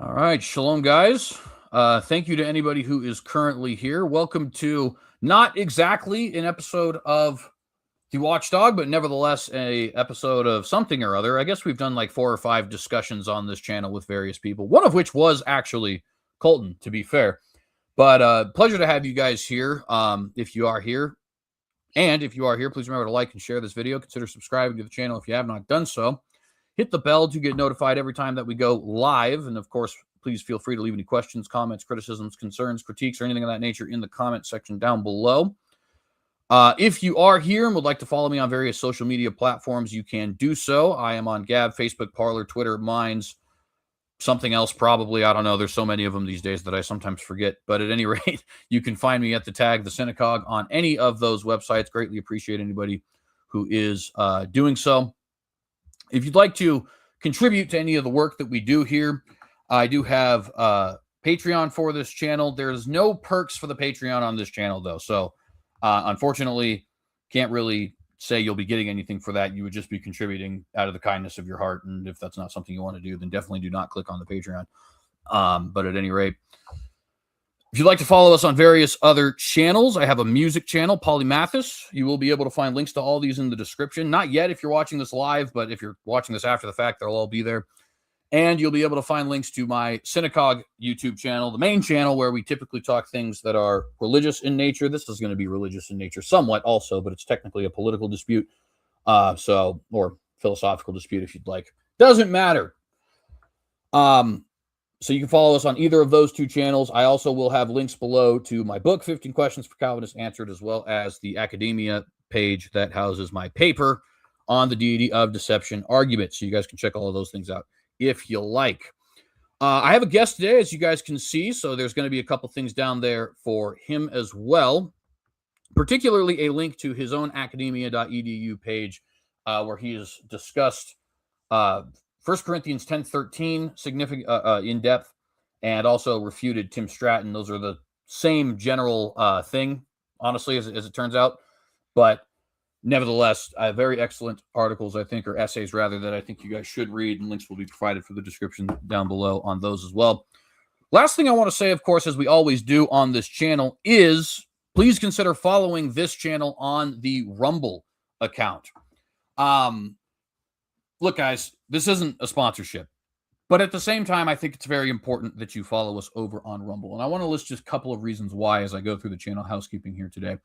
All right, shalom, guys. Thank you to anybody who is currently here. Welcome to not exactly an episode of The Watchdog, but nevertheless a episode of something or other. I guess we've done like 4 or 5 discussions on this channel with various people, one of which was actually Colton, to be fair. But pleasure to have you guys here. If you are here, please remember to like and share this video. Consider subscribing to the channel if you have not done so. Hit the bell to get notified every time that we go live. And of course, please feel free to leave any questions, comments, criticisms, concerns, critiques, or anything of that nature in the comment section down below. If you are here and would like to follow me on various social media platforms, you can do so. I am on Gab, Facebook, Parler, Twitter, Minds, something else probably. I don't know. There's so many of them these days that I sometimes forget. But at any rate, you can find me at the tag, The Synagogue, on any of those websites. Greatly appreciate anybody who is doing so. If you'd like to contribute to any of the work that we do here, I do have Patreon for this channel. There's no perks for the Patreon on this channel, though. So, unfortunately, can't really say you'll be getting anything for that. You would just be contributing out of the kindness of your heart. And if that's not something you want to do, then definitely do not click on the Patreon. But at any rate, if you'd like to follow us on various other channels, I have a music channel, Polymathis. You will be able to find links to all these in the description. Not yet if you're watching this live, but if you're watching this after the fact, they'll all be there. And you'll be able to find links to my Synagogue YouTube channel, the main channel where we typically talk things that are religious in nature. This is going to be religious in nature somewhat also, but it's technically a political dispute. Or philosophical dispute if you'd like. Doesn't matter. So you can follow us on either of those two channels. I also will have links below to my book, 15 Questions for Calvinists Answered, as well as the academia page that houses my paper on the deity of deception argument. So you guys can check all of those things out if you like. I have a guest today, as you guys can see, so there's going to be a couple things down there for him as well, particularly a link to his own academia.edu page where he has discussed 1 Corinthians 10:13 significant in depth, and also refuted Tim Stratton. Those are the same general thing, honestly, as it turns out. But nevertheless, very excellent articles, I think, or essays rather, that I think you guys should read, and links will be provided for the description down below on those as well. Last thing I want to say, of course, as we always do on this channel, is please consider following this channel on the Rumble account. Look, guys, this isn't a sponsorship, but at the same time, I think it's very important that you follow us over on Rumble. And I want to list just a couple of reasons why as I go through the channel housekeeping here today.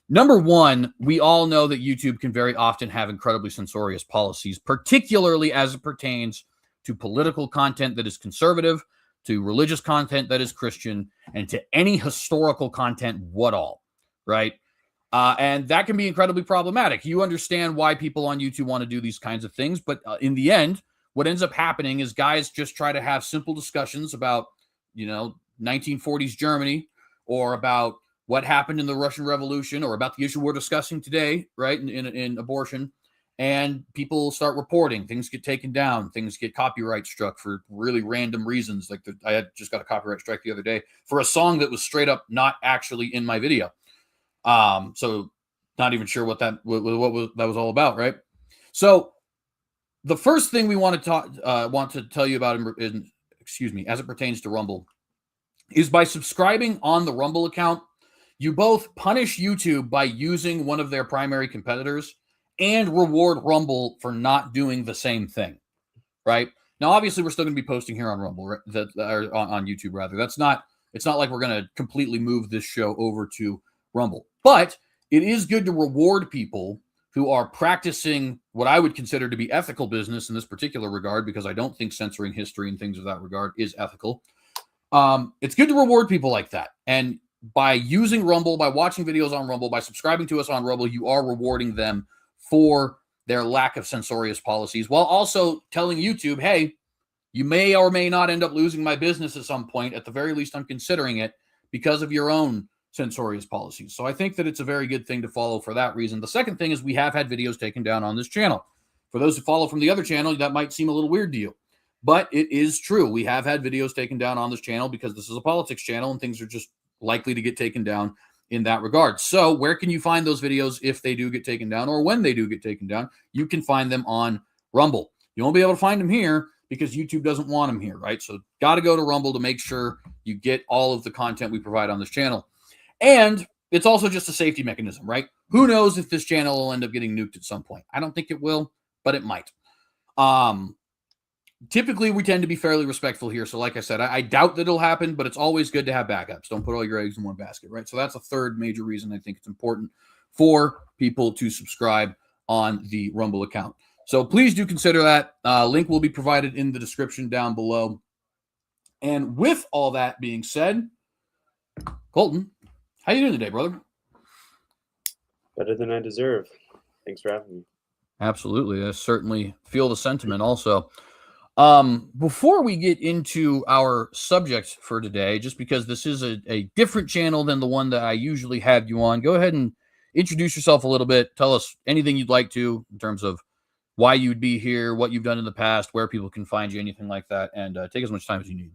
Number one, we all know that YouTube can very often have incredibly censorious policies, particularly as it pertains to political content that is conservative, to religious content that is Christian, and to any historical content what all, right? And that can be incredibly problematic. You understand why people on YouTube want to do these kinds of things, but in the end, what ends up happening is guys just try to have simple discussions about, 1940s Germany, or about what happened in the Russian Revolution, or about the issue we're discussing today, right, in abortion, and people start reporting. Things get taken down. Things get copyright struck for really random reasons. Like I had just got a copyright strike the other day for a song that was straight up not actually in my video. So not even sure what that was all about, right? So the first thing we want to tell you about, as it pertains to Rumble, is by subscribing on the Rumble account, you both punish YouTube by using one of their primary competitors and reward Rumble for not doing the same thing, right? Now, obviously, we're still going to be posting here on Rumble, right? Or on YouTube, rather. It's not like we're going to completely move this show over to Rumble. But it is good to reward people who are practicing what I would consider to be ethical business in this particular regard, because I don't think censoring history and things of that regard is ethical. It's good to reward people like that. And by using Rumble, by watching videos on Rumble, by subscribing to us on Rumble, you are rewarding them for their lack of censorious policies, while also telling YouTube, hey, you may or may not end up losing my business at some point. At the very least, I'm considering it because of your own censorious policies. So I think that it's a very good thing to follow for that reason. The second thing is we have had videos taken down on this channel. For those who follow from the other channel, that might seem a little weird to you, but it is true. We have had videos taken down on this channel because this is a politics channel and things are just likely to get taken down in that regard. So where can you find those videos if they do get taken down, or when they do get taken down? You can find them on Rumble. You won't be able to find them here because YouTube doesn't want them here, right? So got to go to Rumble to make sure you get all of the content we provide on this channel. And it's also just a safety mechanism, right? Who knows if this channel will end up getting nuked at some point? I don't think it will, but it might. Typically, we tend to be fairly respectful here. So like I said, I doubt that it'll happen, but it's always good to have backups. Don't put all your eggs in one basket, right? So that's a third major reason I think it's important for people to subscribe on the Rumble account. So please do consider that. Link will be provided in the description down below. And with all that being said, Colton, how you doing today, brother? Better than I deserve. Thanks for having me. Absolutely. I certainly feel the sentiment also. Before we get into our subject for today, just because this is a different channel than the one that I usually have you on, go ahead and introduce yourself a little bit. Tell us anything you'd like to in terms of why you'd be here, what you've done in the past, where people can find you, anything like that, and take as much time as you need.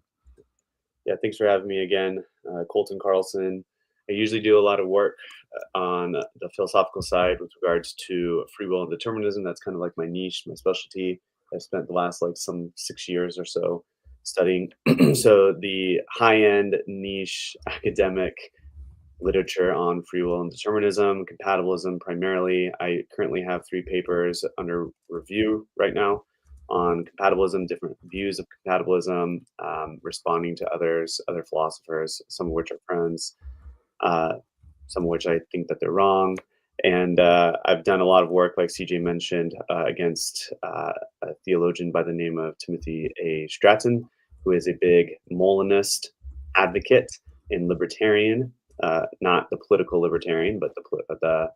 Yeah, thanks for having me again. Colton Carlson. I usually do a lot of work on the philosophical side with regards to free will and determinism. That's kind of like my niche, my specialty. I've spent the last some 6 years or so studying. So the high-end niche academic literature on free will and determinism, compatibilism primarily. I currently have 3 papers under review right now on compatibilism, different views of compatibilism, responding to other philosophers, some of which are friends, some of which I think that they're wrong. And I've done a lot of work, like CJ mentioned, against a theologian by the name of Timothy A. Stratton, who is a big Molinist advocate and libertarian, not the political libertarian, but the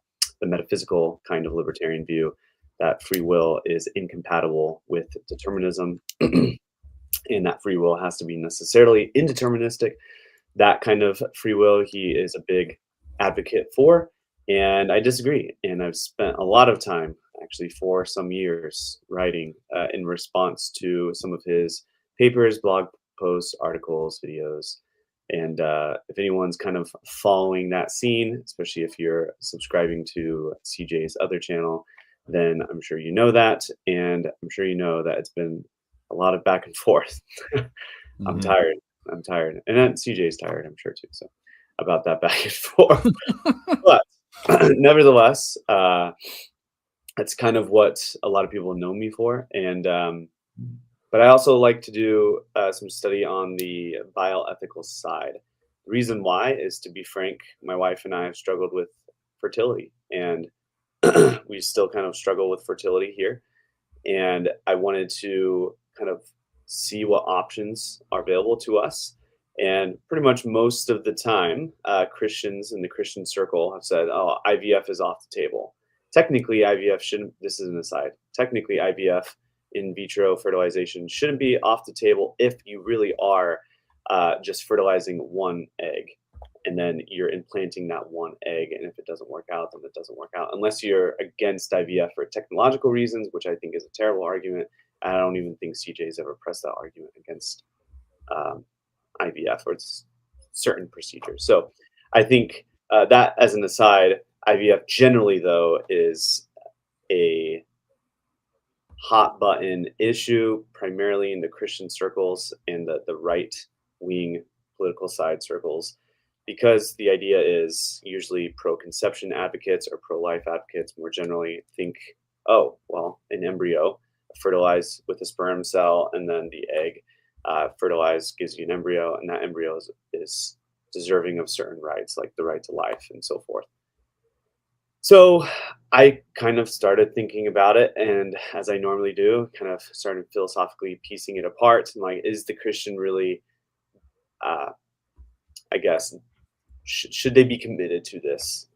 metaphysical kind of libertarian view that free will is incompatible with determinism, and that free will has to be necessarily indeterministic. That kind of free will he is a big advocate for, and I disagree. And I've spent a lot of time, actually for some years, writing in response to some of his papers, blog posts, articles, videos. And if anyone's kind of following that scene, especially if you're subscribing to CJ's other channel, then I'm sure you know that. And I'm sure you know that it's been a lot of back and forth. I'm tired. And then CJ's tired, I'm sure too. So about that back and forth. But nevertheless, that's kind of what a lot of people know me for. And but I also like to do some study on the bioethical side. The reason why is, to be frank, my wife and I have struggled with fertility, and we still kind of struggle with fertility here. And I wanted to kind of see what options are available to us. And pretty much most of the time, Christians in the Christian circle have said, oh, IVF is off the table. Technically, IVF shouldn't, this is an aside, technically IVF, in vitro fertilization, shouldn't be off the table if you really are just fertilizing one egg, and then you're implanting that one egg. And if it doesn't work out, then it doesn't work out, unless you're against IVF for technological reasons, which I think is a terrible argument. I don't even think CJ's ever pressed that argument against IVF or certain procedures. So I think that as an aside, IVF generally, though, is a hot button issue, primarily in the Christian circles and the right wing political side circles, because the idea is usually pro-conception advocates or pro-life advocates more generally think, oh, well, an embryo fertilized with a sperm cell, and then the egg fertilized gives you an embryo, and that embryo is deserving of certain rights, like the right to life and so forth. So I kind of started thinking about it, and as I normally do, kind of started philosophically piecing it apart. And like, is the Christian really, I guess, should they be committed to this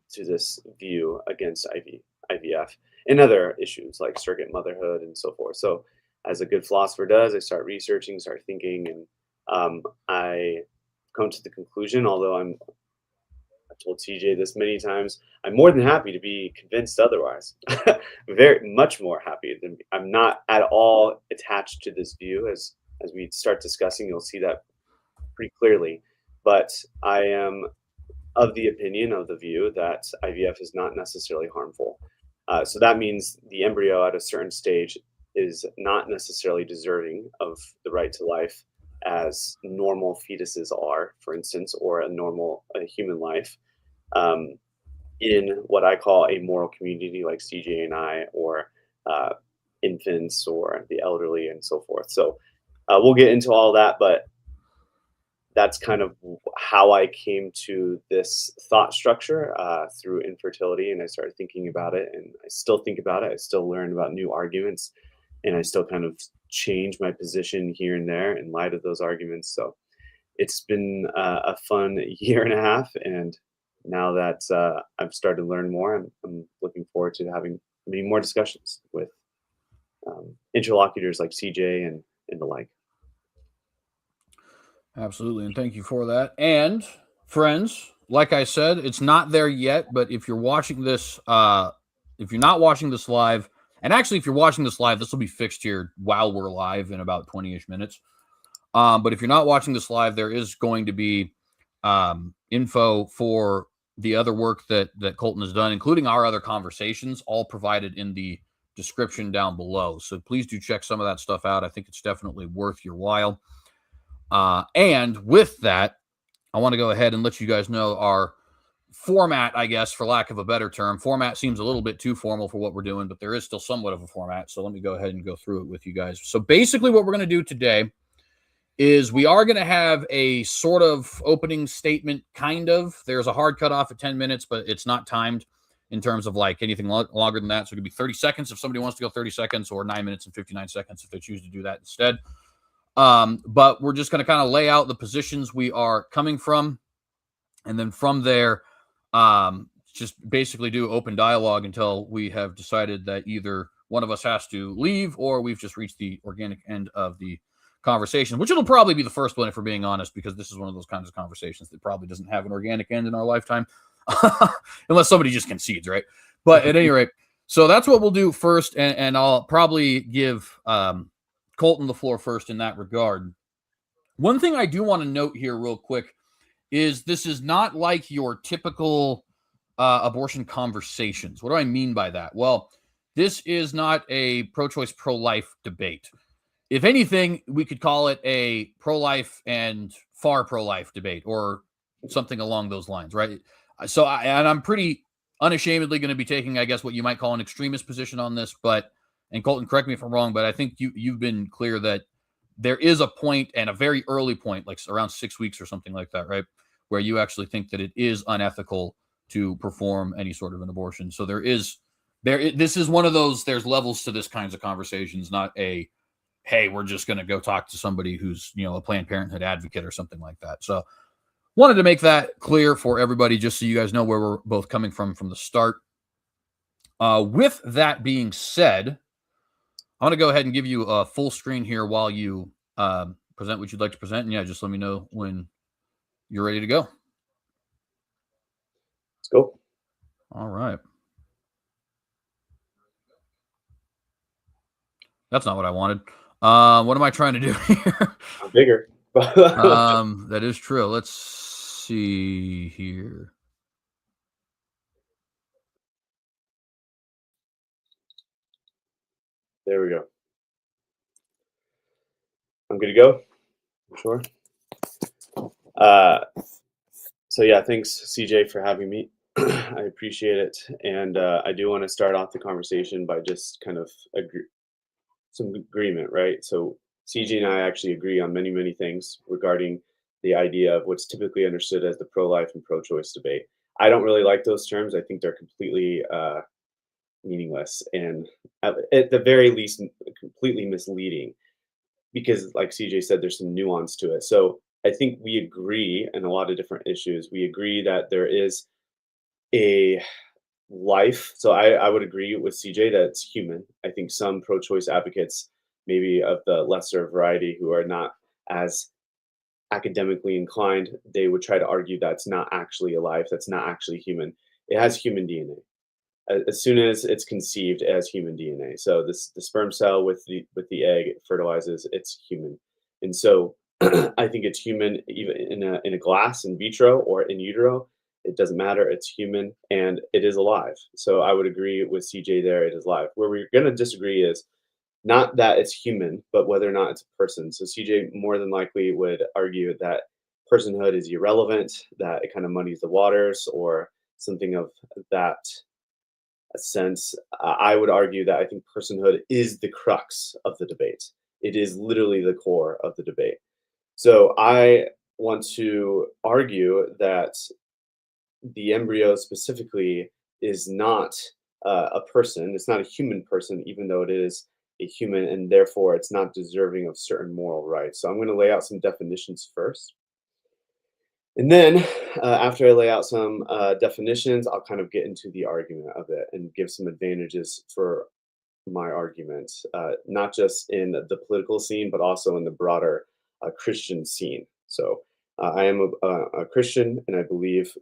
view against IVF and other issues like surrogate motherhood and so forth? So as a good philosopher does, I start researching, start thinking, and I come to the conclusion, although I've told CJ this many times, I'm more than happy to be convinced otherwise. Very much more happy than I'm not at all attached to this view. As we start discussing, you'll see that pretty clearly. But I am of the opinion, of the view, that IVF is not necessarily harmful. So that means the embryo at a certain stage is not necessarily deserving of the right to life as normal fetuses are, for instance, or a human life. Um, in what I call a moral community like CJ and I, or uh, infants or the elderly and so forth. So we'll get into all that, but that's kind of how I came to this thought structure through infertility. And I started thinking about it, and I still think about it. I still learn about new arguments, and I still kind of change my position here and there in light of those arguments. So it's been a fun year and a half, and now that I've started to learn more, I'm looking forward to having many more discussions with interlocutors like CJ and the like. Absolutely, and thank you for that. And friends, like I said, it's not there yet, but if you're watching this, if you're not watching this live, and actually if you're watching this live, this will be fixed here while we're live in about 20-ish minutes. But if you're not watching this live, there is going to be info for the other work that Colton has done, including our other conversations, all provided in the description down below. So please do check some of that stuff out. I think it's definitely worth your while. And with that, I want to go ahead and let you guys know our format, I guess, for lack of a better term. Format seems a little bit too formal for what we're doing, but there is still somewhat of a format. So let me go ahead and go through it with you guys. So basically what we're going to do today is we are going to have a sort of opening statement, kind of. There's a hard cutoff at 10 minutes, but it's not timed in terms of like anything longer than that. So it could be 30 seconds if somebody wants to go 30 seconds, or 9 minutes and 59 seconds if they choose to do that instead. But we're just going to kind of lay out the positions we are coming from. And then from there, just basically do open dialogue until we have decided that either one of us has to leave or we've just reached the organic end of the conversation, which it'll probably be the first one if we're being honest, because this is one of those kinds of conversations that probably doesn't have an organic end in our lifetime, unless somebody just concedes, right? But at any rate, so that's what we'll do first, and I'll probably give Colton the floor first in that regard. One thing I do want to note here real quick is this is not like your typical abortion conversations. What do I mean by that? Well, this is not a pro-choice, pro-life debate. If anything, we could call it a pro-life and far pro-life debate, or something along those lines, right? So I'm pretty unashamedly going to be taking, I guess, what you might call an extremist position on this, but, and Colton, correct me if I'm wrong, but I think you've been clear that there is a point, and a very early point, like around 6 weeks or something like that, right, where you actually think that it is unethical to perform any sort of an abortion. So this is one of those, there's levels to this kinds of conversations, not a, hey, we're just going to go talk to somebody who's, a Planned Parenthood advocate or something like that. So wanted to make that clear for everybody, just so you guys know where we're both coming from the start. With that being said, I'm going to go ahead and give you a full screen here while you present what you'd like to present. And yeah, just let me know when you're ready to go. Let's go. All right. That's not what I wanted. What am I trying to do here? I'm bigger. That is true. Let's see here. There we go. I'm good to go. Sure. So yeah, thanks CJ for having me. I appreciate it, and I do want to start off the conversation by just kind of some agreement, right? So CJ and I actually agree on many things regarding the idea of what's typically understood as the pro-life and pro-choice debate. I don't really like those terms. I think they're completely meaningless, and at the very least, completely misleading. Because, like CJ said, there's some nuance to it. So I think we agree in a lot of different issues. We agree that there is a life. So I would agree with CJ that it's human. I think some pro-choice advocates, maybe of the lesser variety, who are not as academically inclined, they would try to argue that's not actually a life, that's not actually human. It has human DNA. As soon as it's conceived, it has human DNA. So the sperm cell with the egg fertilizes, it's human. And so I think it's human even in a glass, in vitro or in utero. It doesn't matter. It's human and it is alive. So I would agree with CJ there. It is alive. Where we're going to disagree is not that it's human, but whether or not it's a person. So CJ more than likely would argue that personhood is irrelevant, that it kind of muddies the waters, or something of that sense. I would argue that I think personhood is the crux of the debate. It is literally the core of the debate. So I want to argue that the embryo specifically is not a person. It's not a human person, even though it is a human, and therefore it's not deserving of certain moral rights. So I'm going to lay out some definitions first. And then after I lay out some definitions, I'll kind of get into the argument of it and give some advantages for my argument, not just in the political scene, but also in the broader Christian scene. So I am a Christian, and I believe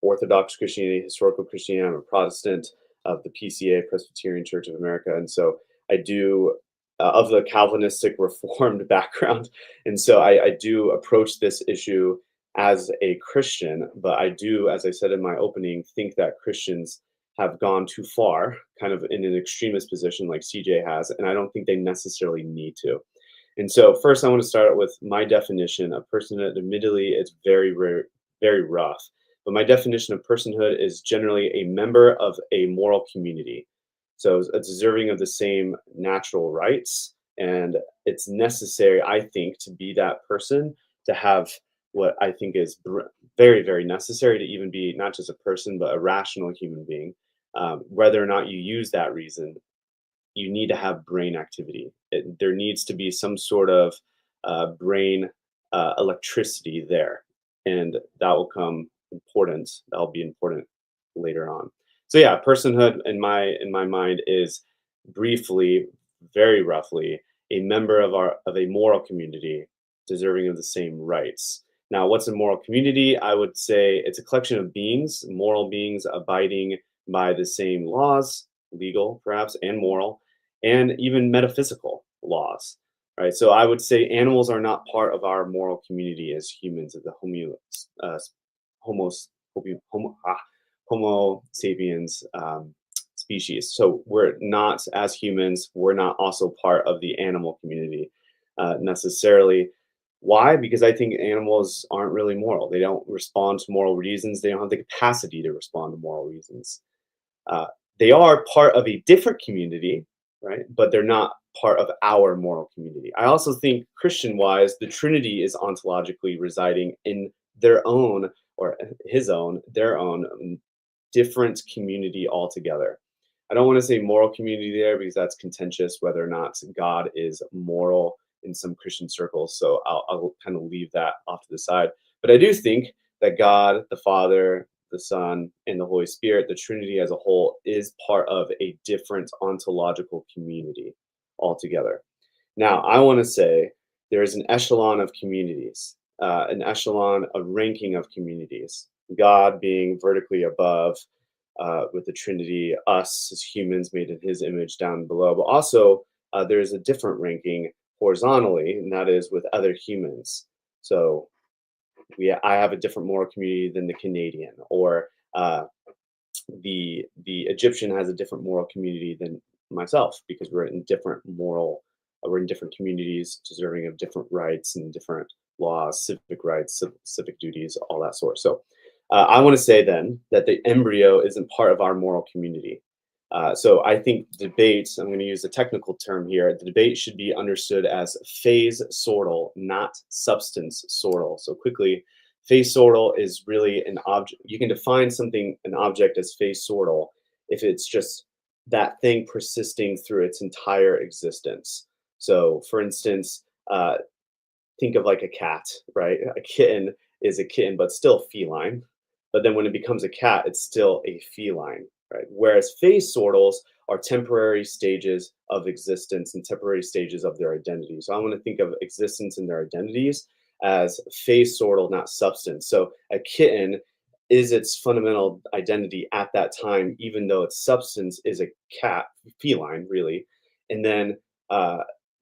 Orthodox Christianity, historical Christianity. I'm a Protestant of the PCA, Presbyterian Church of America, and so I do of the Calvinistic Reformed background, and so I do approach this issue as a Christian. But I do, as I said in my opening, think that Christians have gone too far, kind of in an extremist position like CJ has, and I don't think they necessarily need to. And so, first, I want to start with my definition of personhood. Admittedly, it's very rough, but my definition of personhood is generally a member of a moral community. So it's deserving of the same natural rights, and it's necessary, I think, to be that person to have what I think is very necessary to even be not just a person, but a rational human being. Whether or not you use that reason, you need to have brain activity. There needs to be some sort of brain electricity there, and that will come important. That'll be important later on. So yeah, personhood in my mind is briefly, very roughly, a member of a moral community deserving of the same rights. Now, what's a moral community? I would say it's a collection of beings, moral beings abiding by the same laws, legal perhaps, and moral, and even metaphysical laws. Right. So I would say animals are not part of our moral community as humans, of the Homo, Homo sapiens species. So we're not, as humans, we're not also part of the animal community necessarily. Why? Because I think animals aren't really moral. They don't respond to moral reasons. They don't have the capacity to respond to moral reasons. Uh, they are part of a different community, right? But they're not part of our moral community. I also think Christian-wise, the Trinity is ontologically residing in their own, or their own different community altogether. I don't want to say moral community there because that's contentious, whether or not God is moral in some Christian circles. So I'll kind of leave that off to the side. But I do think that God, the Father, the Son, and the Holy Spirit, the Trinity as a whole, is part of a different ontological community altogether. Now, I want to say there is an echelon of communities, an echelon, a ranking of communities, God being vertically above with the Trinity, us as humans made in his image down below, but also there is a different ranking horizontally, and that is with other humans. So I have a different moral community than the Canadian, or the Egyptian has a different moral community than myself, because we're in different communities deserving of different rights and different laws, civic rights, civic duties, all that sort. So I want to say then that the embryo isn't part of our moral community. So I think debate, I'm going to use a technical term here, the debate should be understood as phase sortal, not substance sortal. So quickly, phase sortal is really an object. You can define an object as phase sortal if it's just that thing persisting through its entire existence. So for instance, think of like a cat, right? A kitten is a kitten, but still feline. But then when it becomes a cat, it's still a feline, right? Whereas phase sortals are temporary stages of existence and temporary stages of their identity. So I want to think of existence and their identities as phase sortal, not substance. So a kitten is its fundamental identity at that time, even though its substance is a cat, feline, really. And then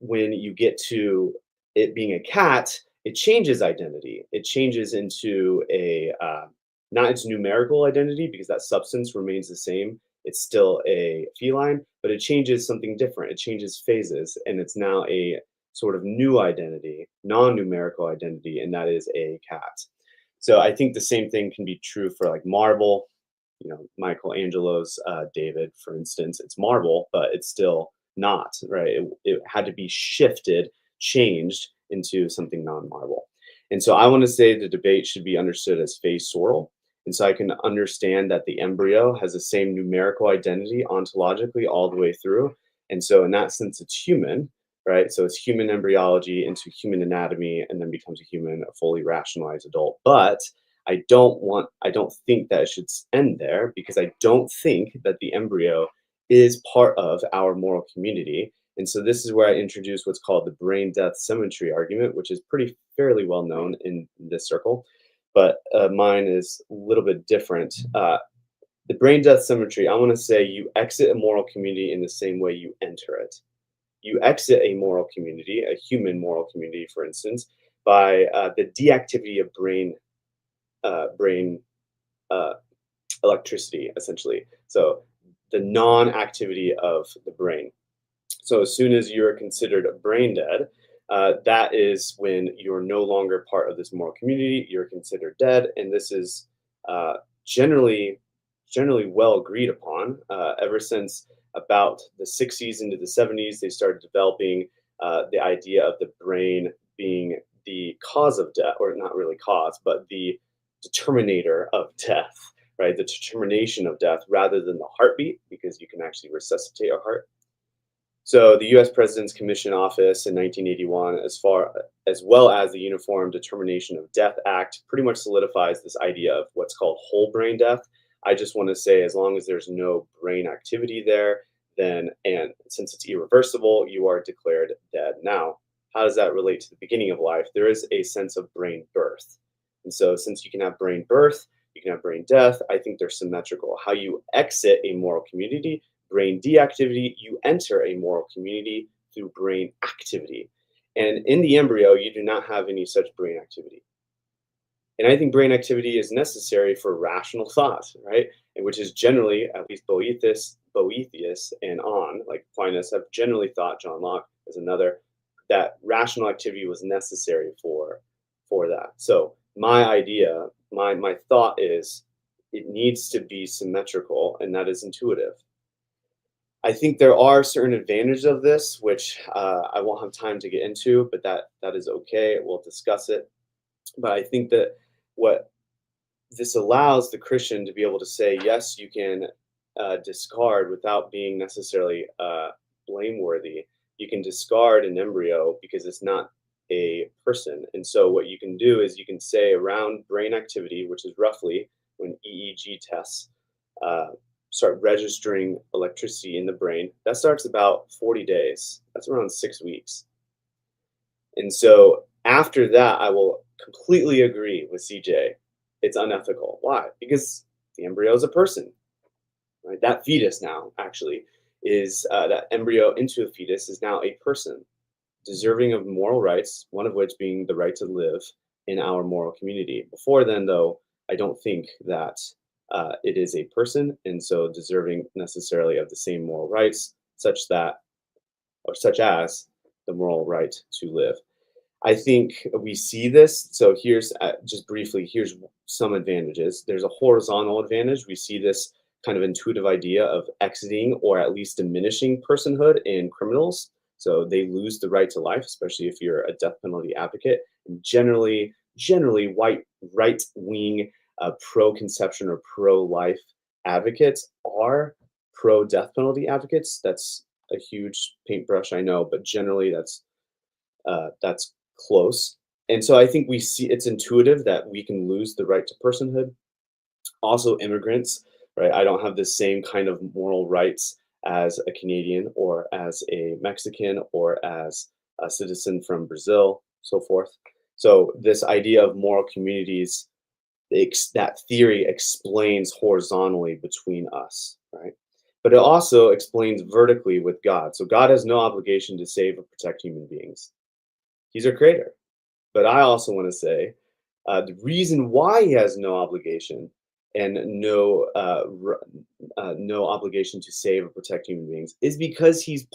when you get to it being a cat, it changes identity. It changes into a not its numerical identity, because that substance remains the same. It's still a feline, but it changes something different. It changes phases, and it's now a sort of new identity, non-numerical identity, and that is a cat. So I think the same thing can be true for like marble. Michelangelo's David, for instance, it's marble, but it's still not, right? It had to be shifted, changed into something non-marble. And so I want to say the debate should be understood as phase sortal. And so I can understand that the embryo has the same numerical identity ontologically all the way through. And so in that sense, it's human, right? So it's human embryology into human anatomy and then becomes a human, a fully rationalized adult. But I don't think that it should end there, because I don't think that the embryo is part of our moral community. And so this is where I introduce what's called the brain death symmetry argument, which is fairly well known in this circle, but mine is a little bit different. The brain death symmetry, I want to say you exit a moral community in the same way you enter it. You exit a moral community, a human moral community, for instance, by the deactivity of brain uh, electricity, essentially. So the non-activity of the brain. So as soon as you're considered brain dead, that is when you're no longer part of this moral community. You're considered dead, and this is uh, generally well agreed upon. Ever since about the 60s into the 70s, they started developing the idea of the brain being the cause of death, or not really cause, but the determinator of death, right? The determination of death rather than the heartbeat, because you can actually resuscitate a heart. So the U.S. President's Commission Office in 1981, as well as the Uniform Determination of Death Act, pretty much solidifies this idea of what's called whole brain death. I just want to say, as long as there's no brain activity there, then, and since it's irreversible, you are declared dead. Now, how does that relate to the beginning of life? There is a sense of brain birth. And so since you can have brain birth, you can have brain death, I think they're symmetrical. How you exit a moral community, brain deactivity, you enter a moral community through brain activity. And in the embryo, you do not have any such brain activity. And I think brain activity is necessary for rational thought, right? And which is generally, at least Boethius and on, like Aquinas, have generally thought, John Locke is another, that rational activity was necessary for that. So my idea, my thought is it needs to be symmetrical, and that is intuitive. I think there are certain advantages of this, which I won't have time to get into, but that is okay. We'll discuss it. But I think that what this allows the Christian to be able to say, yes, you can discard without being necessarily blameworthy. You can discard an embryo because it's not a person. And so what you can do is you can say around brain activity, which is roughly when EEG tests start registering electricity in the brain, that starts about 40 days. That's around 6 weeks. And so after that, I will completely agree with CJ. It's unethical. Why? Because the embryo is a person. Right? That fetus now actually is that embryo into a fetus is now a person, deserving of moral rights, one of which being the right to live in our moral community. Before then, though, I don't think that it is a person, and so deserving necessarily of the same moral rights, such as the moral right to live. I think we see this. So here's just briefly, here's some advantages. There's a horizontal advantage. We see this kind of intuitive idea of exiting or at least diminishing personhood in criminals. So they lose the right to life, especially if you're a death penalty advocate. And generally white right-wing pro-conception or pro-life advocates are pro-death penalty advocates. That's a huge paintbrush, I know, but generally that's close. And so I think we see it's intuitive that we can lose the right to personhood. Also, immigrants, right? I don't have the same kind of moral rights as a Canadian or as a Mexican or as a citizen from Brazil, so forth. So this idea of moral communities, that theory explains horizontally between us, right? But it also explains vertically with God. So God has no obligation to save or protect human beings. He's our creator. But I also want to say the reason why he has no obligation and no obligation to save or protect human beings is because he's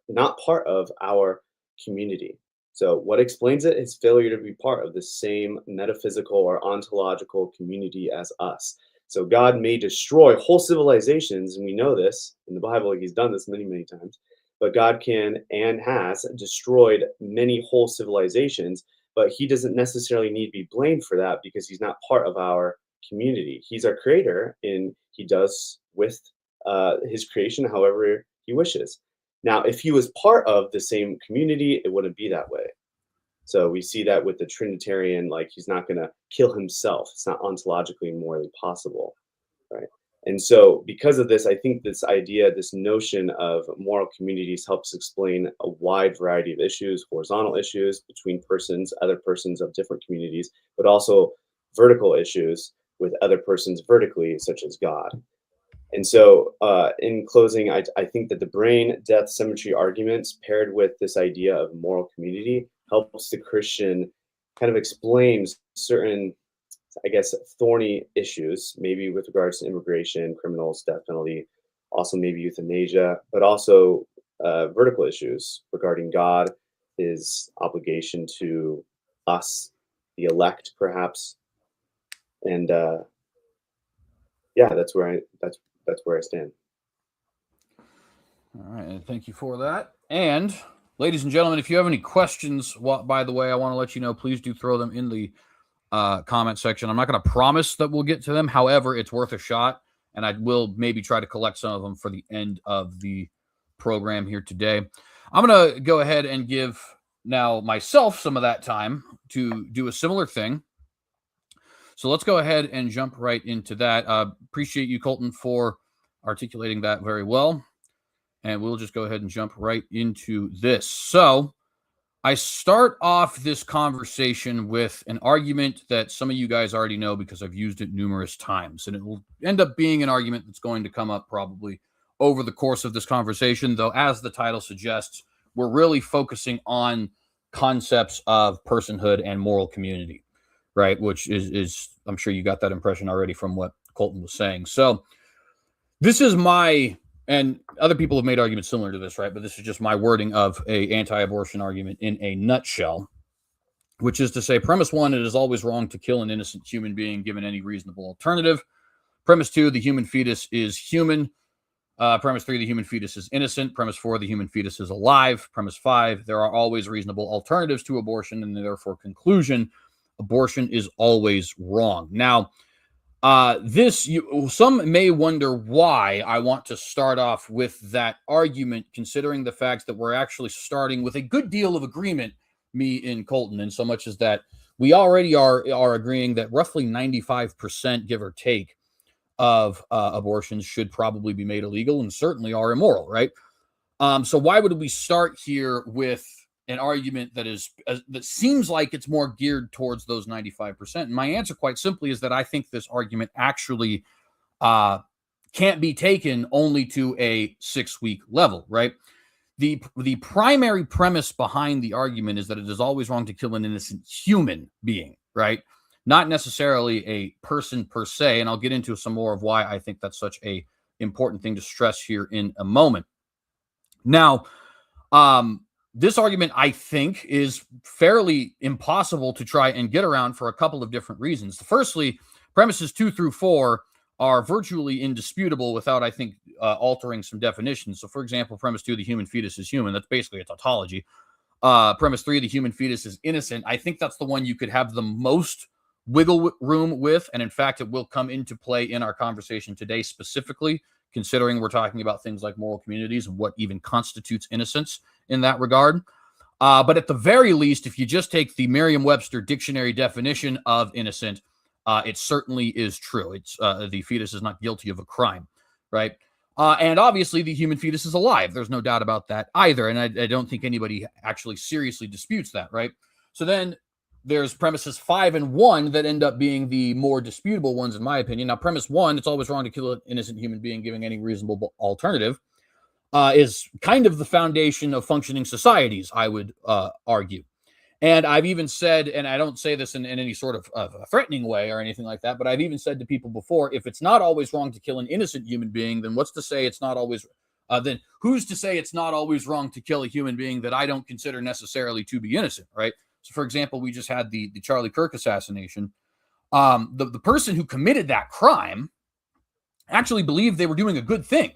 not part of our community. So what explains it? His failure to be part of the same metaphysical or ontological community as us. So God may destroy whole civilizations, and we know this in the Bible. He's done this many, many times. But God can and has destroyed many whole civilizations, but he doesn't necessarily need to be blamed for that because he's not part of our community. He's our creator, and he does with his creation however he wishes. Now, if he was part of the same community, it wouldn't be that way. So we see that with the Trinitarian, like he's not going to kill himself. It's not ontologically and morally possible, right? And so, because of this, I think this idea, this notion of moral communities helps explain a wide variety of issues, horizontal issues between persons, other persons of different communities, but also vertical issues with other persons vertically, such as God. And so, in closing, I think that the brain death symmetry arguments paired with this idea of moral community helps the Christian kind of explain certain, I guess, thorny issues, maybe with regards to immigration, criminals, death penalty, also maybe euthanasia, but also vertical issues regarding God, his obligation to us, the elect, perhaps, and yeah, that's where I stand. All right, and thank you for that. And ladies and gentlemen, if you have any questions, by the way, I want to let you know, please do throw them in the comment section. I'm not going to promise that we'll get to them. However, it's worth a shot, and I will maybe try to collect some of them for the end of the program here today. I'm going to go ahead and give now myself some of that time to do a similar thing. So let's go ahead and jump right into that. Appreciate you, Colton, for articulating that very well. And we'll just go ahead and jump right into this. So I start off this conversation with an argument that some of you guys already know because I've used it numerous times. And it will end up being an argument that's going to come up probably over the course of this conversation, though, as the title suggests, we're really focusing on concepts of personhood and moral community, right? Which is I'm sure you got that impression already from what Colton was saying. So this is and other people have made arguments similar to this, right? But this is just my wording of a anti-abortion argument in a nutshell, which is to say, premise one, it is always wrong to kill an innocent human being given any reasonable alternative. Premise two, the human fetus is human. Premise three, the human fetus is innocent. Premise four, the human fetus is alive. Premise five, there are always reasonable alternatives to abortion, and therefore conclusion, abortion is always wrong. Now, some may wonder why I want to start off with that argument, considering the fact that we're actually starting with a good deal of agreement, me and Colton, in so much as that we already are agreeing that roughly 95%, give or take, of abortions should probably be made illegal and certainly are immoral, right? So why would we start here with an argument that seems like it's more geared towards those 95%? And my answer, quite simply, is that I think this argument actually can't be taken only to a 6-week level, right? The primary premise behind the argument is that it is always wrong to kill an innocent human being, right? Not necessarily a person per se. And I'll get into some more of why I think that's such a important thing to stress here in a moment. Now, this argument, I think, is fairly impossible to try and get around for a couple of different reasons. Firstly, premises 2 through 4 are virtually indisputable without, I think, altering some definitions. So, for example, premise 2, the human fetus is human. That's basically a tautology. Premise 3, the human fetus is innocent. I think that's the one you could have the most wiggle room with. And in fact, it will come into play in our conversation today specifically, considering we're talking about things like moral communities and what even constitutes innocence in that regard. But at the very least, if you just take the Merriam-Webster dictionary definition of innocent, it certainly is true. It's the fetus is not guilty of a crime, right? And obviously, the human fetus is alive. There's no doubt about that either. And I don't think anybody actually seriously disputes that, right? So then there's premises 5 and 1 that end up being the more disputable ones, in my opinion. Now, premise 1, it's always wrong to kill an innocent human being giving any reasonable alternative, is kind of the foundation of functioning societies, I would argue. And I've even said, and I don't say this in any sort of a threatening way or anything like that, but I've even said to people before, if it's not always wrong to kill an innocent human being, then what's to say it's not always, then who's to say it's not always wrong to kill a human being that I don't consider necessarily to be innocent, right? So, for example, we just had the Charlie Kirk assassination. The person who committed that crime actually believed they were doing a good thing,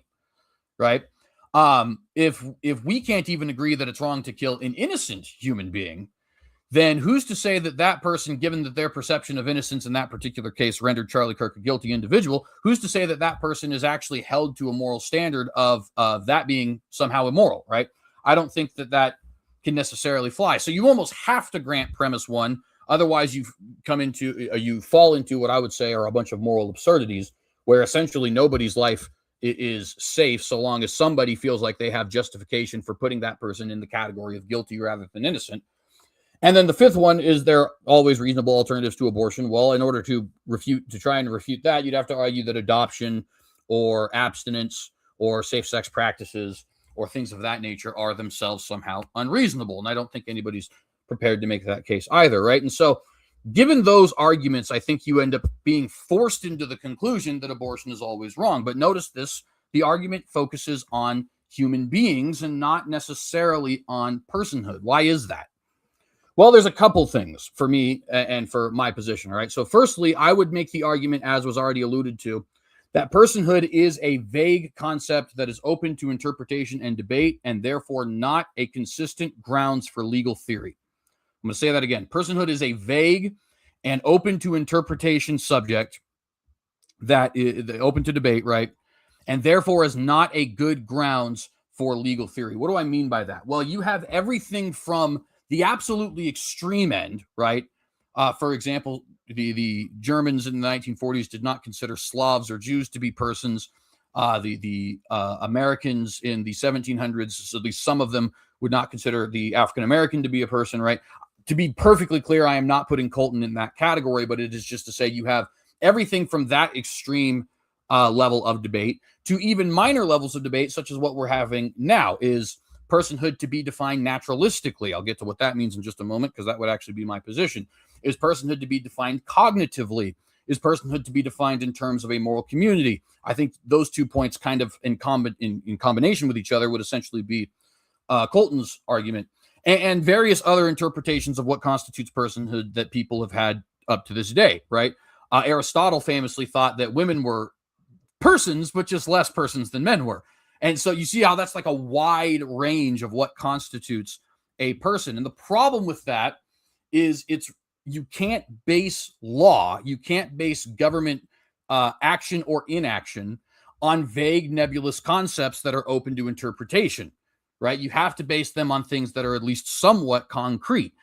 right? If we can't even agree that it's wrong to kill an innocent human being, then who's to say that that person, given that their perception of innocence in that particular case rendered Charlie Kirk a guilty individual, who's to say that that person is actually held to a moral standard of that being somehow immoral, right? I don't think that that can necessarily fly. So you almost have to grant premise one. Otherwise, you fall into what I would say are a bunch of moral absurdities, where essentially nobody's life is safe so long as somebody feels like they have justification for putting that person in the category of guilty rather than innocent. And then the fifth one is there always reasonable alternatives to abortion. Well, in order to try and refute that, you'd have to argue that adoption or abstinence or safe sex practices or things of that nature are themselves somehow unreasonable. And I don't think anybody's prepared to make that case either, right? And so given those arguments, I think you end up being forced into the conclusion that abortion is always wrong. But notice this, the argument focuses on human beings and not necessarily on personhood. Why is that? Well, there's a couple things for me and for my position, right? So firstly, I would make the argument, as was already alluded to, that personhood is a vague concept that is open to interpretation and debate, and therefore not a consistent grounds for legal theory. I'm going to say that again. Personhood is a vague and open to interpretation subject that is open to debate, right? And therefore is not a good grounds for legal theory. What do I mean by that? Well, you have everything from the absolutely extreme end, right? For example, the Germans in the 1940s did not consider Slavs or Jews to be persons. The Americans in the 1700s, at least some of them, would not consider the African American to be a person, right? To be perfectly clear, I am not putting Colton in that category, but it is just to say you have everything from that extreme level of debate to even minor levels of debate, such as what we're having now. Is personhood to be defined naturalistically? I'll get to what that means in just a moment, because that would actually be my position. Is personhood to be defined cognitively? Is personhood to be defined in terms of a moral community? I think those 2 points kind of in combination with each other would essentially be Colton's argument, and various other interpretations of what constitutes personhood that people have had up to this day, right? Aristotle famously thought that women were persons, but just less persons than men were. And so you see how that's like a wide range of what constitutes a person. And the problem with that is you can't base law, you can't base government action or inaction on vague, nebulous concepts that are open to interpretation, right? You have to base them on things that are at least somewhat concrete.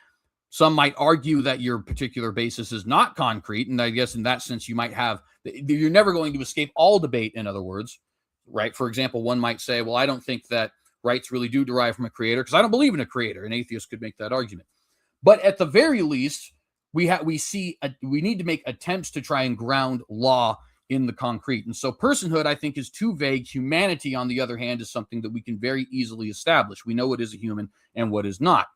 Some might argue that your particular basis is not concrete. And I guess in that sense, you're never going to escape all debate, in other words. Right? For example, one might say, well, I don't think that rights really do derive from a creator because I don't believe in a creator. An atheist could make that argument. But at the very least, we need to make attempts to try and ground law in the concrete. And so personhood, I think, is too vague. Humanity, on the other hand, is something that we can very easily establish. We know what is a human and what is not.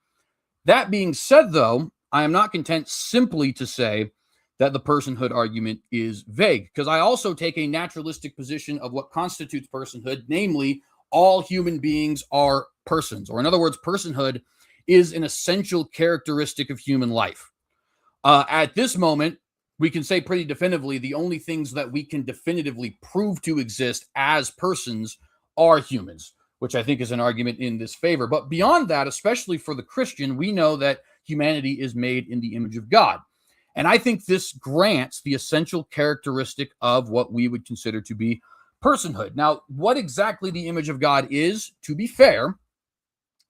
That being said, though, I am not content simply to say that the personhood argument is vague, because I also take a naturalistic position of what constitutes personhood, namely, all human beings are persons, or in other words, personhood is an essential characteristic of human life. At this moment, we can say pretty definitively the only things that we can definitively prove to exist as persons are humans, which I think is an argument in this favor. But beyond that, especially for the Christian, we know that humanity is made in the image of God. And I think this grants the essential characteristic of what we would consider to be personhood. Now, what exactly the image of God is, to be fair,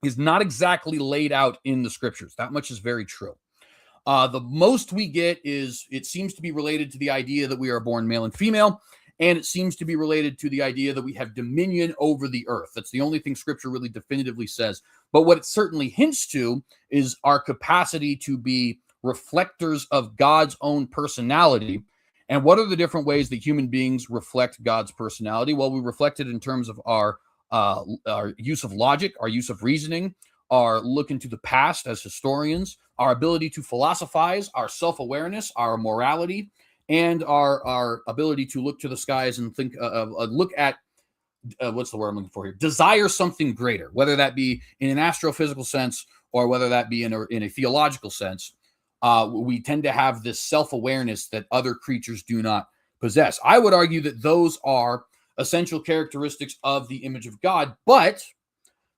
is not exactly laid out in the scriptures. That much is very true. The most we get is it seems to be related to the idea that we are born male and female, and it seems to be related to the idea that we have dominion over the earth. That's the only thing scripture really definitively says. But what it certainly hints to is our capacity to be reflectors of God's own personality. And what are the different ways that human beings reflect God's personality? Well, we reflect it in terms of our use of logic, our use of reasoning, our look into the past as historians, our ability to philosophize, our self-awareness, our morality, and our ability to look to the skies and think, look at what's the word I'm looking for here? Desire something greater, whether that be in an astrophysical sense or whether that be in a theological sense. We tend to have this self-awareness that other creatures do not possess. I would argue that those are essential characteristics of the image of God, but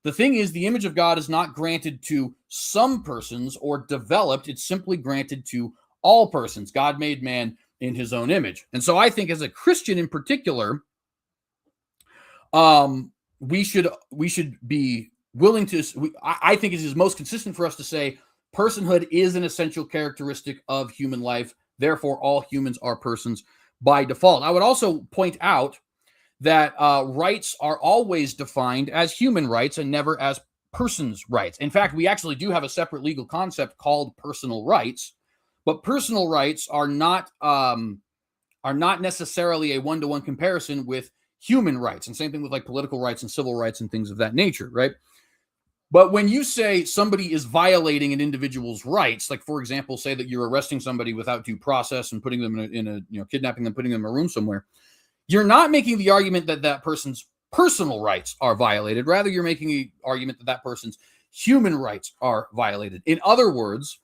the thing is, the image of God is not granted to some persons or developed. It's simply granted to all persons. God made man in his own image. And so I think as a Christian in particular, we should be willing to, I think it is most consistent for us to say personhood is an essential characteristic of human life. Therefore, all humans are persons by default. I would also point out that rights are always defined as human rights and never as persons' rights. In fact, we actually do have a separate legal concept called personal rights, but personal rights are not necessarily a one-to-one comparison with human rights. And same thing with like political rights and civil rights and things of that nature, right? But when you say somebody is violating an individual's rights, like for example, say that you're arresting somebody without due process and putting them in a kidnapping them, putting them in a room somewhere, you're not making the argument that that person's personal rights are violated. Rather, you're making the argument that that person's human rights are violated. In other words,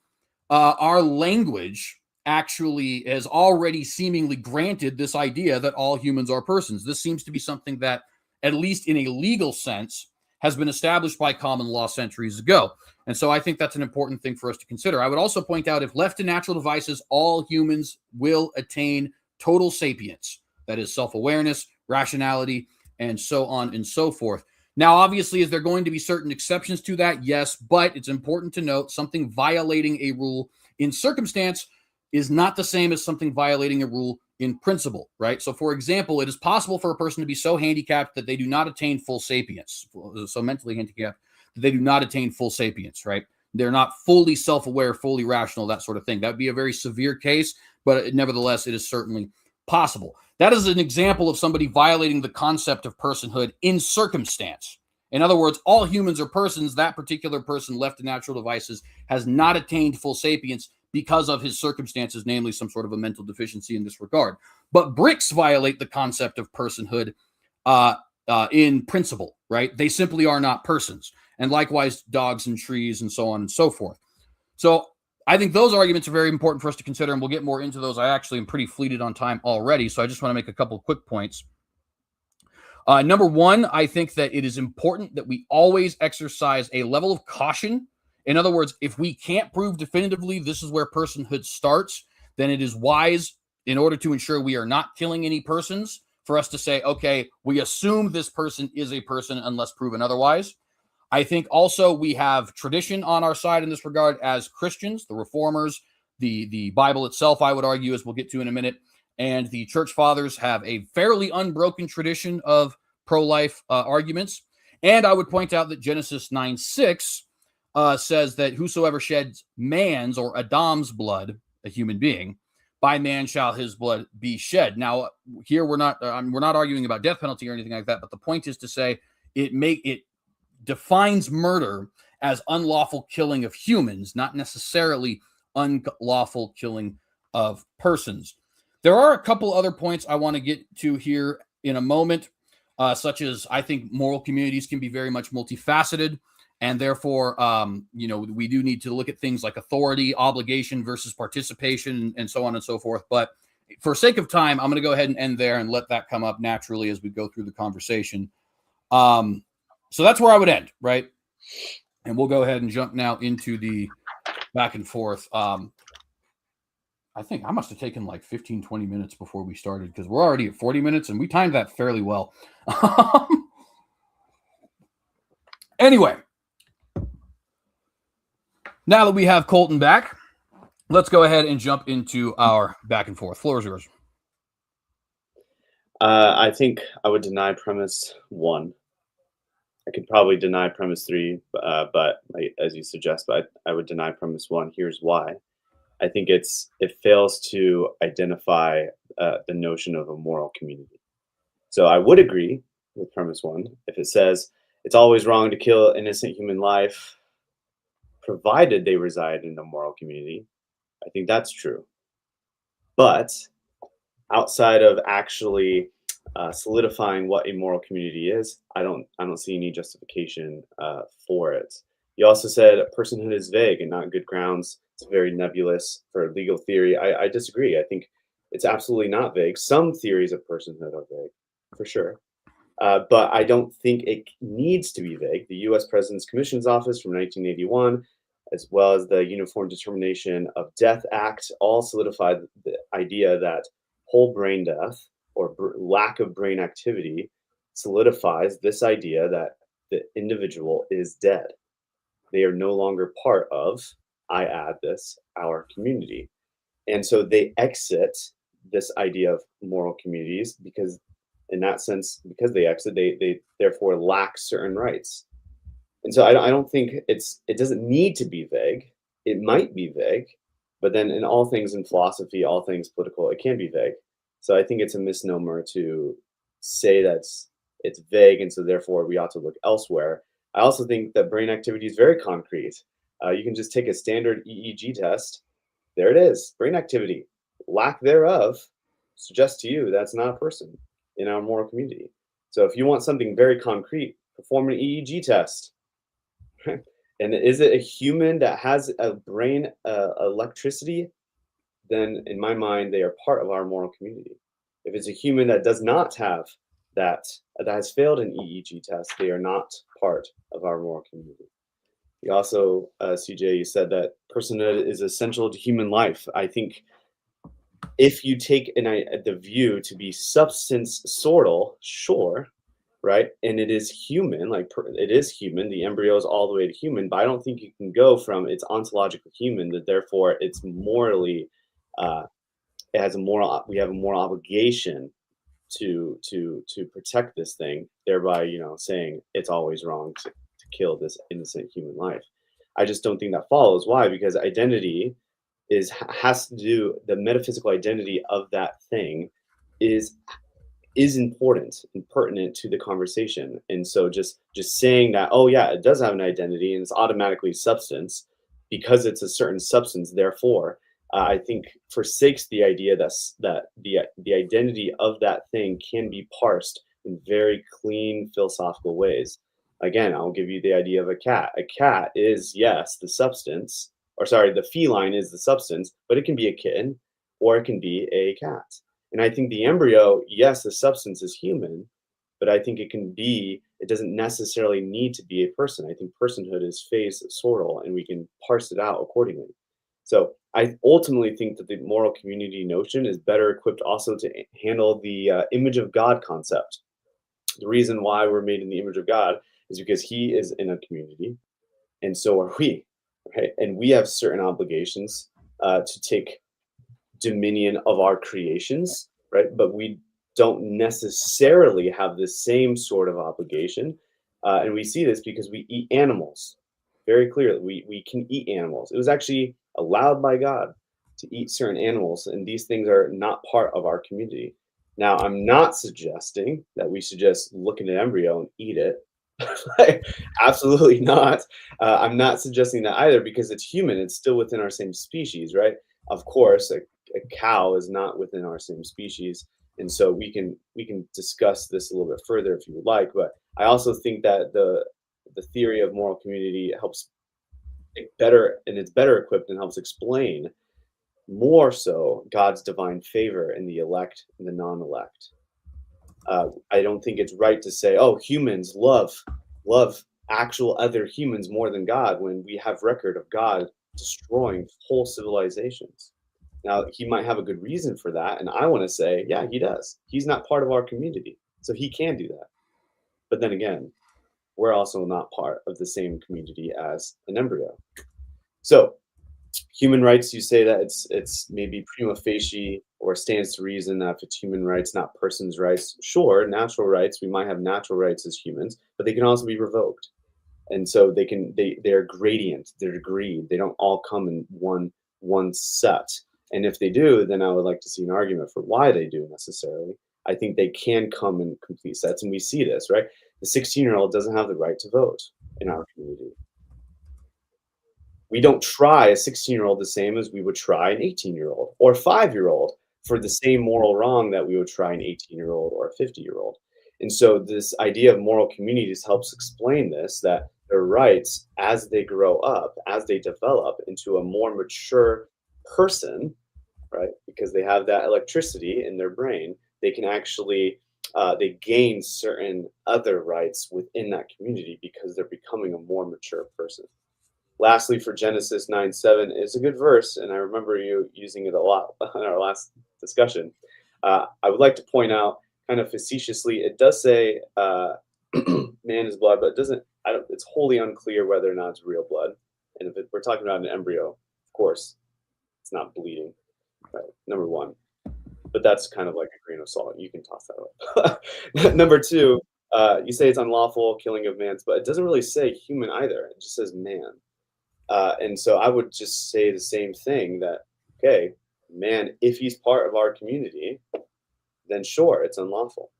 our language actually has already seemingly granted this idea that all humans are persons. This seems to be something that, at least in a legal sense, has been established by common law centuries ago. And so I think that's an important thing for us to consider. I would also point out, if left to natural devices, all humans will attain total sapience. That is self-awareness, rationality, and so on and so forth. Now, obviously, is there going to be certain exceptions to that? Yes, but it's important to note something violating a rule in circumstance is not the same as something violating a rule in principle, right? So, for example, it is possible for a person to be so handicapped that they do not attain full sapience, so mentally handicapped that they do not attain full sapience, right? They're not fully self-aware, fully rational, that sort of thing. That would be a very severe case, but nevertheless, it is certainly possible. That is an example of somebody violating the concept of personhood in circumstance. In other words, all humans are persons. That particular person left to natural devices has not attained full sapience because of his circumstances, namely some sort of a mental deficiency in this regard. But bricks violate the concept of personhood in principle, right? They simply are not persons. And likewise, dogs and trees and so on and so forth. So I think those arguments are very important for us to consider, and we'll get more into those. I actually am pretty fleeted on time already, so I just want to make a couple of quick points. Number one, I think that it is important that we always exercise a level of caution. In other words, if we can't prove definitively this is where personhood starts, then it is wise, in order to ensure we are not killing any persons, for us to say, okay, we assume this person is a person unless proven otherwise. I think also we have tradition on our side in this regard as Christians, the Reformers, the Bible itself, I would argue, as we'll get to in a minute, and the church fathers have a fairly unbroken tradition of pro-life arguments. And I would point out that Genesis 9:6 says that whosoever sheds man's or Adam's blood, a human being, by man shall his blood be shed. Now, here we're not arguing about death penalty or anything like that, but the point is to say it defines murder as unlawful killing of humans, not necessarily unlawful killing of persons. There are a couple other points I want to get to here in a moment, such as I think moral communities can be very much multifaceted, and therefore, we do need to look at things like authority, obligation versus participation, and so on and so forth. But for sake of time, I'm going to go ahead and end there and let that come up naturally as we go through the conversation. So that's where I would end, right? And we'll go ahead and jump now into the back and forth. I think I must have taken like 15, 20 minutes before we started, because we're already at 40 minutes and we timed that fairly well. Anyway, now that we have Colton back, let's go ahead and jump into our back and forth. Floor is yours. I think I would deny premise 1. I could probably deny premise 3, but as you suggest, but I would deny premise 1. Here's why. I think it fails to identify the notion of a moral community. So I would agree with premise 1 if it says it's always wrong to kill innocent human life. provided they reside in the moral community. I think that's true. But outside of actually solidifying what a moral community is, I don't see any justification for it. You also said personhood is vague and not good grounds. It's very nebulous for legal theory. I disagree. I think it's absolutely not vague. Some theories of personhood are vague, for sure. But I don't think it needs to be vague. The U.S. President's Commission's Office from 1981, as well as the Uniform Determination of Death Act, all solidified the idea that whole brain death or lack of brain activity solidifies this idea that the individual is dead. They are no longer part of, I add this, our community. And so they exit this idea of moral communities because in that sense, because they exit, they therefore lack certain rights. And so I don't think it doesn't need to be vague. It might be vague, but then in all things in philosophy, all things political, it can be vague. So I think it's a misnomer to say that it's vague, and so therefore we ought to look elsewhere. I also think that brain activity is very concrete. You can just take a standard EEG test. There it is, brain activity. Lack thereof suggests to you that's not a person in our moral community. So if you want something very concrete, perform an EEG test. And is it a human that has a brain electricity? Then in my mind, they are part of our moral community. If it's a human that does not have that, that has failed an EEG test, they are not part of our moral community. You also, CJ, you said that personhood is essential to human life. I think if you take the view to be substance sortal, sure, right? And it is human, it is human. The embryo is all the way to human, but I don't think you can go from it's ontologically human that therefore it's morally, it has a moral. We have a moral obligation to protect this thing, thereby saying it's always wrong to kill this innocent human life. I just don't think that follows. Why? Because identity has to do the metaphysical identity of that thing is important and pertinent to the conversation. And so just saying that, oh yeah, it does have an identity and it's automatically substance because it's a certain substance, therefore I think forsakes the idea that the identity of that thing can be parsed in very clean philosophical ways. Again, I'll give you the idea of a cat. A cat is, yes, the substance, or sorry, the feline is the substance, but it can be a kitten or it can be a cat. And I think the embryo, yes, the substance is human, but I think it doesn't necessarily need to be a person. I think personhood is phase sortal and we can parse it out accordingly. So I ultimately think that the moral community notion is better equipped also to handle the image of God concept. The reason why we're made in the image of God is because he is in a community and so are we, right? And we have certain obligations to take dominion of our creations, right? But we don't necessarily have the same sort of obligation. And we see this because we eat animals. Very clearly, we can eat animals. It was actually allowed by God to eat certain animals, and these things are not part of our community. Now, I'm not suggesting that we should just look at an embryo and eat it. Absolutely not. I'm not suggesting that either because it's human. It's still within our same species, right? Of course, a cow is not within our same species, and so we can discuss this a little bit further if you would like. But I also think that the theory of moral community helps better, and it's better equipped and helps explain more so God's divine favor in the elect and the non-elect. I don't think it's right to say, oh, humans love actual other humans more than God when we have record of God destroying whole civilizations. Now, he might have a good reason for that, and I want to say, yeah, he does. He's not part of our community, so he can do that. But then again, we're also not part of the same community as an embryo. So human rights, you say that it's maybe prima facie or stands to reason that if it's human rights, not person's rights. Sure, natural rights, we might have natural rights as humans, but they can also be revoked. And so they're gradient, they're degreed. They don't all come in one set. And if they do, then I would like to see an argument for why they do necessarily. I think they can come in complete sets, and we see this, right? The 16-year-old doesn't have the right to vote in our community. We don't try a 16-year-old the same as we would try an 18-year-old or a 5-year-old for the same moral wrong that we would try an 18-year-old or a 50-year-old. And so this idea of moral communities helps explain this, that their rights, as they grow up, as they develop into a more mature person, right? Because they have that electricity in their brain, they can actually they gain certain other rights within that community because they're becoming a more mature person. Lastly, for Genesis 9:7 is a good verse, and I remember you using it a lot in our last discussion. I would like to point out, kind of facetiously, it does say man is blood, but it doesn't. It's wholly unclear whether or not it's real blood. And if we're talking about an embryo, of course, it's not bleeding. Right, number one. But that's kind of like a grain of salt. You can toss that away. Number two, you say it's unlawful killing of man, but it doesn't really say human either. It just says man. And so I would just say the same thing, that, okay, man, if he's part of our community, then sure, it's unlawful.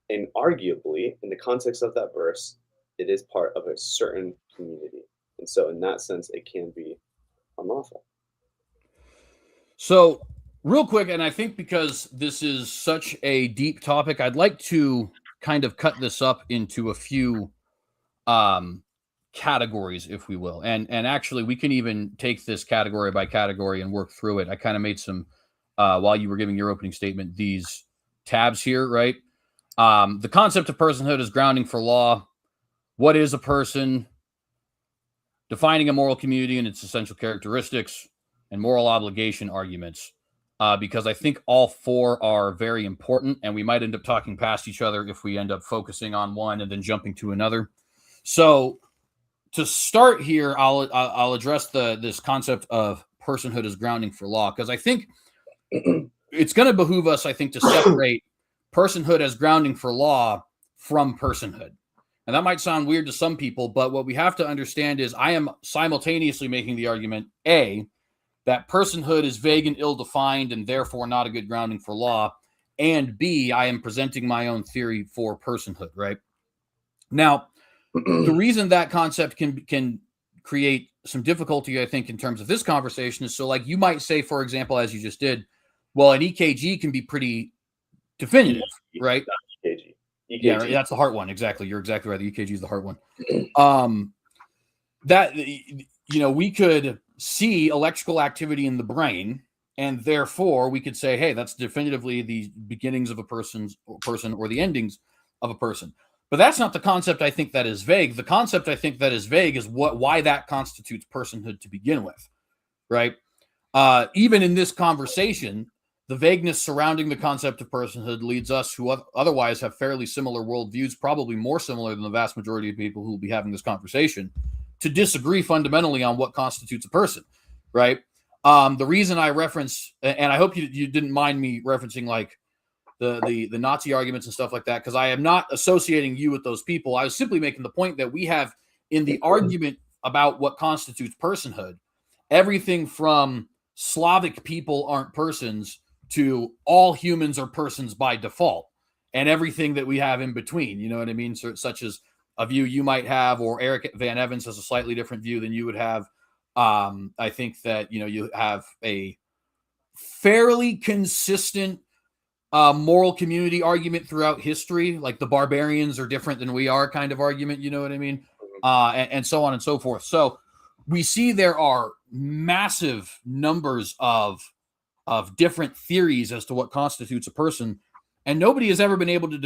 And arguably, in the context of that verse, it is part of a certain community. And so in that sense, it can be unlawful. So real quick, and I think because this is such a deep topic, I'd like to kind of cut this up into a few categories, if we will. And actually, we can even take this category by category and work through it. I kind of made some, while you were giving your opening statement, these tabs here, right? The concept of personhood is grounding for law. What is a person? Defining a moral community and its essential characteristics, and moral obligation arguments. Because I think all four are very important, and we might end up talking past each other if we end up focusing on one and then jumping to another. So to start here, I'll address this concept of personhood as grounding for law, because I think it's going to behoove us, I think, to separate personhood as grounding for law from personhood. And that might sound weird to some people, but what we have to understand is I am simultaneously making the argument, A, that personhood is vague and ill-defined and therefore not a good grounding for law, and B, I am presenting my own theory for personhood, right? Now, the reason that concept can create some difficulty, I think, in terms of this conversation is, so like you might say, for example, as you just did, well, an EKG can be pretty definitive, right? EKG. Yeah, that's the heart one. Exactly. You're exactly right. The EKG is the heart one. That, we could see electrical activity in the brain, and therefore we could say, hey, that's definitively the beginnings of a person or the endings of a person. But that's not the concept I think that is vague. The concept I think that is vague is why that constitutes personhood to begin with, right? Even in this conversation, the vagueness surrounding the concept of personhood leads us, who otherwise have fairly similar worldviews, probably more similar than the vast majority of people who will be having this conversation, to disagree fundamentally on what constitutes a person, right? The reason I reference, and I hope you didn't mind me referencing like the Nazi arguments and stuff like that, because I am not associating you with those people. I was simply making the point that we have in the argument about what constitutes personhood, everything from Slavic people aren't persons to all humans are persons by default, and everything that we have in between, you know what I mean? So, such as a view you might have, or Eric Van Evans has a slightly different view than you would have. I think that, you have a fairly consistent moral community argument throughout history, like the barbarians are different than we are kind of argument, you know what I mean? And so on and so forth. So we see there are massive numbers of different theories as to what constitutes a person, and nobody has ever been able to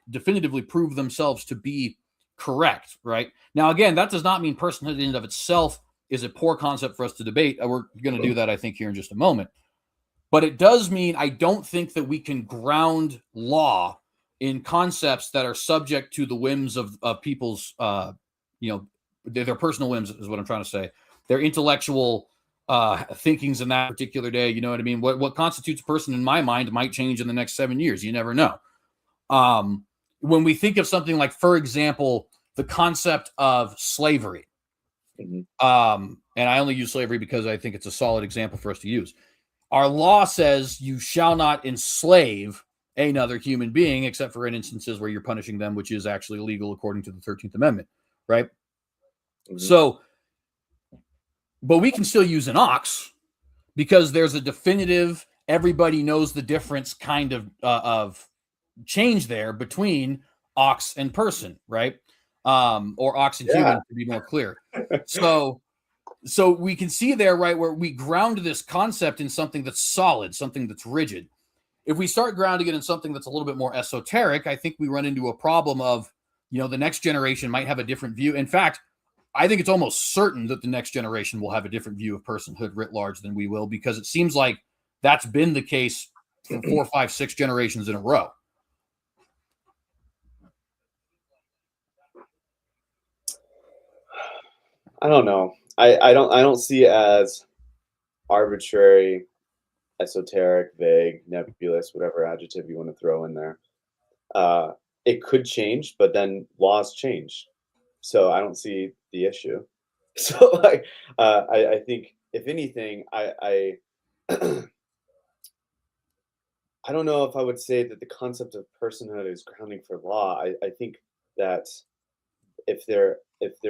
definitively prove themselves to be correct, right? Now, again, that does not mean personhood in and of itself is a poor concept for us to debate. We're going to do that, I think, here in just a moment. But it does mean I don't think that we can ground law in concepts that are subject to the whims of people's, their personal whims is what I'm trying to say. Their intellectual thinkings in that particular day. You know what I mean? What constitutes a person in my mind might change in the next 7 years. You never know. When we think of something like, for example, the concept of slavery, and I only use slavery because I think it's a solid example for us to use. Our law says you shall not enslave another human being, except for in instances where you're punishing them, which is actually illegal according to the 13th Amendment, right? So but we can still use an ox because there's a definitive, everybody knows the difference kind of change there between ox and person, right? Or ox and human, to be more clear. So we can see there, right, where we ground this concept in something that's solid, something that's rigid. If we start grounding it in something that's a little bit more esoteric, I think we run into a problem of, the next generation might have a different view. In fact, I think it's almost certain that the next generation will have a different view of personhood writ large than we will, because it seems like that's been the case for 4, 5, 6 generations in a row. I don't know. I don't see it as arbitrary, esoteric, vague, nebulous, whatever adjective you want to throw in there. It could change, but then laws change, so I don't see the issue. So like, I think if anything, I I don't know if I would say that the concept of personhood is grounding for law. I think that if they're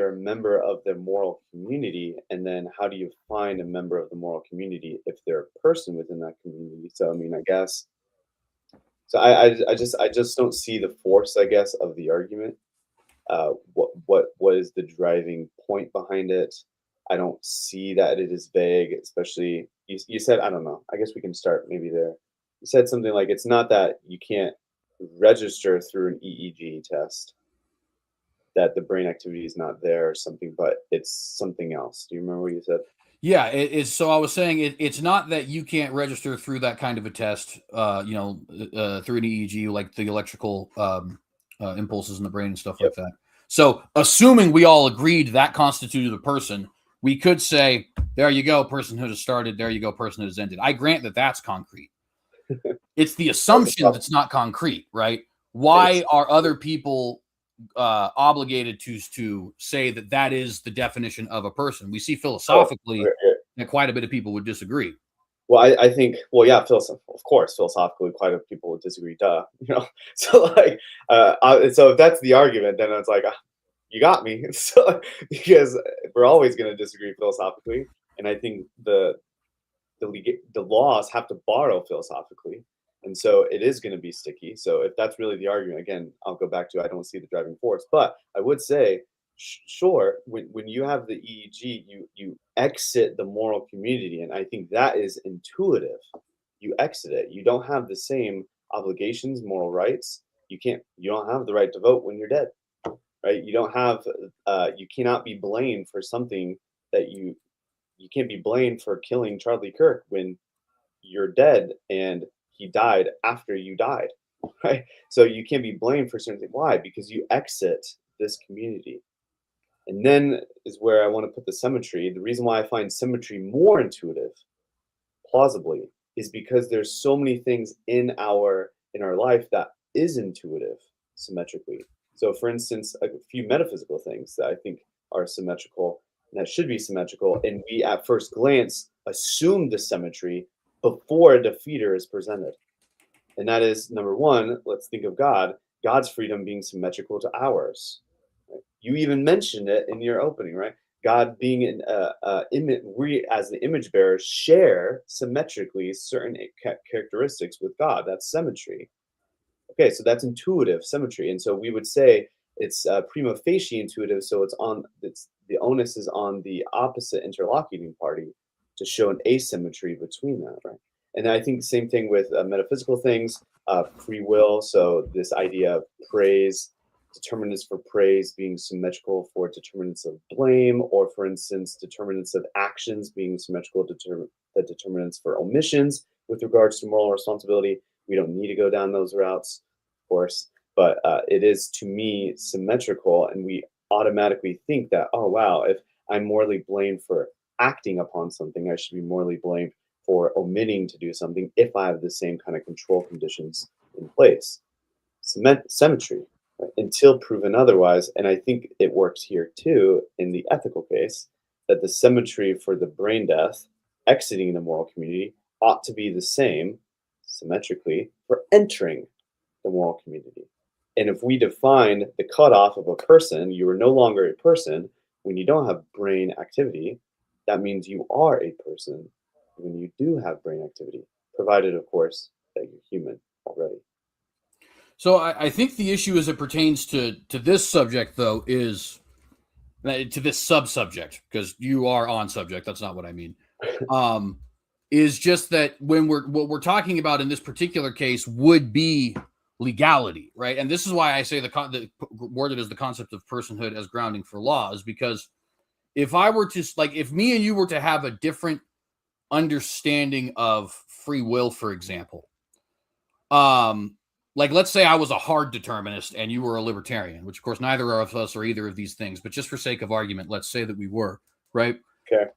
a member of the moral community, and then how do you find a member of the moral community if they're a person within that community? So I mean, I guess so. I just don't see the force, I guess, of the argument. What is the driving point behind it? I don't see that it is vague, especially you said, I don't know. I guess we can start maybe there. You said something like it's not that you can't register through an EEG test, that the brain activity is not there or something, but it's something else. Do you remember what you said? Yeah, it is. So I was saying it's not that you can't register through that kind of a test, through an EEG, like the electrical impulses in the brain and stuff Yep. like that. So assuming we all agreed that constituted a person, we could say, there you go, personhood has started. There you go, personhood has ended. I grant that that's concrete. It's the assumption that's not concrete, right? Why are other people obligated to say that is the definition of a person? We see philosophically that quite a bit of people would disagree. Well, I think, well, yeah, of course, philosophically, quite a people would disagree. Duh, So like, so if that's the argument, then it's like, you got me. So because we're always going to disagree philosophically, and I think the laws have to borrow philosophically, and so it is going to be sticky. So if that's really the argument, again, I'll go back to I don't see the driving force, but I would say, sure, when you have the EEG, you exit the moral community, and I think that is intuitive. You exit it. You don't have the same obligations, moral rights. You don't have the right to vote when you're dead, right? You don't have you cannot be blamed for something that you can't be blamed for killing Charlie Kirk when you're dead and he died after you died, right? So you can't be blamed for certain things. Why? Because you exit this community. And then is where I want to put the symmetry. The reason why I find symmetry more intuitive, plausibly, is because there's so many things in our life that is intuitive symmetrically. So for instance, a few metaphysical things that I think are symmetrical and that should be symmetrical, and we at first glance assume the symmetry before a defeater is presented. And that is number one, let's think of God, God's freedom being symmetrical to ours. Right? You even mentioned it in your opening, right? God being an image, we as the image bearers share symmetrically certain characteristics with God. That's symmetry. Okay, so that's intuitive symmetry, and so we would say it's prima facie intuitive. So it's the onus is on the opposite interlocuting party to show an asymmetry between that, right? And I think the same thing with metaphysical things, free will. So this idea of praise, determinants for praise being symmetrical for determinants of blame, or for instance, determinants of actions being symmetrical to the determinants for omissions with regards to moral responsibility. We don't need to go down those routes, of course, but it is to me symmetrical, and we automatically think that, oh wow, if I'm morally blamed for acting upon something, I should be morally blamed for omitting to do something if I have the same kind of control conditions in place. Symmetry, right? Until proven otherwise, and I think it works here too in the ethical case, that the symmetry for the brain death exiting the moral community ought to be the same symmetrically for entering the moral community. And if we define the cutoff of a person, you are no longer a person when you don't have brain activity, that means you are a person when you do have brain activity, provided, of course, that you're human already. So I think the issue as it pertains to this subject, though, is to this sub-subject, because you are on subject. That's not what I mean. Is just that when what we're talking about in this particular case would be legality, right? And this is why I say the worded as the concept of personhood as grounding for laws, because if I were to, like, if me and you were to have a different understanding of free will, for example, like, let's say I was a hard determinist and you were a libertarian, which of course neither of us are either of these things, but just for sake of argument, let's say that we were, right? Okay.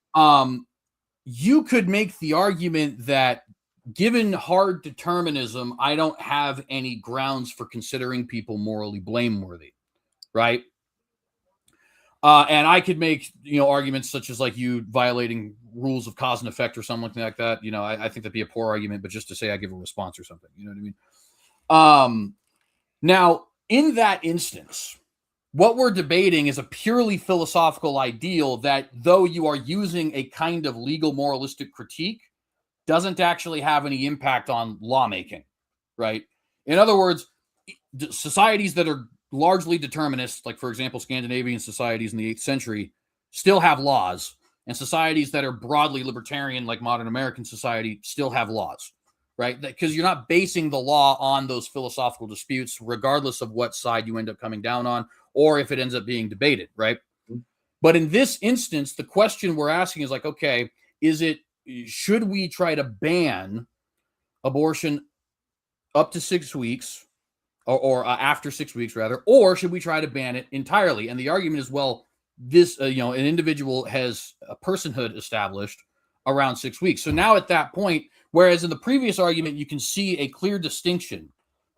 You could make the argument that given hard determinism, I don't have any grounds for considering people morally blameworthy, right? And I could make, arguments such as like you violating rules of cause and effect or something like that. I think that'd be a poor argument, but just to say I give a response or something, you know what I mean? Now, in that instance, what we're debating is a purely philosophical ideal that, though you are using a kind of legal moralistic critique, doesn't actually have any impact on lawmaking, right? In other words, societies that are largely determinist, like, for example, Scandinavian societies in the 8th century, still have laws, and societies that are broadly libertarian, like modern American society, still have laws, right? Because you're not basing the law on those philosophical disputes, regardless of what side you end up coming down on, or if it ends up being debated, right? But in this instance, the question we're asking is like, okay, should we try to ban abortion up to 6 weeks, or after 6 weeks rather, or should we try to ban it entirely? And the argument is, well, this, an individual has a personhood established around 6 weeks. So now at that point, whereas in the previous argument, you can see a clear distinction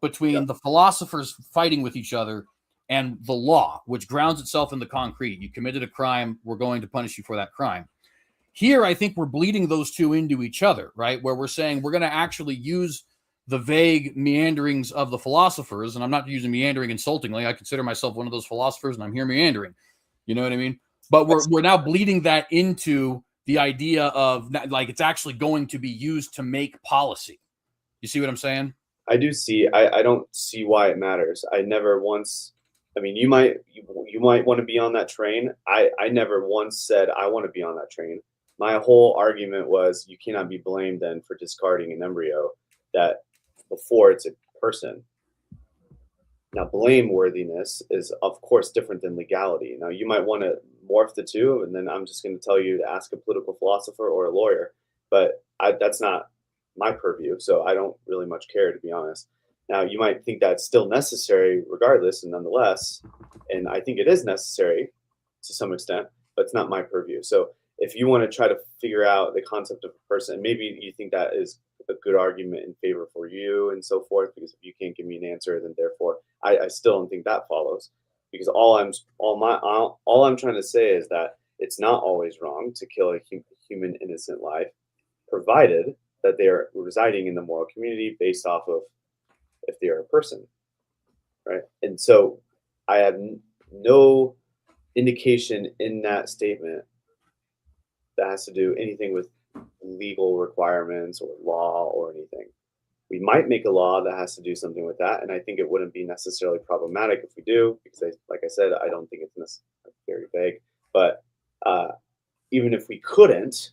between the philosophers fighting with each other and the law, which grounds itself in the concrete. You committed a crime, we're going to punish you for that crime. Here, I think we're bleeding those two into each other, right? Where we're saying we're going to actually use the vague meanderings of the philosophers, and I'm not using meandering insultingly. I consider myself one of those philosophers, and I'm here meandering. You know what I mean? But we're now bleeding that into the idea of, like, it's actually going to be used to make policy. You see what I'm saying? I do see. I don't see why it matters. I never once. I mean, you might want to be on that train. I never once said I want to be on that train. My whole argument was you cannot be blamed then for discarding an embryo that before it's a person. Now, blameworthiness is, of course, different than legality. Now, you might want to morph the two, and then I'm just going to tell you to ask a political philosopher or a lawyer. But that's not my purview, so I don't really much care, to be honest. Now, you might think that's still necessary regardless, and nonetheless, and I think it is necessary to some extent, but it's not my purview. So if you want to try to figure out the concept of a person, maybe you think that is a good argument in favor for you and so forth, because if you can't give me an answer, then therefore I still don't think that follows. Because all I'm trying to say is that it's not always wrong to kill a human innocent life, provided that they are residing in the moral community based off of if they are a person, right? And so I have no indication in that statement that has to do anything with legal requirements or law or anything. We might make a law that has to do something with that, and I think it wouldn't be necessarily problematic if we do, because like I said, I don't think it's very vague. But even if we couldn't,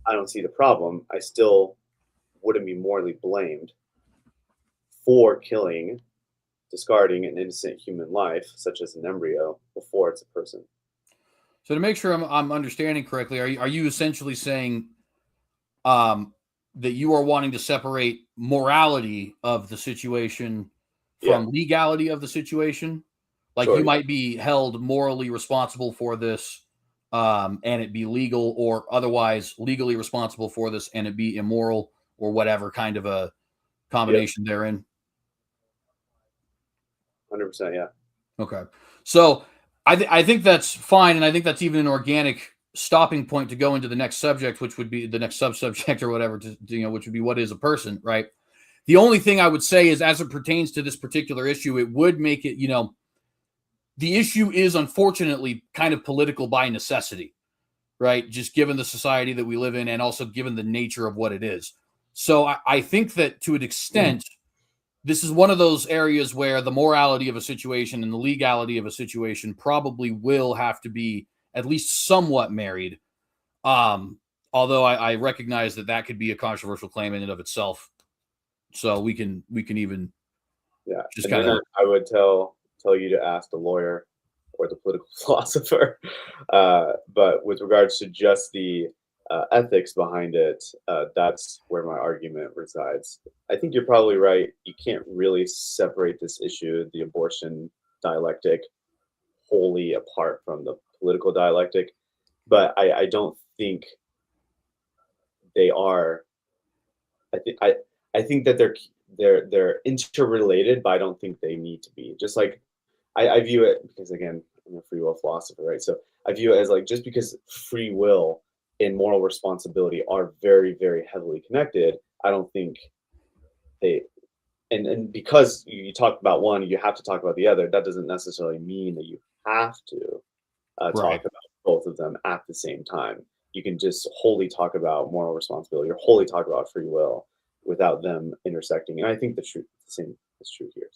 I don't see the problem. I still wouldn't be morally blamed for discarding an innocent human life, such as an embryo, before it's a person. So to make sure I'm understanding correctly, are you essentially saying that you are wanting to separate morality of the situation from legality of the situation? Like, you might be held morally responsible for this and it be legal, or otherwise legally responsible for this and it be immoral, or whatever kind of a combination therein. 100%, yeah. Okay. So I think that's fine, and I think that's even an organic stopping point to go into the next subject, which would be the next sub-subject or whatever, which would be what is a person, right? The only thing I would say is, as it pertains to this particular issue, it would make it, the issue is unfortunately kind of political by necessity, right? Just given the society that we live in and also given the nature of what it is. So I think that to an extent, this is one of those areas where the morality of a situation and the legality of a situation probably will have to be at least somewhat married. Although I recognize that could be a controversial claim in and of itself. So we can even just And kind then of. I would tell you to ask the lawyer or the political philosopher. But with regards to just the ethics behind it, that's where my argument resides. I think you're probably right. You can't really separate this issue, the abortion dialectic, wholly apart from the political dialectic. But I don't think they are. I think that they're interrelated, but I don't think they need to be. Just like I view it, because again, I'm a free will philosopher, right? So I view it as like, just because free will and moral responsibility are very, very heavily connected, I don't think they and because you talk about one, you have to talk about the other. That doesn't necessarily mean that you have to Right. talk about both of them at the same time. You can just wholly talk about moral responsibility or wholly talk about free will without them intersecting. And I think the same is true here.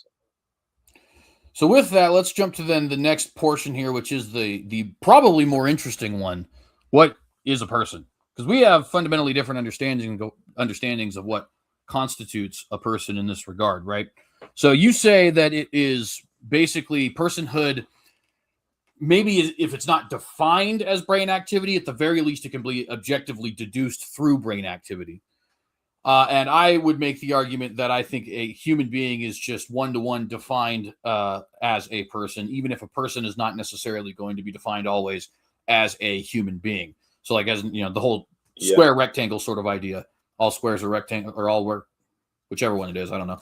So with that, let's jump to then the next portion here, which is the probably more interesting one. What is a person? Because we have fundamentally different understandings of what constitutes a person in this regard, right? So you say that it is basically personhood. Maybe if it's not defined as brain activity, at the very least, it can be objectively deduced through brain activity. And I would make the argument that I think a human being is just one-to-one defined as a person, even if a person is not necessarily going to be defined always as a human being. So, like, as you know, the whole square rectangle sort of idea. All squares are rectangle, or all work, whichever one it is. I don't know.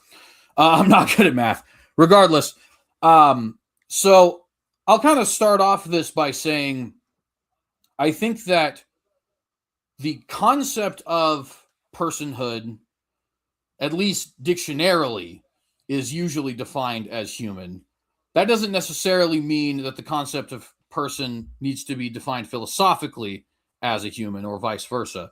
I'm not good at math. Regardless, so I'll kind of start off this by saying I think that the concept of personhood, at least dictionarily, is usually defined as human. That doesn't necessarily mean that the concept of person needs to be defined philosophically as a human or vice versa.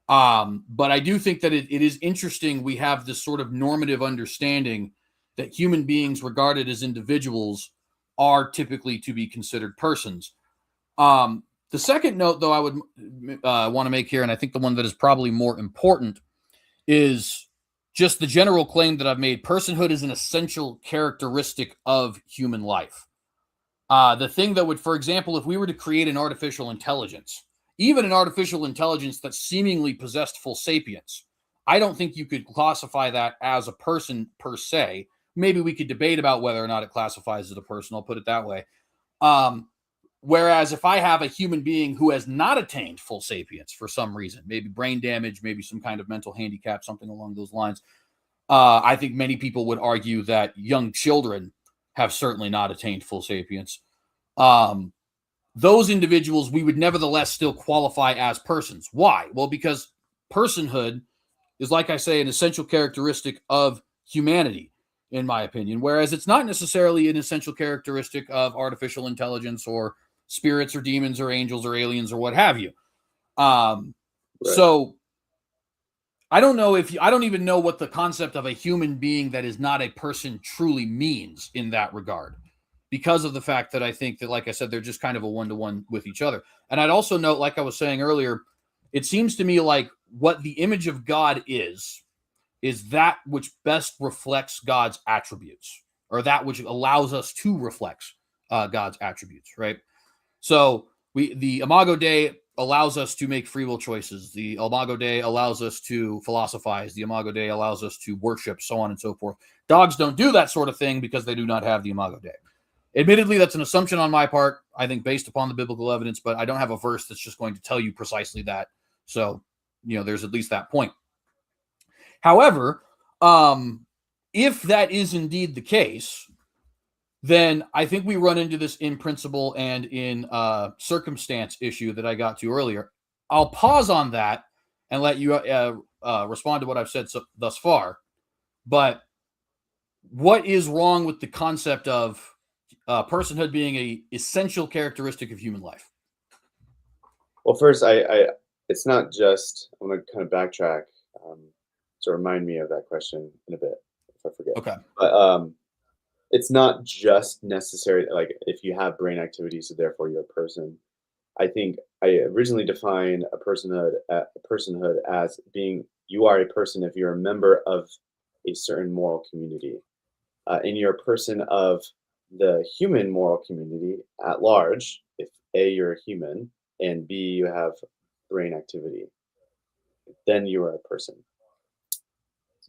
But I do think that it is interesting we have this sort of normative understanding that human beings regarded as individuals are typically to be considered persons. The second note, though, I would want to make here, and I think the one that is probably more important, is just the general claim that I've made. Personhood is an essential characteristic of human life. The thing that would, for example, if we were to create an artificial intelligence, even an artificial intelligence that seemingly possessed full sapience, I don't think you could classify that as a person per se. Maybe we could debate about whether or not it classifies as a person. I'll put it that way. Whereas if I have a human being who has not attained full sapience for some reason, maybe brain damage, maybe some kind of mental handicap, something along those lines, I think many people would argue that young children have certainly not attained full sapience. Those individuals we would nevertheless still qualify as persons. Why? Well, because personhood is, like I say, an essential characteristic of humanity, in my opinion, whereas it's not necessarily an essential characteristic of artificial intelligence or spirits or demons or angels or aliens or what have you. So I don't know I don't even know what the concept of a human being that is not a person truly means in that regard, because of the fact that I think that, like I said, they're just kind of a one-to-one with each other. And I'd also note, like I was saying earlier, it seems to me like what the image of God is that which best reflects God's attributes, or that which allows us to reflect God's attributes, right? So the Imago Dei allows us to make free will choices. The Imago Dei allows us to philosophize. The Imago Dei allows us to worship, so on and so forth. Dogs don't do that sort of thing because they do not have the Imago Dei. Admittedly, that's an assumption on my part, I think, based upon the biblical evidence, but I don't have a verse that's just going to tell you precisely that. So, there's at least that point. However, if that is indeed the case, then I think we run into this in principle and in circumstance issue that I got to earlier. I'll pause on that and let you respond to what I've said thus far. But what is wrong with the concept of personhood being an essential characteristic of human life? Well, first, it's not just. I'm going to kind of backtrack um, to remind me of that question in a bit if I forget. Okay. But it's not just necessary. Like if you have brain activity, so therefore you're a person. I think I originally defined a personhood as being you are a person if you're a member of a certain moral community, and you're a person of the human moral community at large. If A, you're a human, and B, you have brain activity, then you are a person.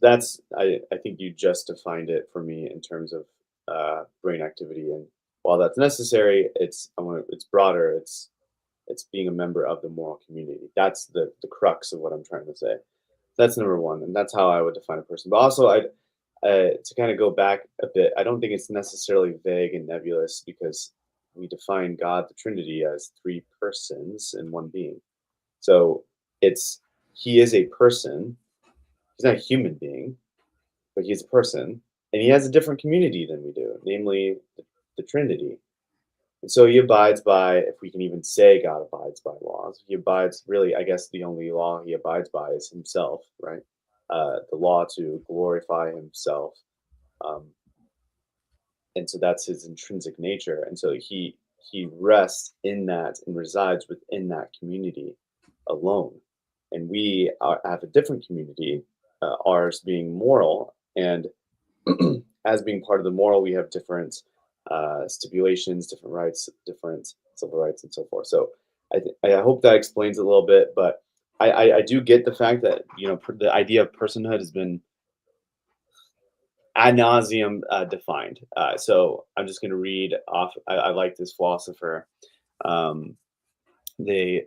That's I think you just defined it for me in terms of brain activity, and while that's necessary, it's broader. It's being a member of the moral community. That's the crux of what I'm trying to say. That's number one, and that's how I would define a person. But also, I to kind of go back a bit, I don't think it's necessarily vague and nebulous because we define God, the Trinity, as three persons in one being. So it's he is a person. He's not a human being, but he's a person, and he has a different community than we do, namely the Trinity. And so he abides by, if we can even say God abides by laws, he abides really, I guess the only law he abides by is himself, right? The law to glorify himself. Um, and so that's his intrinsic nature. And so he rests in that and resides within that community alone. And have a different community, ours being moral. And as being part of the moral, we have different stipulations, different rights, different civil rights, and so forth. So I hope that explains it a little bit, but I do get the fact that the idea of personhood has been ad nauseum defined. So I'm just going to read off. I like this philosopher. Um, they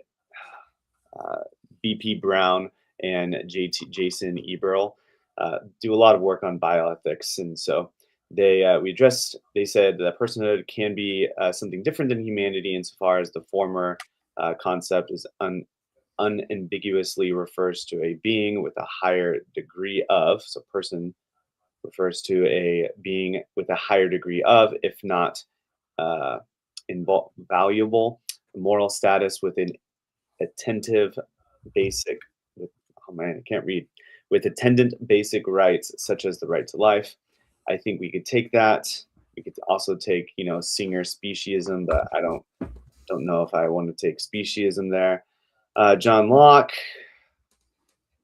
uh, BP Brown and Jason Eberl do a lot of work on bioethics, and so they said that personhood can be something different than humanity insofar as the former concept is unambiguously refers to a being with a higher degree of, so person refers to a being with a higher degree of, if not uh, valuable moral status with an attentive basic with oh man, I can't read, with attendant basic rights such as the right to life. I think we could take that. We could also take, Singer speciesism, but I don't know if I want to take speciesism there. John Locke,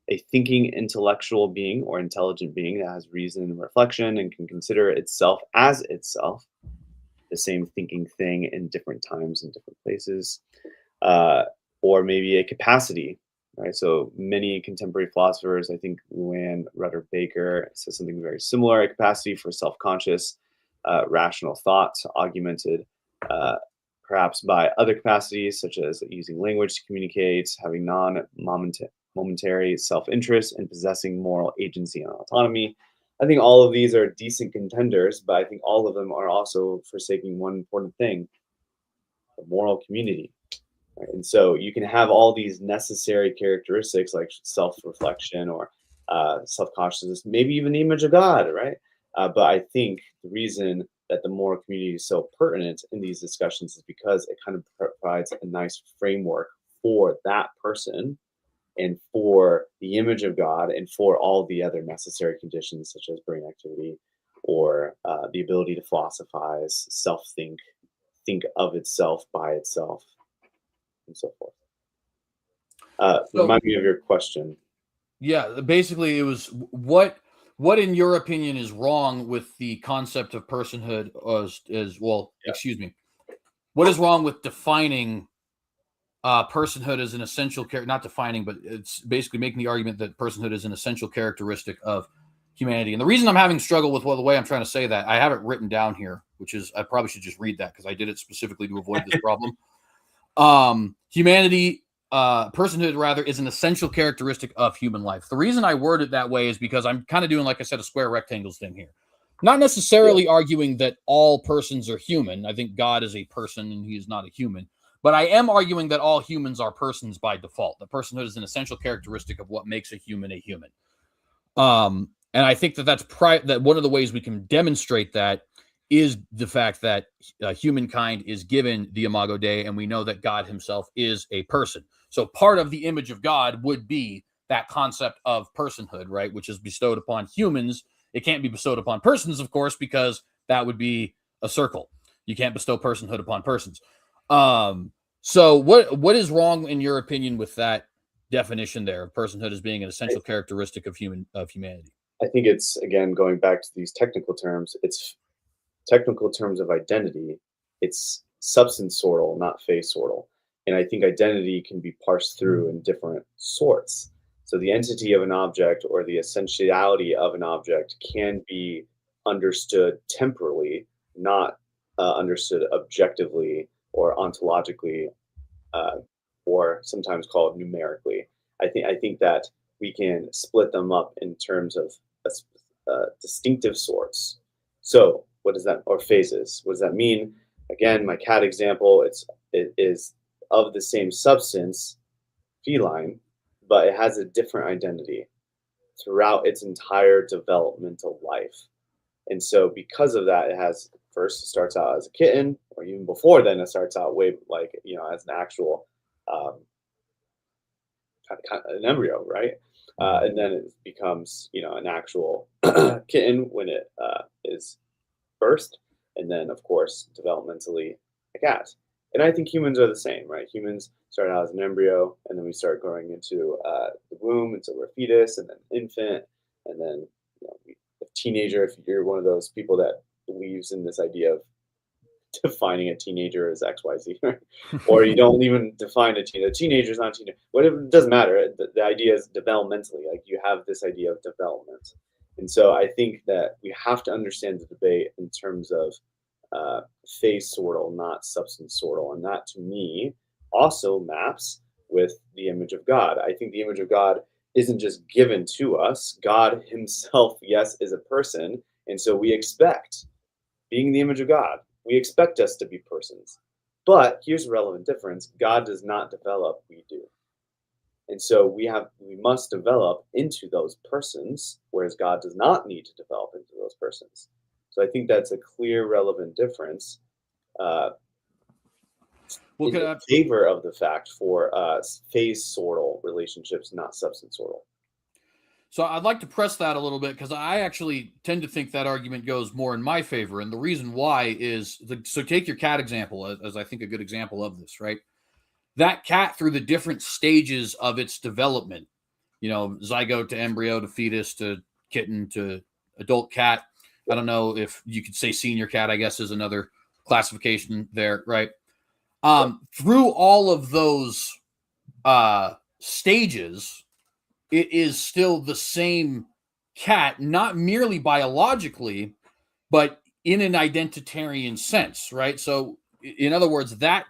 a thinking intellectual being or intelligent being that has reason and reflection and can consider itself as itself, the same thinking thing in different times and different places. Or maybe a capacity, right? So many contemporary philosophers, I think Luann Rudder Baker says something very similar: a capacity for self-conscious, rational thought, augmented perhaps by other capacities such as using language to communicate, having non-momentary self-interest, and possessing moral agency and autonomy. I think all of these are decent contenders, but I think all of them are also forsaking one important thing: the moral community. Right? And so you can have all these necessary characteristics like self-reflection or self-consciousness, maybe even the image of God, right? But I think the reason that the moral community is so pertinent in these discussions is because it kind of provides a nice framework for that person and for the image of God and for all the other necessary conditions such as brain activity or the ability to philosophize, think of itself by itself, and so forth. So Remind me of your question. yeah, basically it was what in your opinion is wrong with the concept of personhood as well, Yeah. excuse me. What is wrong with defining personhood as an essential character, not defining, but it's basically making the argument that personhood is an essential characteristic of humanity. And the reason I'm having struggle with the way I'm trying to say that, I have it written down here, which is I probably should just read that because I did it specifically to avoid this problem. Humanity, personhood rather, is an essential characteristic of human life. The reason I word it that way is because I'm kind of doing, like I said, a square rectangles thing here. Not necessarily arguing that all persons are human. I think God is a person and he is not a human. But I am arguing that all humans are persons by default. That personhood is an essential characteristic of what makes a human a human. And I think that that one of the ways we can demonstrate that is the fact that humankind is given the Imago Dei, and we know that God himself is a person. So part of the image of God would be that concept of personhood, right? Which is bestowed upon humans. It can't be bestowed upon persons, of course, because that would be a circle. You can't bestow personhood upon persons. So what is wrong in your opinion with that definition there of personhood as being an essential characteristic of humanity? I think it's, again, going back to these technical terms, it's technical terms of identity. It's substance sortal, not phase sortal. And I think identity can be parsed through in different sorts. So the entity of an object or the essentiality of an object can be understood temporally, not understood objectively or ontologically, uh, or sometimes called numerically. I think that we can split them up in terms of distinctive sorts. So what does that, or phases? What does that mean? Again, my cat example, it is of the same substance, feline, but it has a different identity throughout its entire developmental life. And so because of that, it starts out as a kitten, or even before then, it starts out way like, as an actual kind of an embryo, right? And then it becomes, an actual kitten when it is birthed, and then of course developmentally a cat. And I think humans are the same, right? Humans start out as an embryo, and then we start growing into the womb until we're a fetus, and then infant, and then a teenager. If you're one of those people that believes in this idea of defining a teenager as XYZ, right? Or you don't even define a teenager. A teenager is not a teenager. Whatever, it doesn't matter. The idea is developmentally, like you have this idea of development. And so I think that we have to understand the debate in terms of phase sortal, not substance sortal. And that to me also maps with the image of God. I think the image of God isn't just given to us. God himself, yes, is a person. And so we expect, being the image of God, we expect us to be persons. But here's a relevant difference. God does not develop, we do. And so we must develop into those persons, whereas God does not need to develop into those persons. So I think that's a clear, relevant difference in favor of the fact for phase sortal relationships, not substance sortal. So I'd like to press that a little bit because I actually tend to think that argument goes more in my favor. And the reason why is, so take your cat example as I think a good example of this, right? That cat through the different stages of its development, zygote to embryo to fetus to kitten to adult cat. I don't know if you could say senior cat, I guess is another classification there, right? Through all of those stages, it is still the same cat, not merely biologically, but in an identitarian sense, right? So in other words, that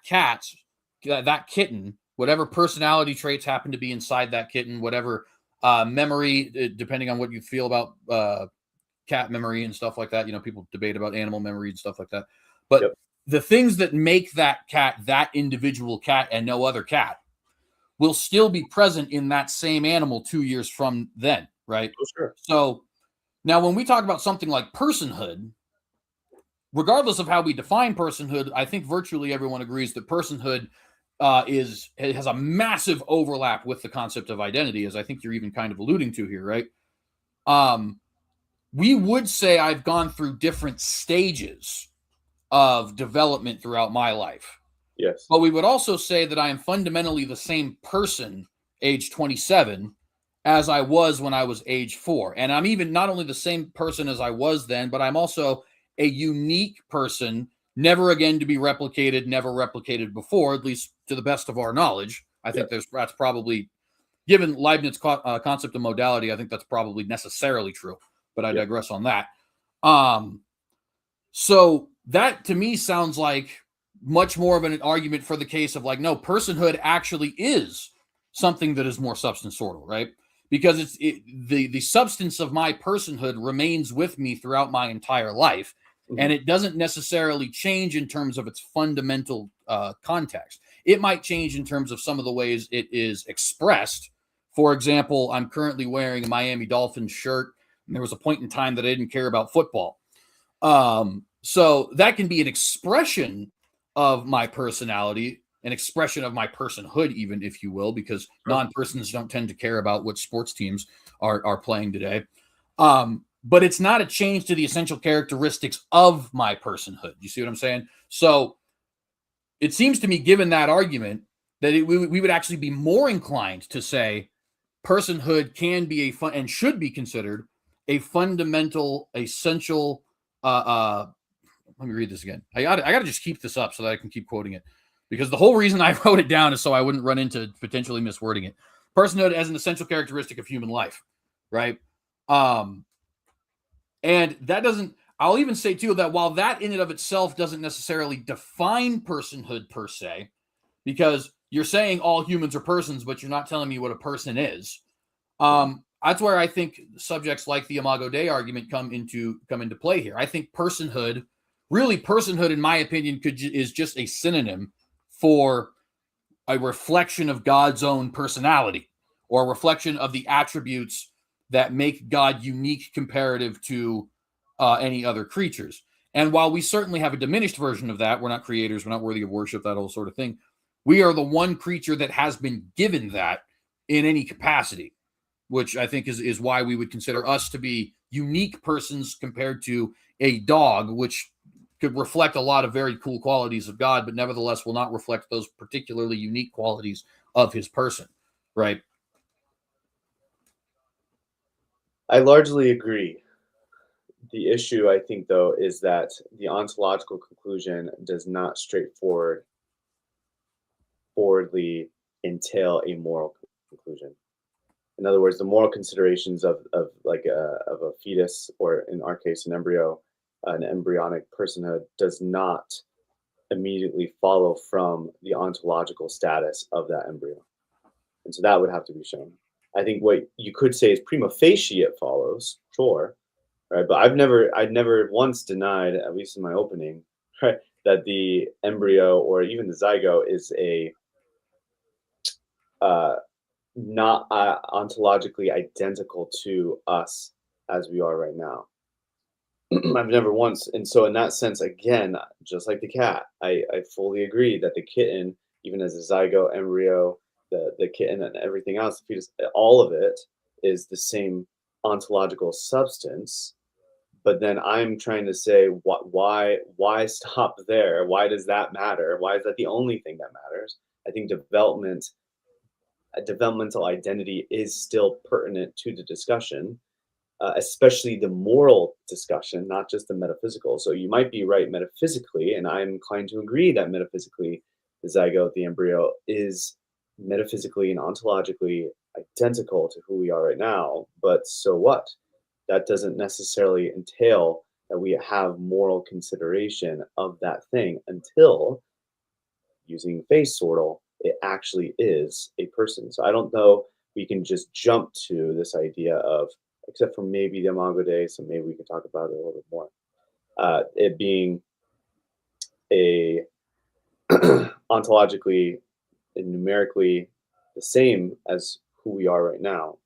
kitten, whatever personality traits happen to be inside that kitten, whatever memory, depending on what you feel about cat memory and stuff like that, people debate about animal memory and stuff like that. But the things that make that cat that individual cat and no other cat will still be present in that same animal 2 years from then, right? Oh, sure. So now when we talk about something like personhood, regardless of how we define personhood, I think virtually everyone agrees that personhood has a massive overlap with the concept of identity, as I think you're even kind of alluding to here, right? We would say I've gone through different stages of development throughout my life. Yes. But we would also say that I am fundamentally the same person, age 27, as I was when I was age 4. And I'm even not only the same person as I was then, but I'm also a unique person, never again to be replicated, never replicated before, at least to the best of our knowledge. I think that's probably, given Leibniz's concept of modality, I think that's probably necessarily true. But I digress on that. So that to me sounds like much more of an argument for the case of like, no, personhood actually is something that is more substance sortal, right? Because the substance of my personhood remains with me throughout my entire life, and it doesn't necessarily change in terms of its fundamental context. It might change in terms of some of the ways it is expressed. For example, I'm currently wearing a Miami Dolphins shirt, and there was a point in time that I didn't care about football. So that can be an expression of my personality, an expression of my personhood, even, if you will, because non-persons don't tend to care about what sports teams are playing today. But it's not a change to the essential characteristics of my personhood. You see what I'm saying? So it seems to me, given that argument, that we would actually be more inclined to say personhood can be and should be considered a fundamental, essential. Let me read this again. I got to just keep this up so that I can keep quoting it, because the whole reason I wrote it down is so I wouldn't run into potentially miswording it. Personhood as an essential characteristic of human life, right? And that doesn't, I'll even say too, that while that in and of itself doesn't necessarily define personhood per se, because you're saying all humans are persons, but you're not telling me what a person is. That's where I think subjects like the Imago Dei argument come into play here. I think personhood, in my opinion, is just a synonym for a reflection of God's own personality, or a reflection of the attributes that make God unique comparative to any other creatures. And while we certainly have a diminished version of that, we're not creators, we're not worthy of worship, that whole sort of thing, we are the one creature that has been given that in any capacity, which I think is why we would consider us to be unique persons compared to a dog, which could reflect a lot of very cool qualities of God, but nevertheless will not reflect those particularly unique qualities of his person, right? I largely agree. The issue, I think, though, is that the ontological conclusion does not straightforwardly entail a moral conclusion. In other words, the moral considerations of a fetus, or in our case, an embryo, an embryonic personhood, does not immediately follow from the ontological status of that embryo. And so that would have to be shown. I think what you could say is prima facie it follows, sure, right? But I'd never once denied, at least in my opening, right, that the embryo or even the zygote is a not ontologically identical to us as we are right now. I've never once, and so in that sense, again, just like the cat, I fully agree that the kitten, even as a zygote, embryo, the kitten and everything else, the fetus, all of it is the same ontological substance. But then I'm trying to say, why stop there? Why does that matter? Why is that the only thing that matters? I think developmental identity is still pertinent to the discussion, especially the moral discussion, not just the metaphysical. So you might be right metaphysically, and I'm inclined to agree that metaphysically, the zygote, the embryo, is metaphysically and ontologically identical to who we are right now. But so what? That doesn't necessarily entail that we have moral consideration of that thing until, using face sortal, it actually is a person. So I don't know we can just jump to this idea of, except for maybe the Imago Dei, so maybe we can talk about it a little bit more, it being a ontologically and numerically the same as who we are right now,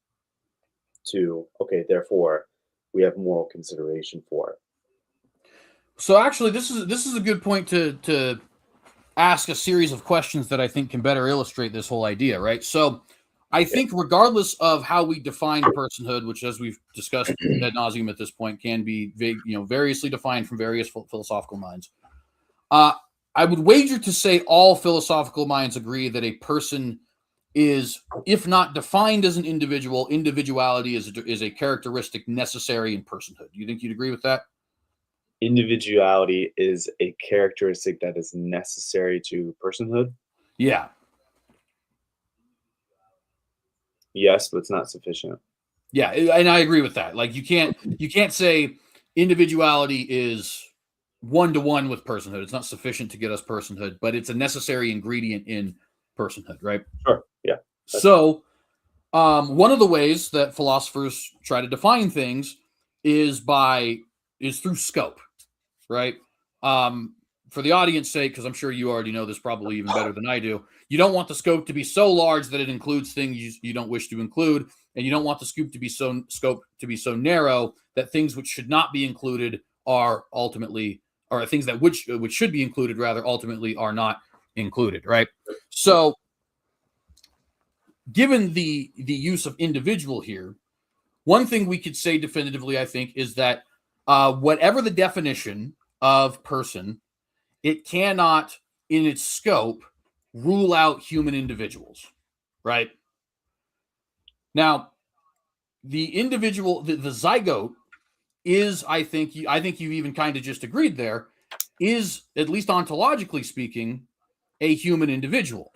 to, okay, therefore we have moral consideration for it. So actually, this is a good point to ask a series of questions that I think can better illustrate this whole idea, right? So I think regardless of how we define personhood, which, as we've discussed ad nauseum at this point, can be variously defined from various philosophical minds. I would wager to say all philosophical minds agree that a person is, if not defined as an individual, individuality is a characteristic necessary in personhood. Do you think you'd agree with that? Individuality is a characteristic that is necessary to personhood? Yeah. Yes, but it's not sufficient. Yeah, and I agree with that. Like you can't say individuality is one-to-one with personhood. It's not sufficient to get us personhood, but it's a necessary ingredient in personhood, right? Sure. Yeah. So one of the ways that philosophers try to define things is through scope, right? For the audience sake, because I'm sure you already know this probably even better than I do, you don't want the scope to be so large that it includes things you don't wish to include, and you don't want the scope to be so narrow that things which should not be included are ultimately, or things that which should be included rather ultimately are not included, right? So given the use of individual here, one thing we could say definitively, I think, is that whatever the definition of person, it cannot, in its scope, rule out human individuals, right? Now, the individual, the zygote is, I think you've even kind of just agreed there, is, at least ontologically speaking, a human individual,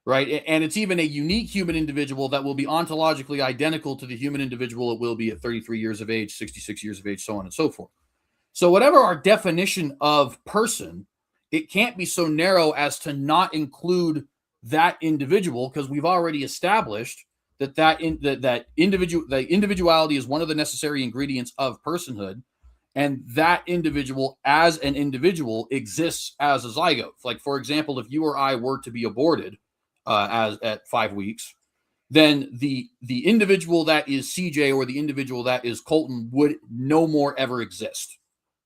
right? And it's even a unique human individual that will be ontologically identical to the human individual it will be at 33 years of age, 66 years of age, so on and so forth. So whatever our definition of person, it can't be so narrow as to not include that individual, because we've already established that individuality is one of the necessary ingredients of personhood, and that individual as an individual exists as a zygote. Like, for example, if you or I were to be aborted as at 5 weeks, then the individual that is CJ or the individual that is Colton would no more ever exist.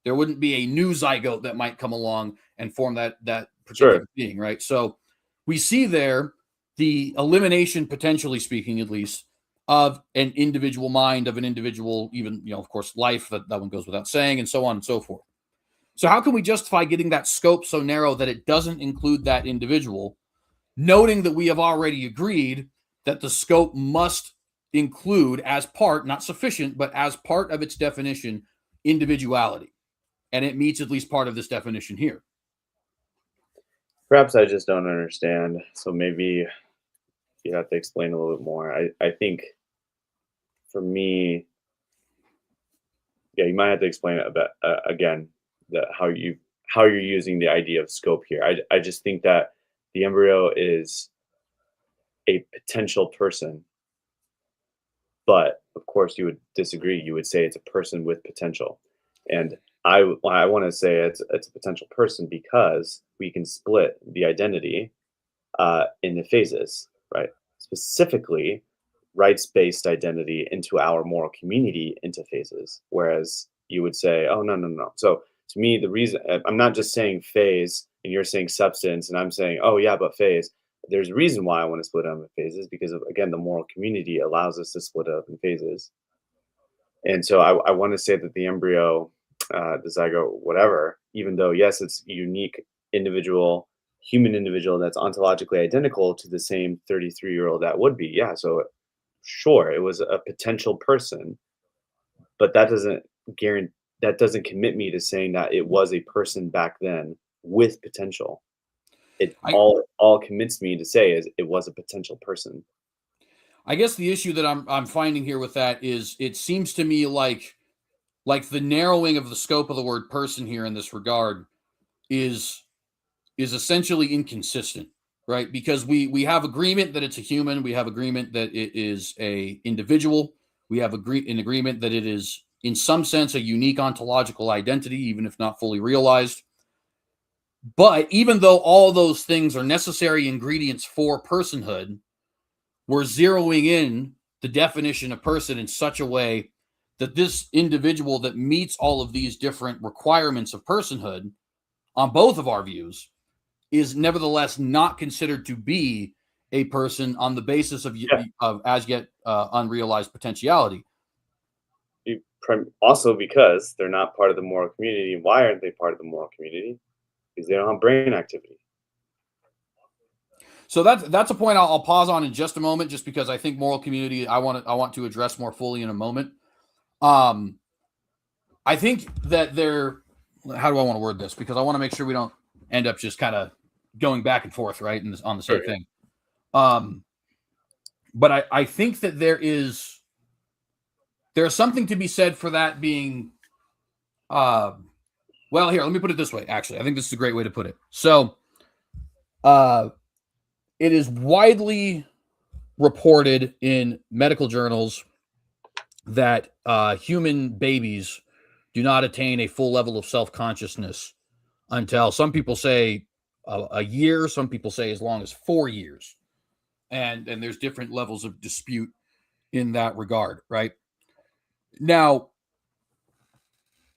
There wouldn't be a new zygote that might come along and form that particular being, right? So we see there the elimination, potentially speaking, at least, of an individual mind, of an individual, even, of course, life, that one goes without saying, and so on and so forth. So how can we justify getting that scope so narrow that it doesn't include that individual, noting that we have already agreed that the scope must include, as part, not sufficient, but as part of its definition, individuality? And it meets at least part of this definition here. Perhaps I just don't understand. So maybe you have to explain a little bit more. I think for me, yeah, you might have to explain it a bit again, how you're using the idea of scope here. I just think that the embryo is a potential person, but of course you would disagree. You would say it's a person with potential, and I want to say it's a potential person because we can split the identity in the phases, right? Specifically, rights-based identity into our moral community into phases, whereas you would say, oh, no, no, no. So to me, the reason, I'm not just saying phase and you're saying substance and I'm saying, oh yeah, but phase. There's a reason why I want to split up in phases, because of, again, the moral community allows us to split up in phases. And so I want to say that the embryo, the zygote, whatever, even though, yes, it's a unique individual, human individual that's ontologically identical to the same 33-year-old that would be. Yeah. So sure, it was a potential person, but that doesn't guarantee, that doesn't commit me to saying that it was a person back then with potential. It all commits me to say is it was a potential person. I guess the issue that I'm finding here with that is, it seems to me like the narrowing of the scope of the word person here in this regard is essentially inconsistent, right? Because we have agreement that it's a human, we have agreement that it is a individual, we have an agreement that it is in some sense a unique ontological identity, even if not fully realized. But even though all those things are necessary ingredients for personhood, we're zeroing in the definition of person in such a way that this individual that meets all of these different requirements of personhood on both of our views is nevertheless not considered to be a person on the basis of as yet unrealized potentiality. Also because they're not part of the moral community. Why aren't they part of the moral community? Because they don't have brain activity. So that's a point I'll pause on in just a moment, just because I think moral community I want to address more fully in a moment. I think that how do I want to word this? Because I want to make sure we don't end up just kind of going back and forth, right, on the same thing. But I think that there's something to be said for that being, well, here, let me put it this way. Actually, I think this is a great way to put it. So, it is widely reported in medical journals that human babies do not attain a full level of self-consciousness until, some people say a year, some people say as long as 4 years. And there's different levels of dispute in that regard, right? Now,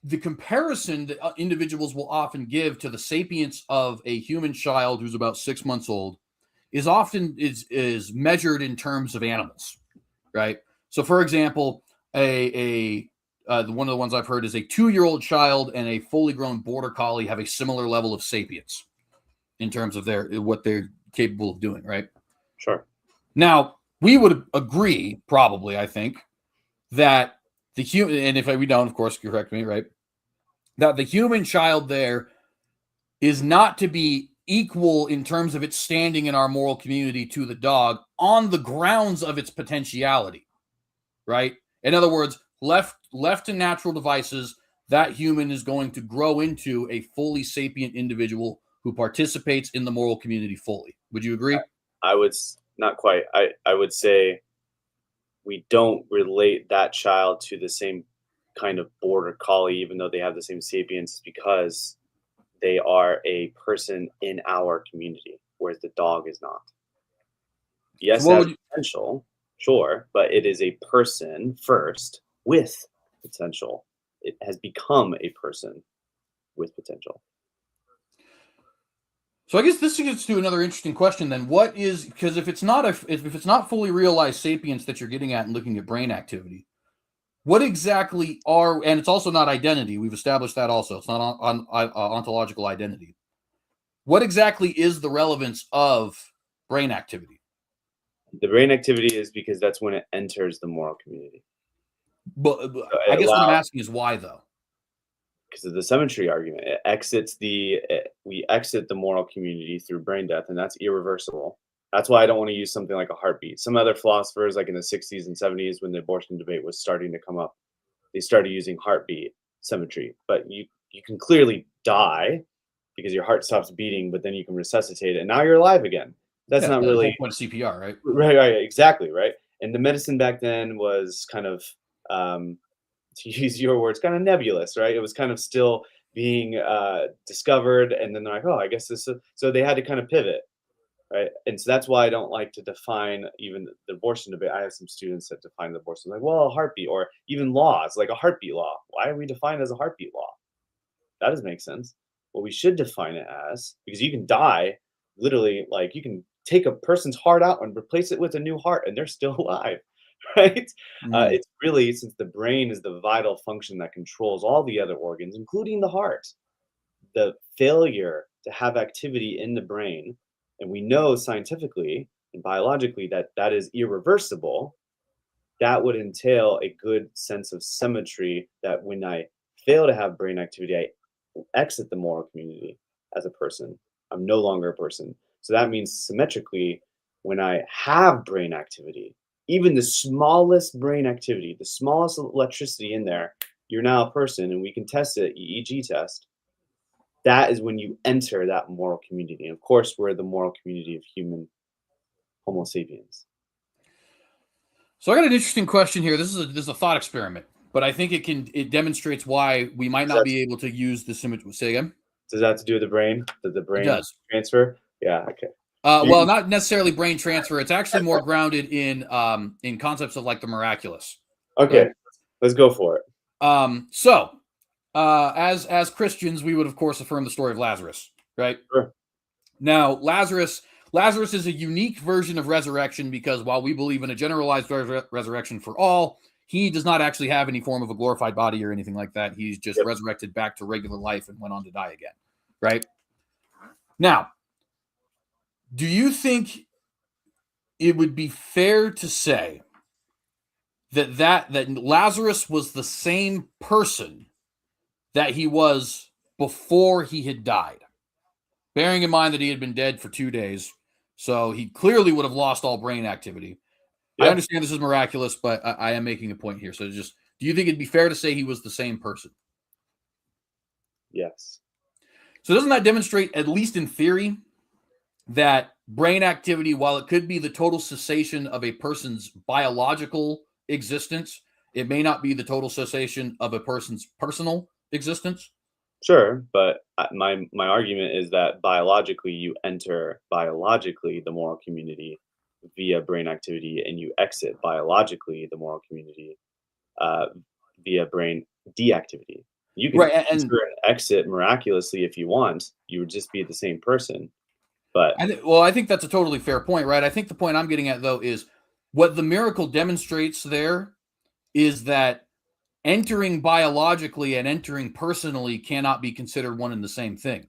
the comparison that individuals will often give to the sapience of a human child who's about 6 months old is often is measured in terms of animals, right? So, for example, one of the ones I've heard is a 2-year-old child and a fully grown border collie have a similar level of sapience in terms of what they're capable of doing, right? Sure. Now, we would agree, probably, I think, that the human, and if we don't, of course, correct me, right? That the human child there is not to be equal in terms of its standing in our moral community to the dog on the grounds of its potentiality, right? In other words, left to natural devices, that human is going to grow into a fully sapient individual who participates in the moral community fully. Would you agree? I would not quite. I would say we don't relate that child to the same kind of border collie, even though they have the same sapience, because they are a person in our community, whereas the dog is not. So Yes, it what has would you, potential, sure, but it is a person first with potential. It has become a person with potential. So I guess this gets to another interesting question then. What is, because if it's not if it's not fully realized sapience that you're getting at and looking at brain activity, what exactly are, and it's also not identity. We've established that also. It's not ontological identity. What exactly is the relevance of brain activity? The brain activity is because that's when it enters the moral community. But So I it guess what I'm allows, asking is why though? because of the symmetry argument, we exit the moral community through brain death, and that's irreversible. That's why I don't want to use something like a heartbeat. Some other philosophers, like in the 60s and 70s, when the abortion debate was starting to come up, they started using heartbeat symmetry. But you can clearly die because your heart stops beating, but then you can resuscitate it, and now you're alive again. That's Yeah, not the whole really point of CPR, right? right, exactly, right. And the medicine back then was kind of, um, to use your words, kind of nebulous, right? It was kind of still being discovered, and then they're like, oh, I guess this. So they had to kind of pivot, right? And so that's why I don't like to define even the abortion debate. I have some students that define the abortion like, well, a heartbeat, or even laws like a heartbeat law. Why are we defined as a heartbeat law? That doesn't make sense. What we should define it as, because you can die literally, like you can take a person's heart out and replace it with a new heart, and they're still alive, right? Mm. It's really, since the brain is the vital function that controls all the other organs, including the heart, the failure to have activity in the brain, and we know scientifically and biologically that that is irreversible, that would entail a good sense of symmetry that when I fail to have brain activity, I exit the moral community as a person. I'm no longer a person. So that means symmetrically, when I have brain activity, even the smallest brain activity, the smallest electricity in there, you're now a person, and we can test it, EEG test. That is when you enter that moral community. And of course, we're the moral community of human Homo sapiens. So I got an interesting question here. This is a thought experiment, but I think it demonstrates why we might Does not that, be able to use this image. Say again. does that have to do with the brain? Did the It brain does. transfer? Yeah, okay. Well, You- not necessarily brain transfer. It's actually more grounded in concepts of like the miraculous, okay, right? let's go for it. So as Christians, we would of course affirm the story of Lazarus, right? Sure. Now, Lazarus is a unique version of resurrection because while we believe in a generalized resurrection for all, he does not actually have any form of a glorified body or anything like that. He's just Yep. resurrected back to regular life and went on to die again, right? Now, do you think it would be fair to say that Lazarus was the same person that he was before he had died? Bearing in mind that he had been dead for 2 days, so he clearly would have lost all brain activity. I Yeah. understand this is miraculous, but I am making a point here. So just, do you think it'd be fair to say he was the same person? Yes. So doesn't that demonstrate, at least in theory, that brain activity, while it could be the total cessation of a person's biological existence, it may not be the total cessation of a person's personal existence? Sure, but my argument is that biologically you enter biologically the moral community via brain activity, and you exit biologically the moral community uh, via brain deactivity. You can Right. enter and exit miraculously if you want. You would just be the same person. But I think that's a totally fair point, right? I think the point I'm getting at, though, is what the miracle demonstrates there is that entering biologically and entering personally cannot be considered one and the same thing.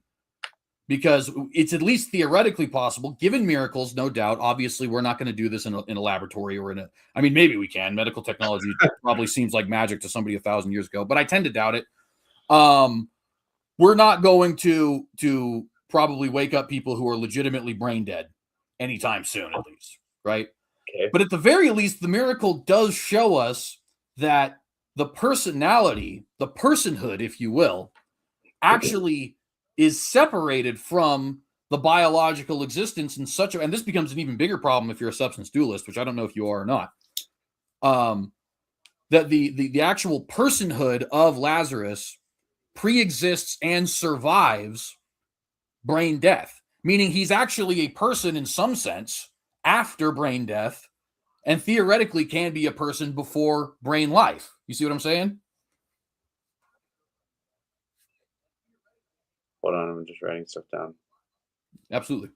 Because it's at least theoretically possible, given miracles, no doubt. Obviously, we're not going to do this in a laboratory or I mean, maybe we can. Medical technology probably seems like magic to somebody 1,000 years ago, but I tend to doubt it. We're not going to probably wake up people who are legitimately brain dead anytime soon, at least, right? okay, But at the very least, the miracle does show us that the personality, the personhood, if you will, actually is separated from the biological existence in such a, and this becomes an even bigger problem if you're a substance dualist, which I don't know if you are or not. That the actual personhood of Lazarus pre-exists and survives brain death, meaning he's actually a person in some sense after brain death, and theoretically can be a person before brain life. You see what I'm saying? hold on, I'm just writing stuff down. Absolutely.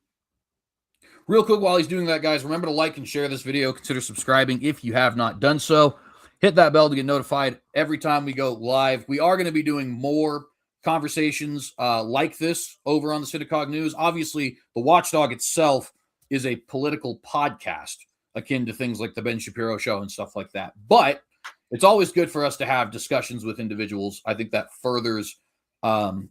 Real quick, while he's doing that, guys, remember to like and share this video. Consider subscribing if you have not done so. Hit that bell to get notified every time we go live. We are going to be doing more conversations like this over on the Synagogue News. Obviously, the Watchdog itself is a political podcast akin to things like the Ben Shapiro Show and stuff like that. But it's always good for us to have discussions with individuals. I think that furthers well,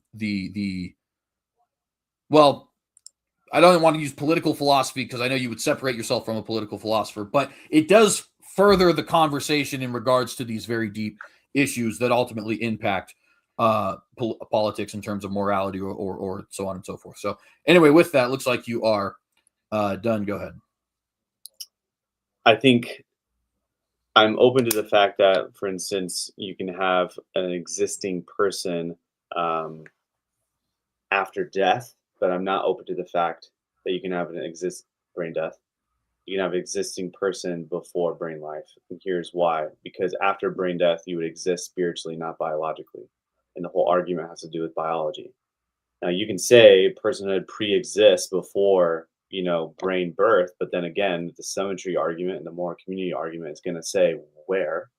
I don't want to use political philosophy because I know you would separate yourself from a political philosopher, but it does further the conversation in regards to these very deep issues that ultimately impact politics in terms of morality or so on and so forth. So anyway, with that, looks like you are done. Go ahead. I think I'm open to the fact that, for instance, you can have an existing person after death, but I'm not open to the fact that you can have brain death. You can have an existing person before brain life. And here's why. Because after brain death, you would exist spiritually, not biologically. And the whole argument has to do with biology. Now, you can say personhood pre-exists before, brain birth, but then again, the symmetry argument and the moral community argument is going to say where,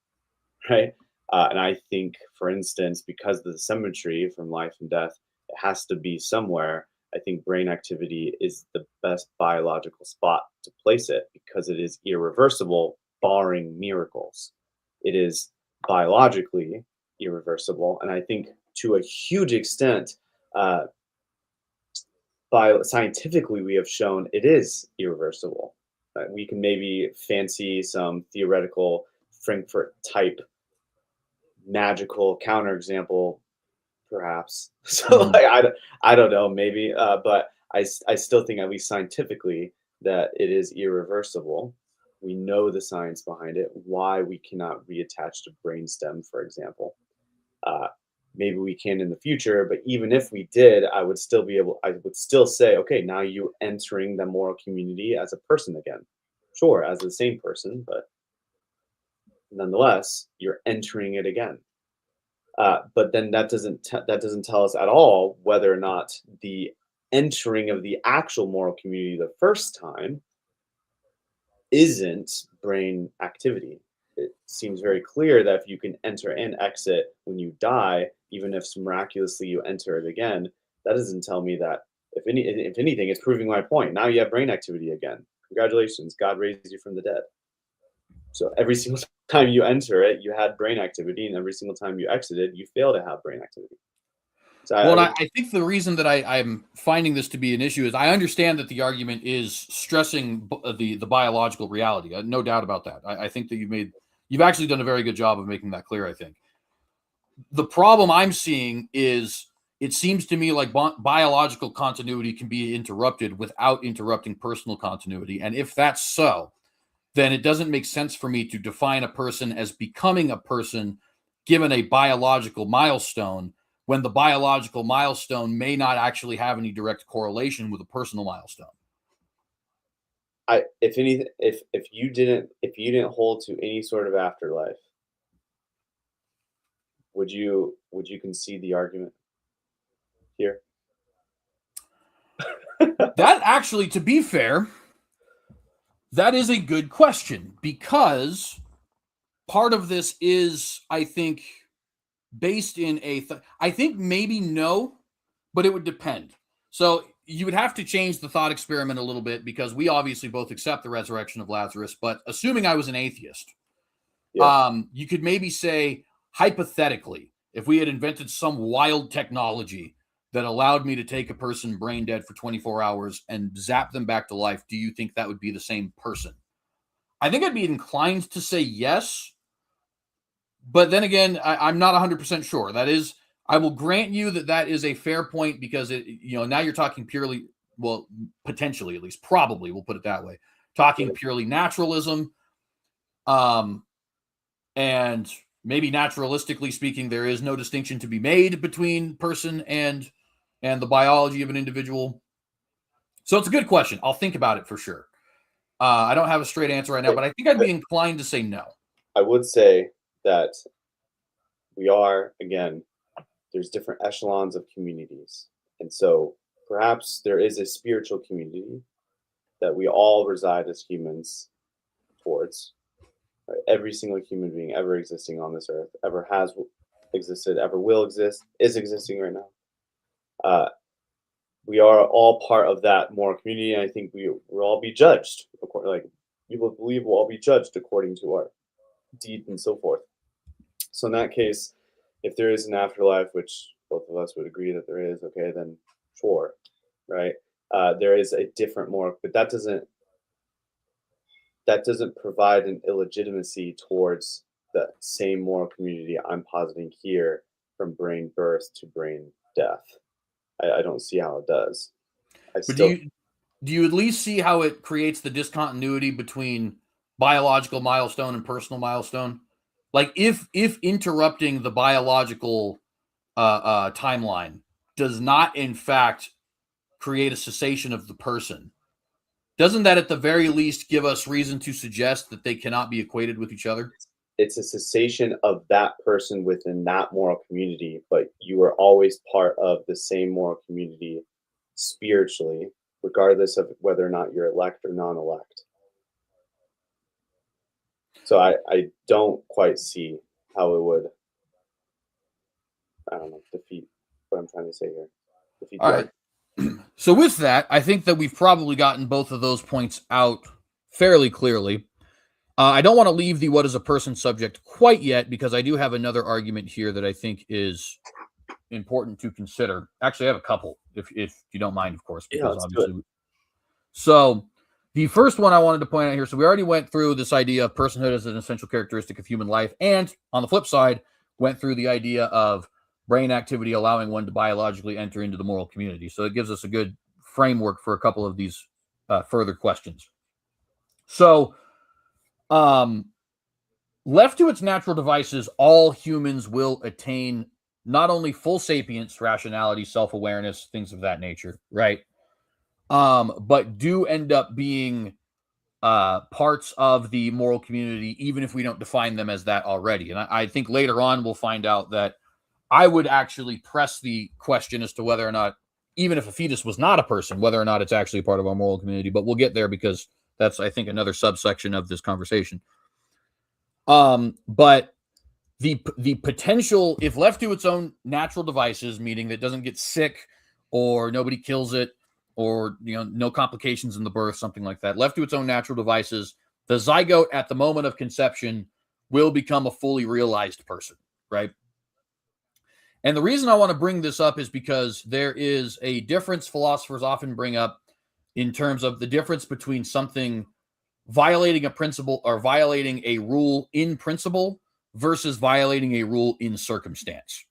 right? And I think, for instance, because of the symmetry from life and death, it has to be somewhere. I think brain activity is the best biological spot to place it because it is irreversible, barring miracles. It is biologically irreversible. And I think to a huge extent, scientifically, we have shown it is irreversible. We can maybe fancy some theoretical Frankfurt type magical counterexample, perhaps. So I don't know, maybe, but I still think, at least scientifically, that it is irreversible. We know the science behind it, why we cannot reattach to brainstem, for example. Maybe we can in the future, but even if we did, I would still say, okay, now you entering the moral community as a person again. Sure, as the same person, but nonetheless, you're entering it again. But then that doesn't tell us at all whether or not the entering of the actual moral community the first time isn't brain activity. It seems very clear that if you can enter and exit when you die, even if miraculously you enter it again, that doesn't tell me that. If anything, it's proving my point. Now you have brain activity again. Congratulations, God raised you from the dead. So every single time you enter it, you had brain activity, and every single time you exited, you fail to have brain activity. So I think the reason that I'm finding this to be an issue is I understand that the argument is stressing the biological reality. No doubt about that. I think that you've actually done a very good job of making that clear, I think. The problem I'm seeing is it seems to me like biological continuity can be interrupted without interrupting personal continuity. And if that's so, then it doesn't make sense for me to define a person as becoming a person given a biological milestone when the biological milestone may not actually have any direct correlation with a personal milestone. if you didn't hold to any sort of afterlife, would you Would you concede the argument here? That actually, to be fair, that is a good question, because part of this is, I think, based in I think maybe no, but it would depend. So you would have to change the thought experiment a little bit, because we obviously both accept the resurrection of Lazarus, but assuming I was an atheist, you could maybe say, hypothetically, if we had invented some wild technology that allowed me to take a person brain dead for 24 hours and zap them back to life, do you think that would be the same person? I think I'd be inclined to say yes, but then again, I'm not 100% sure. That is, I will grant you that that is a fair point, because now you're talking purely, well, potentially, at least, probably, we'll put it that way, talking purely naturalism. And maybe naturalistically speaking, there is no distinction to be made between person and the biology of an individual. So it's a good question. I'll think about it for sure. I don't have a straight answer right now, but I think I'd be inclined to say no. I would say that we are, again, there's different echelons of communities. And so perhaps there is a spiritual community that we all reside as humans towards. Right? Every single human being ever existing on this earth, ever has existed, ever will exist, is existing right now. We are all part of that moral community, and I think we'll all be judged. Like, people believe we'll all be judged according to our deeds and so forth. So in that case, if there is an afterlife, which both of us would agree that there is, okay, then sure, right? There is a different moral, but that doesn't provide an illegitimacy towards the same moral community I'm positing here, from brain birth to brain death. I don't see how it does. Do you at least see how it creates the discontinuity between biological milestone and personal milestone? Like, if interrupting the biological timeline does not, in fact, create a cessation of the person, doesn't that at the very least give us reason to suggest that they cannot be equated with each other? It's a cessation of that person within that moral community, but you are always part of the same moral community spiritually, regardless of whether or not you're elect or non-elect. So I don't quite see how it would, I don't know, defeat what I'm trying to say here. Defeat All right. So with that, I think that we've probably gotten both of those points out fairly clearly. I don't want to leave the what is a person subject quite yet, because I do have another argument here that I think is important to consider. Actually, I have a couple, if you don't mind, of course, because obviously. So the first one I wanted to point out here, so we already went through this idea of personhood as an essential characteristic of human life, and on the flip side, went through the idea of brain activity allowing one to biologically enter into the moral community. So it gives us a good framework for a couple of these further questions. So, left to its natural devices, all humans will attain not only full sapience, rationality, self-awareness, things of that nature, right? But do end up being parts of the moral community, even if we don't define them as that already. And I think later on we'll find out that I would actually press the question as to whether or not, even if a fetus was not a person, whether or not it's actually part of our moral community. But we'll get there, because that's, I think, another subsection of this conversation. But the potential, if left to its own natural devices, meaning that it doesn't get sick or nobody kills it, or no complications in the birth, something like that, left to its own natural devices, the zygote at the moment of conception will become a fully realized person, right? And the reason I want to bring this up is because there is a difference philosophers often bring up in terms of the difference between something violating a principle or violating a rule in principle versus violating a rule in circumstance,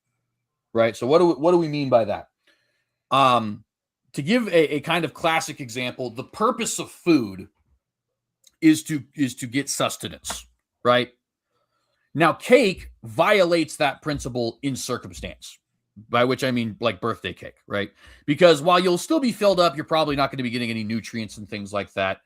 right? So what do we mean by that? To give a kind of classic example, the purpose of food is to get sustenance, right? Now, cake violates that principle in circumstance, by which I mean like birthday cake, right? Because while you'll still be filled up, you're probably not going to be getting any nutrients and things like that.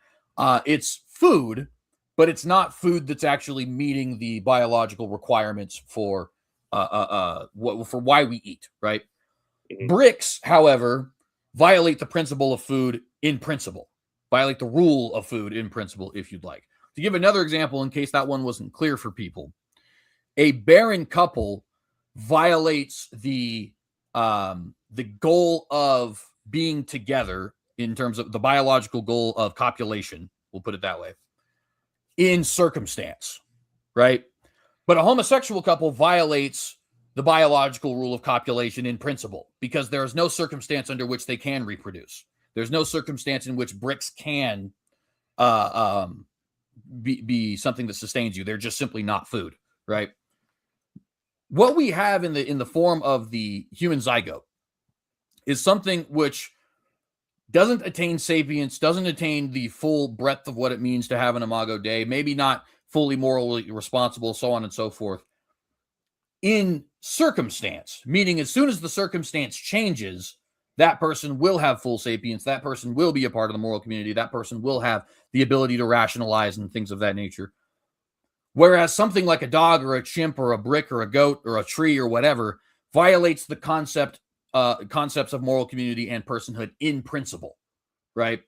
It's food, but it's not food that's actually meeting the biological requirements for for why we eat, right? Mhm. Bricks, however, violate the principle of food in principle, violate the rule of food in principle, if you'd like. To give another example, in case that one wasn't clear for people, a barren couple violates the goal of being together in terms of the biological goal of copulation. We'll put it that way. In circumstance, right? But a homosexual couple violates the biological rule of copulation in principle because there is no circumstance under which they can reproduce. There's no circumstance in which bricks can be something that sustains you. They're just simply not food, right? What we have in the form of the human zygote is something which doesn't attain sapience, doesn't attain the full breadth of what it means to have an imago Dei, maybe not fully morally responsible, so on and so forth. In circumstance, meaning as soon as the circumstance changes, that person will have full sapience, that person will be a part of the moral community, that person will have the ability to rationalize and things of that nature. Whereas something like a dog or a chimp or a brick or a goat or a tree or whatever violates the concepts of moral community and personhood in principle, right?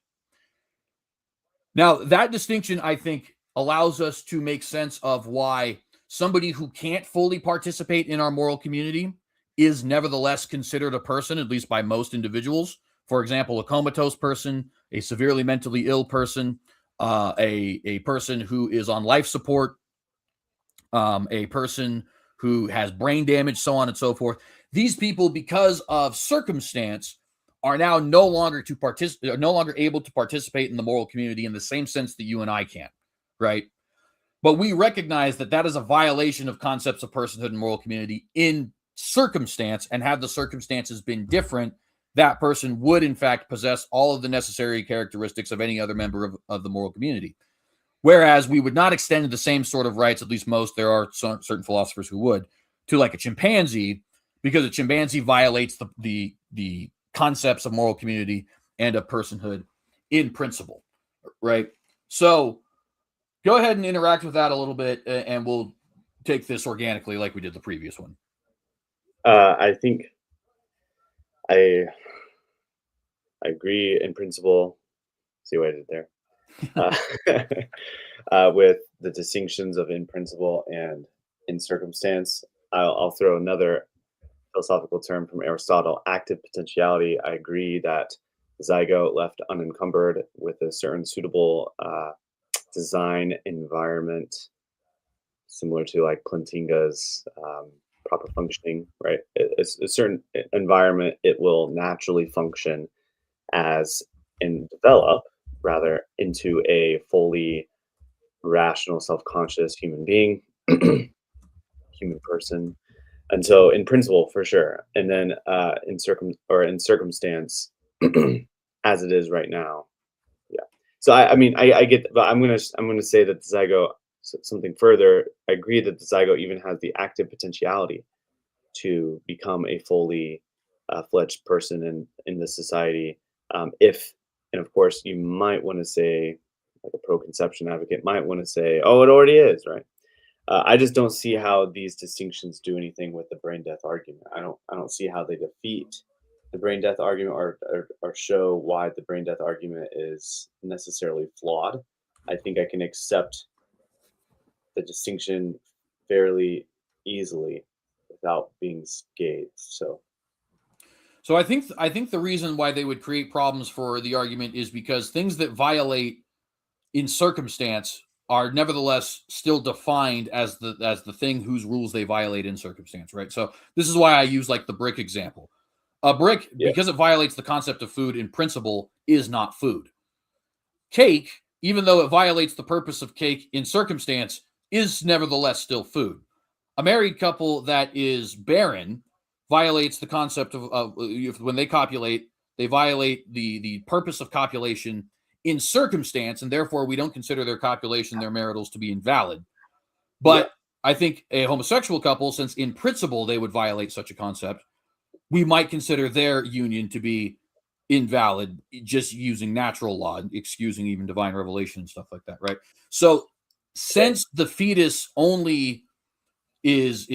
Now, that distinction, I think, allows us to make sense of why somebody who can't fully participate in our moral community is nevertheless considered a person, at least by most individuals. For example, a comatose person, a severely mentally ill person, a person who is on life support, a person who has brain damage, so on and so forth. These people, because of circumstance, are now no longer able to participate in the moral community in the same sense that you and I can, right? But we recognize that that is a violation of concepts of personhood and moral community in circumstance, and had the circumstances been different, that person would in fact possess all of the necessary characteristics of any other member of the moral community. Whereas we would not extend the same sort of rights, at least most, there are certain philosophers who would, to like a chimpanzee, because a chimpanzee violates the concepts of moral community and of personhood in principle, right? So go ahead and interact with that a little bit, and we'll take this organically like we did the previous one. I think I agree in principle. See what I did there? With the distinctions of in principle and in circumstance. I'll throw another philosophical term from Aristotle, active potentiality. I agree that the zygote left unencumbered with a certain suitable design environment, similar to like Plantinga's proper functioning, right? It's a certain environment, it will naturally function as and develop rather into a fully rational, self-conscious human being, human person. And so in principle, for sure. And then in circumstance, as it is right now. Yeah. So I mean I get, but I'm gonna say that the zygote, something further. I agree that the zygote even has the active potentiality to become a fully fledged person in this society. If, and of course, you might want to say, like a pro-conception advocate might want to say, oh, it already is, right? I just don't see how these distinctions do anything with the brain death argument. I don't see how they defeat the brain death argument, or show why the brain death argument is necessarily flawed. I think I can accept the distinction fairly easily without being scathed. So I think the reason why they would create problems for the argument is because things that violate in circumstance are nevertheless still defined as the thing whose rules they violate in circumstance, right? So this is why I use like the brick example. A brick, Yeah, because it violates the concept of food in principle, is not food. Cake, even though it violates the purpose of cake in circumstance, is nevertheless still food. A married couple that is barren violates the concept of when they copulate, they violate the purpose of copulation in circumstance, and therefore we don't consider their copulation, their maritals, to be invalid. yeah, But I think a homosexual couple, since in principle they would violate such a concept, we might consider their union to be invalid just using natural law, excusing even divine revelation and stuff like that, right? So okay, since the fetus only is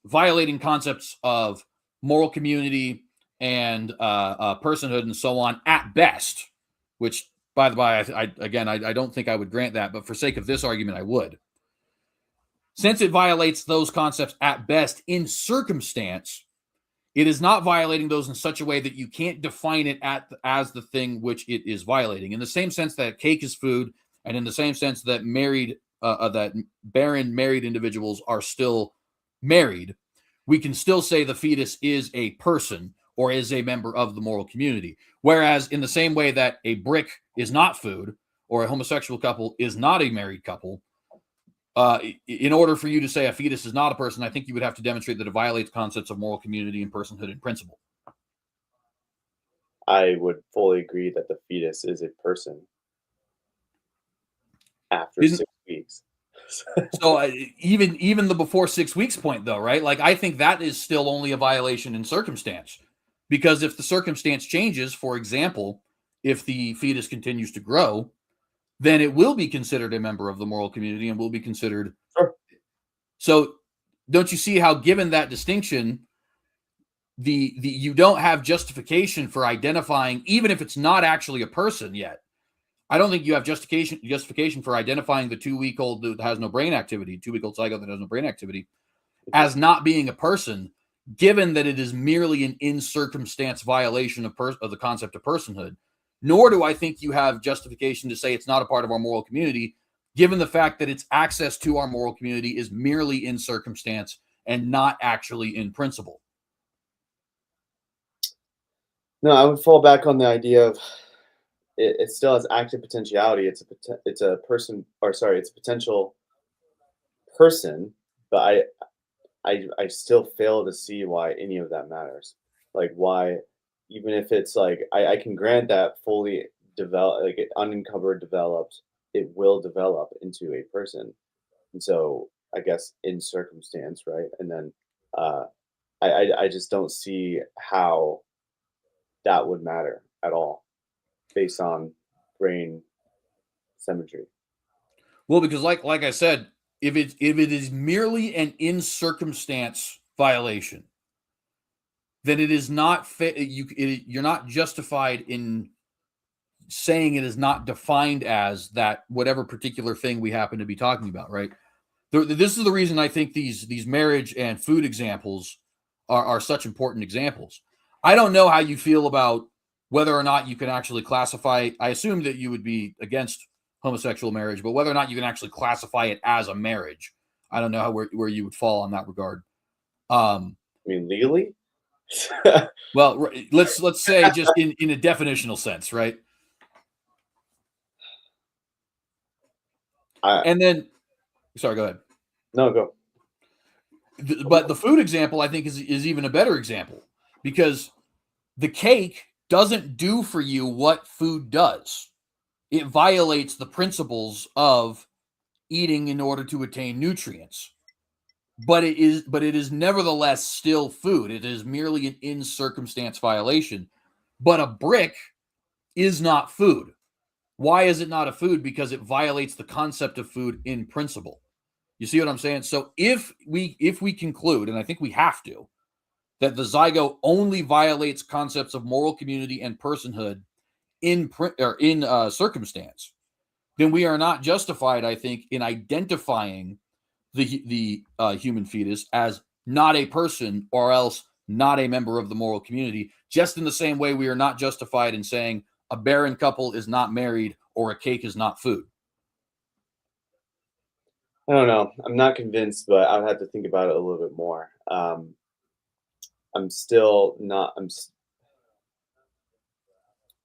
violating concepts of moral community and personhood and so on at best, which, by the by, I don't think I would grant that, but for sake of this argument, I would. Since it violates those concepts at best in circumstance, it is not violating those in such a way that you can't define it as the thing which it is violating. In the same sense that cake is food, and in the same sense that that barren married individuals are still married, we can still say the fetus is a person or is a member of the moral community. Whereas in the same way that a brick is not food or a homosexual couple is not a married couple, in order for you to say a fetus is not a person, I think you would have to demonstrate that it violates concepts of moral community and personhood in principle. I would fully agree that the fetus is a person after 6 weeks. So even the before 6 weeks point, though, right? Like, I think that is still only a violation in circumstance, because if the circumstance changes, for example, if the fetus continues to grow, then it will be considered a member of the moral community and will be considered. Sure. So don't you see how, given that distinction, the you don't have justification for identifying, even if it's not actually a person yet. I don't think you have justification for identifying the 2-week-old that has no brain activity, 2-week-old zygote that has no brain activity, as not being a person, given that it is merely an in circumstance violation of the concept of personhood. Nor do I think you have justification to say it's not a part of our moral community, given the fact that its access to our moral community is merely in circumstance and not actually in principle. No, I would fall back on the idea of it still has active potentiality. It's a person, or sorry, it's a potential person, but I still fail to see why any of that matters. Like, why, even if it's like, I can grant that fully develop, like uncovered, developed, it will develop into a person. And so I guess in circumstance, right? And then I just don't see how that would matter at all based on brain symmetry. Well, because like I said, if it is merely an in circumstance violation, then it is not you're not justified in saying it is not defined as that whatever particular thing we happen to be talking about, right? This is the reason I think these marriage and food examples are such important examples. I don't know how you feel about whether or not you can actually classify. I assume that you would be against homosexual marriage, but whether or not you can actually classify it as a marriage, I don't know where you would fall on that regard. I mean, legally? Well, let's say just in a definitional sense, right? And then, sorry, go ahead. No, go. But the food example, I think, is even a better example, because the cake doesn't do for you what food does. It violates the principles of eating in order to attain nutrients. But it is nevertheless still food. It is merely an in circumstance violation. But a brick is not food. Why is it not a food? Because it violates the concept of food in principle. You see what I'm saying? So if we conclude, and I think we have to, that the zygote only violates concepts of moral community and personhood in circumstance, then we are not justified, I think, in identifying the human fetus as not a person, or else not a member of the moral community, just in the same way we are not justified in saying a barren couple is not married or a cake is not food. I don't know. I'm not convinced, but I'll have to think about it a little bit more. I'm still not.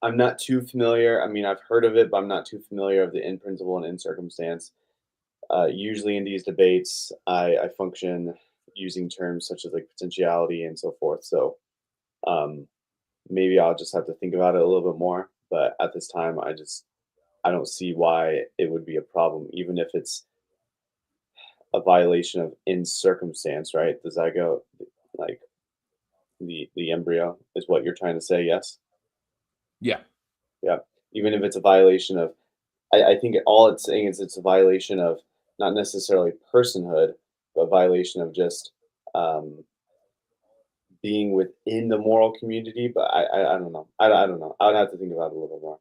I'm not too familiar. I mean, I've heard of it, but I'm not too familiar of the in principle and in circumstance. Usually in these debates, I function using terms such as like potentiality and so forth. So maybe I'll just have to think about it a little bit more. But at this time, I don't see why it would be a problem, even if it's a violation of in circumstance, right? The zygote, like the embryo, is what you're trying to say. Yes. Yeah. Yeah. Even if it's a violation of, I think all it's saying is it's a violation of not necessarily personhood, but violation of just um, being within the moral community, but I don't know. I don't know. I would have to think about it a little more.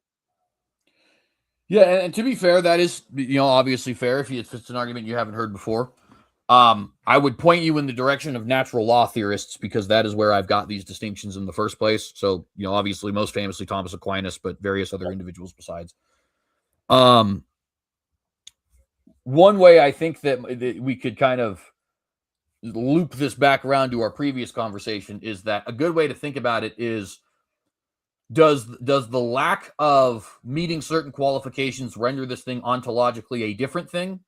Yeah, and to be fair, that is, obviously fair if it's an argument you haven't heard before. I would point you in the direction of natural law theorists because that is where I've got these distinctions in the first place. So, obviously, most famously Thomas Aquinas, but various other individuals besides. One way I think that we could kind of loop this back around to our previous conversation is that a good way to think about it is does the lack of meeting certain qualifications render this thing ontologically a different thing,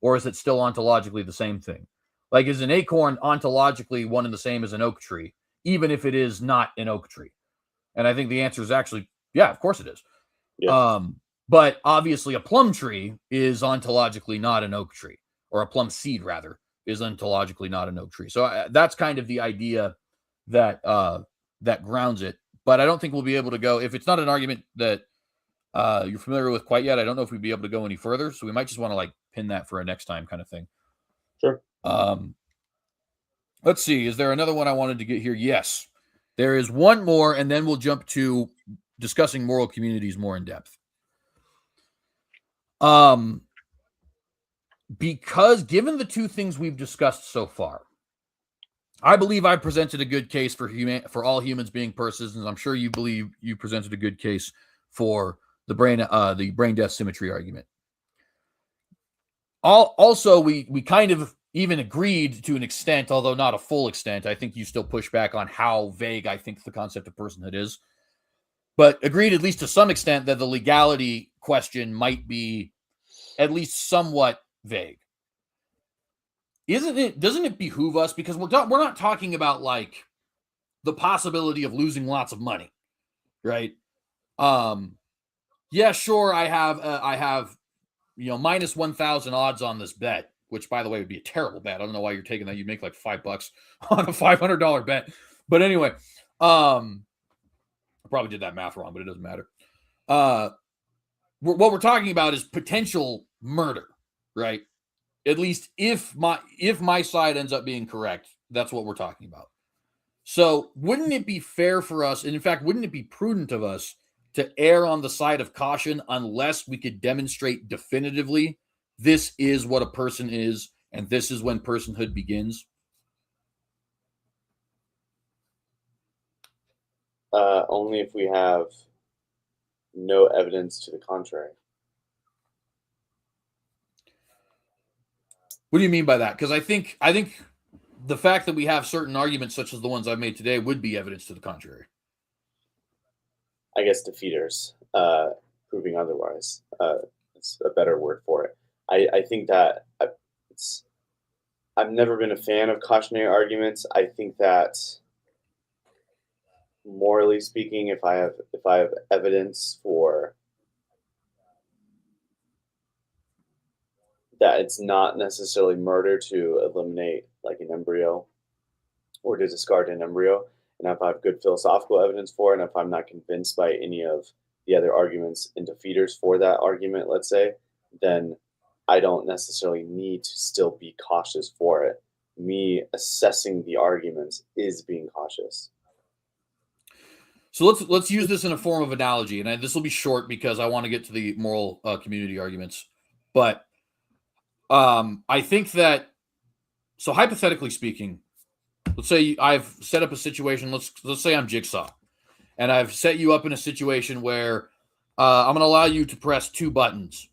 or is it still ontologically the same thing? Like, is an acorn ontologically one and the same as an oak tree, even if it is not an oak tree? And I think the answer is actually, yeah, of course it is. Yeah. But obviously a plum tree is ontologically not an oak tree, or a plum seed rather is ontologically not an oak tree. So that's kind of the idea that that grounds it. But I don't think we'll be able to go, if it's not an argument that you're familiar with quite yet, I don't know if we'd be able to go any further. So we might just want to like pin that for a next time kind of thing. Sure. Let's see. Is there another one I wanted to get here? Yes, there is one more, and then we'll jump to discussing moral communities more in depth. Because given the two things we've discussed so far, I believe I presented a good case for all humans being persons, and I'm sure you believe you presented a good case for the brain death symmetry argument. Also, we kind of even agreed to an extent, although not a full extent. I think you still push back on how vague I think the concept of personhood is, but agreed at least to some extent that the legality question might be at least somewhat vague. Doesn't it behoove us, because we're not talking about like the possibility of losing lots of money, right? Yeah, sure, I have minus 1,000 odds on this bet, which by the way would be a terrible bet. I don't know why you're taking that. You make like $5 on a $500 bet. But anyway, I probably did that math wrong, but it doesn't matter. What we're talking about is potential murder, right? At least if my side ends up being correct, that's what we're talking about. So wouldn't it be fair for us, and in fact, wouldn't it be prudent of us to err on the side of caution unless we could demonstrate definitively this is what a person is and this is when personhood begins? Only if we have no evidence to the contrary. What do you mean by that? Because I think the fact that we have certain arguments such as the ones I've made today would be evidence to the contrary. I guess defeaters, proving otherwise. It's a better word for it. I think that I've never been a fan of cautionary arguments. I think that morally speaking, if I have evidence for that it's not necessarily murder to eliminate like an embryo or to discard an embryo, and if I have good philosophical evidence for it, and if I'm not convinced by any of the other arguments and defeaters for that argument, let's say, then I don't necessarily need to still be cautious for it. Me assessing the arguments is being cautious. So let's use this in a form of analogy, and this will be short because I want to get to the moral community arguments. But I think that, so hypothetically speaking, let's say I've set up a situation. Let's say I'm Jigsaw, and I've set you up in a situation where I'm going to allow you to press two buttons,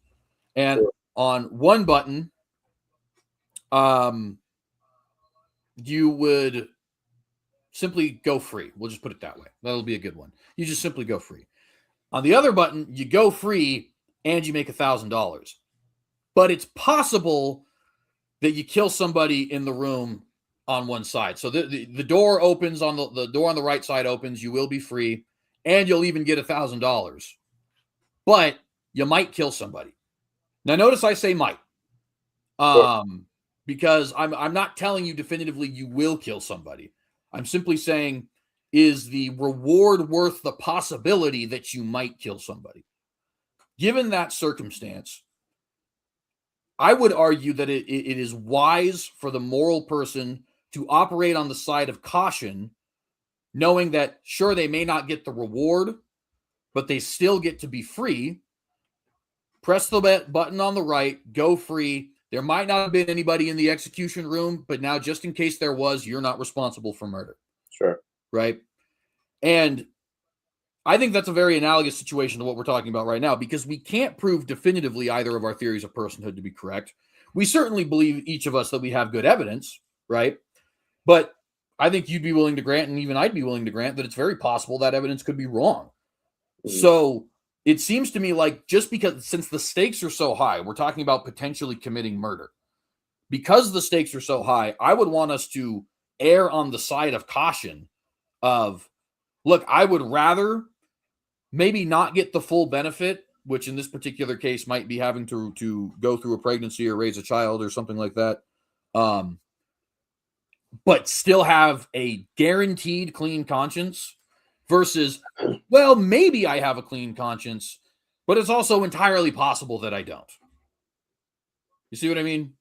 and on one button, you would simply go free. We'll just put it that way. That'll be a good one. You just simply go free. On the other button, you go free and you make $1,000. But it's possible that you kill somebody in the room on one side. So the door opens on the door on the right side opens. You will be free, and you'll even get $1,000. But you might kill somebody. Now, notice I say might, because I'm not telling you definitively you will kill somebody. I'm simply saying, is the reward worth the possibility that you might kill somebody? Given that circumstance, I would argue that it is wise for the moral person to operate on the side of caution, knowing that, sure, they may not get the reward, but they still get to be free. Press the button on the right, go free. There might not have been anybody in the execution room, but now just in case there was, you're not responsible for murder. Sure. Right? And I think that's a very analogous situation to what we're talking about right now, because we can't prove definitively either of our theories of personhood to be correct. We certainly believe, each of us, that we have good evidence, right? But I think you'd be willing to grant, and even I'd be willing to grant, that it's very possible that evidence could be wrong. Mm-hmm. So it seems to me like, just because, since the stakes are so high, we're talking about potentially committing murder. Because the stakes are so high, I would want us to err on the side of caution of, look, I would rather maybe not get the full benefit, which in this particular case might be having to go through a pregnancy or raise a child or something like that, but still have a guaranteed clean conscience, versus, well, maybe I have a clean conscience, but it's also entirely possible that I don't. You see what I mean?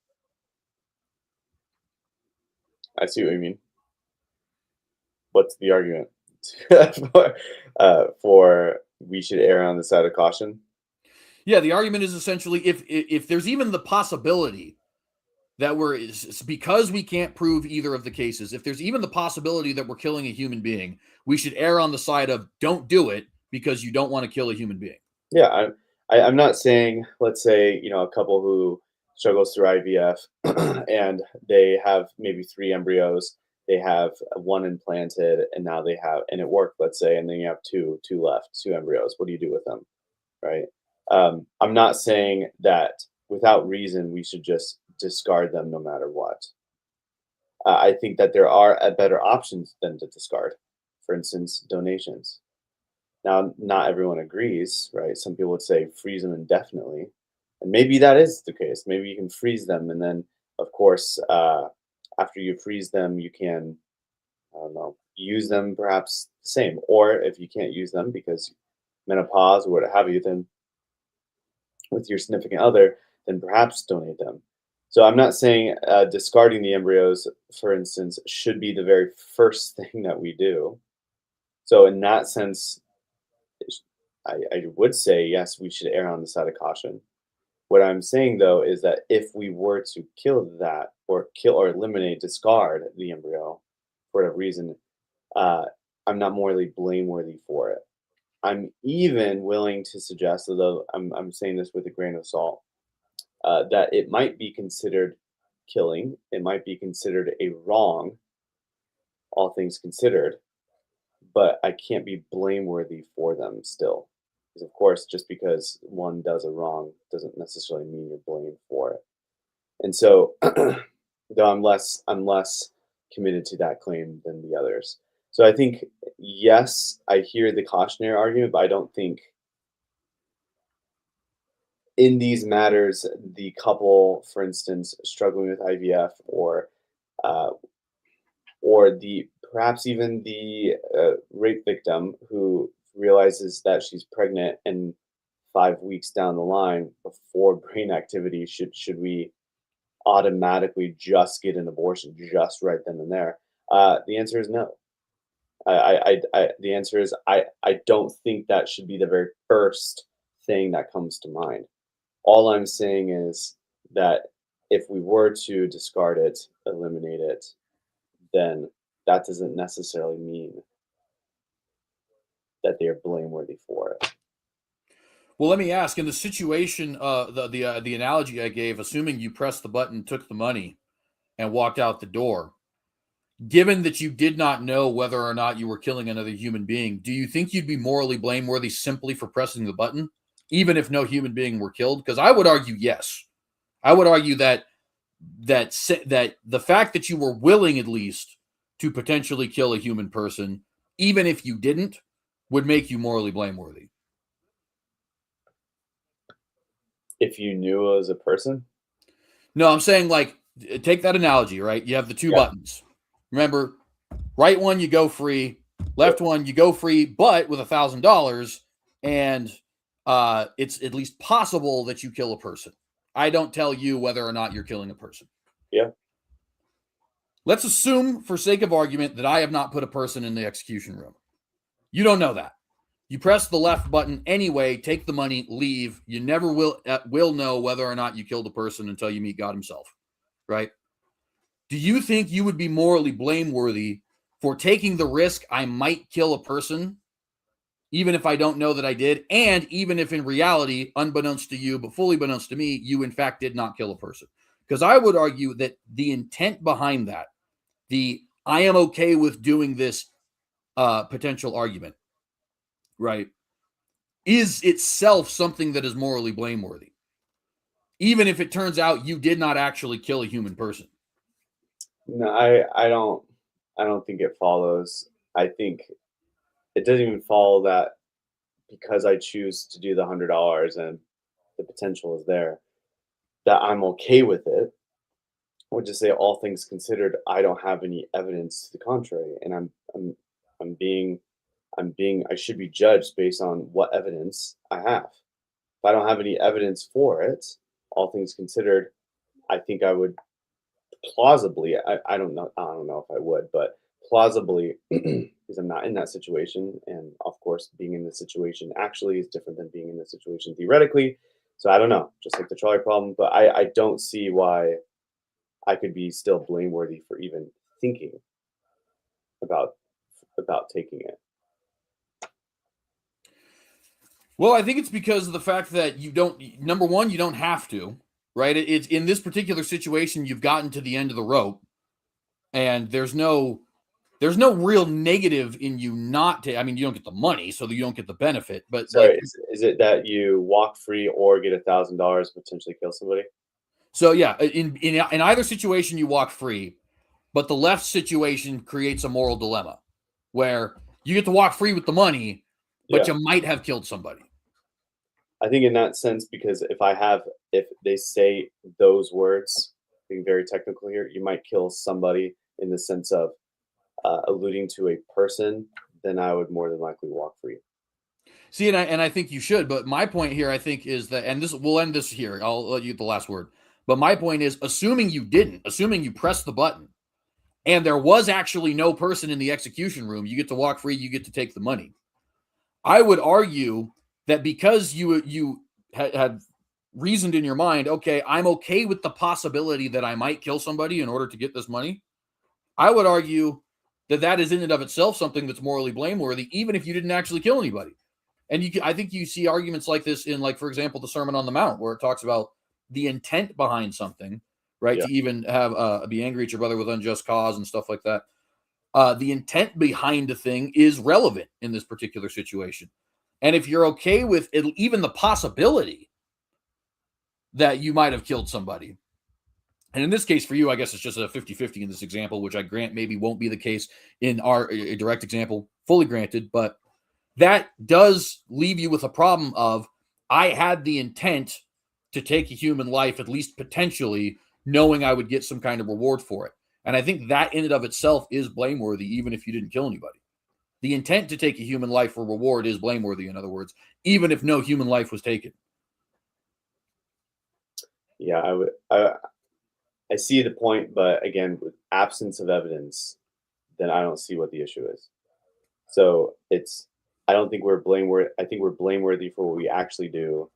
I see what you mean. What's the argument for we should err on the side of caution? Yeah, the argument is essentially, if there's even the possibility that because we can't prove either of the cases, if there's even the possibility that we're killing a human being, we should err on the side of don't do it, because you don't want to kill a human being. Yeah, I'm not saying, let's say, a couple who struggles through IVF and they have maybe 3 embryos, they have 1 implanted, and now and it worked, let's say, and then you have two left, 2 embryos. What do you do with them, right? I'm not saying that without reason we should just discard them no matter what. I think that there are better options than to discard. For instance, donations. Now, not everyone agrees, right? Some people would say freeze them indefinitely. And maybe that is the case. Maybe you can freeze them. And then, of course, after you freeze them, you can, I don't know, use them perhaps the same. Or if you can't use them because menopause or what have you, then with your significant other, then perhaps donate them. So I'm not saying discarding the embryos, for instance, should be the very first thing that we do. So in that sense, I would say, yes, we should err on the side of caution. What I'm saying, though, is that if we were to kill that, or eliminate, discard the embryo for a reason, I'm not morally blameworthy for it. I'm even willing to suggest, although I'm saying this with a grain of salt, that it might be considered killing. It might be considered a wrong, all things considered, but I can't be blameworthy for them still. Because, of course, just because one does a wrong doesn't necessarily mean you're blamed for it. And so, though I'm less committed to that claim than the others. So I think, yes, I hear the cautionary argument, but I don't think in these matters, the couple, for instance, struggling with IVF, or perhaps even the rape victim who realizes that she's pregnant and 5 weeks down the line before brain activity, should we automatically just get an abortion just right then and there? The answer is no. The answer is I don't think that should be the very first thing that comes to mind. All I'm saying is that if we were to discard it, eliminate it, then that doesn't necessarily mean that they are blameworthy for it. Well, let me ask, in the situation, the analogy I gave, assuming you pressed the button, took the money, and walked out the door, given that you did not know whether or not you were killing another human being, do you think you'd be morally blameworthy simply for pressing the button, even if no human being were killed? Because I would argue yes. I would argue that the fact that you were willing, at least, to potentially kill a human person, even if you didn't, would make you morally blameworthy. If you knew it was a person? No, I'm saying, like, take that analogy, right? You have the 2 buttons. Remember, right one, you go free. Left one, you go free, but with $1,000, and it's at least possible that you kill a person. I don't tell you whether or not you're killing a person. Yeah. Let's assume, for sake of argument, that I have not put a person in the execution room. You don't know that. You press the left button anyway, take the money, leave. You never will know whether or not you killed a person until you meet God himself, right? Do you think you would be morally blameworthy for taking the risk I might kill a person, even if I don't know that I did, and even if in reality, unbeknownst to you, but fully beknownst to me, you in fact did not kill a person? Because I would argue that the intent behind that, the I am okay with doing this potential argument, right, is itself something that is morally blameworthy, even if it turns out you did not actually kill a human person. No, I don't think it follows. I think it doesn't even follow that because I choose to do the $100 and the potential is there, that I'm okay with it. I would just say all things considered, I don't have any evidence to the contrary, and I'm being I should be judged based on what evidence I have. If I don't have any evidence for it, all things considered, I think I would plausibly, I don't know if I would, but plausibly, because I'm not in that situation, and of course, being in the situation actually is different than being in the situation theoretically. So I don't know, just like the trolley problem, but I don't see why I could be still blameworthy for even thinking about taking it. Well, I think it's because of the fact that you don't, number one, you don't have to, right? It's in this particular situation, you've gotten to the end of the rope, and there's no real negative in you not to. I mean, you don't get the money, so you don't get the benefit, but like, Sorry, is it that you walk free or get $1,000 potentially kill somebody? so yeah, in either situation, you walk free, but the left situation creates a moral dilemma where you get to walk free with the money, but Yeah, you might have killed somebody. I think in that sense, because if they say those words, being very technical here, you might kill somebody in the sense of alluding to a person, then I would more than likely walk free. See, and I think you should, but my point here, I think, is that, and this we'll end this here. I'll let you get the last word. But my point is, assuming you didn't, assuming you pressed the button, and there was actually no person in the execution room, you get to walk free, you get to take the money. I would argue that because you had reasoned in your mind, okay, I'm okay with the possibility that I might kill somebody in order to get this money. I would argue that that is in and of itself something that's morally blameworthy, even if you didn't actually kill anybody. And I think you see arguments like this in, like, for example, the Sermon on the Mount, where it talks about the intent behind something, right? Yeah, To even have be angry at your brother with unjust cause and stuff like that. The intent behind a thing is relevant in this particular situation. And if you're okay with it, even the possibility that you might have killed somebody, and in this case for you, I guess it's just a 50-50 in this example, which I grant maybe won't be the case in our direct example, fully granted, but that does leave you with a problem of I had the intent to take a human life, at least potentially, knowing I would get some kind of reward for it. And I think that in and of itself is blameworthy, even if you didn't kill anybody. The intent to take a human life for reward is blameworthy, in other words, even if no human life was taken. yeah, I see the point, but again, with absence of evidence, then I don't see what the issue is. So it's I don't think we're blameworthy. I think we're blameworthy for what we actually do,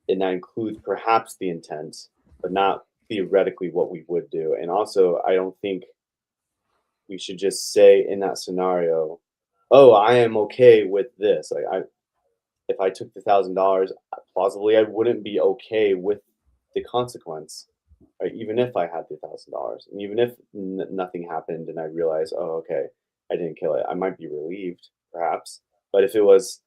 and that includes perhaps the intent, but not theoretically what we would do. And also, I don't think we should just say in that scenario, "Oh, I am okay with this." Like if I took the $1,000, plausibly I wouldn't be okay with the consequence, right? Even if I had the $1,000, and even if nothing happened, and I realized, oh, okay, I didn't kill it, I might be relieved, perhaps. But if it was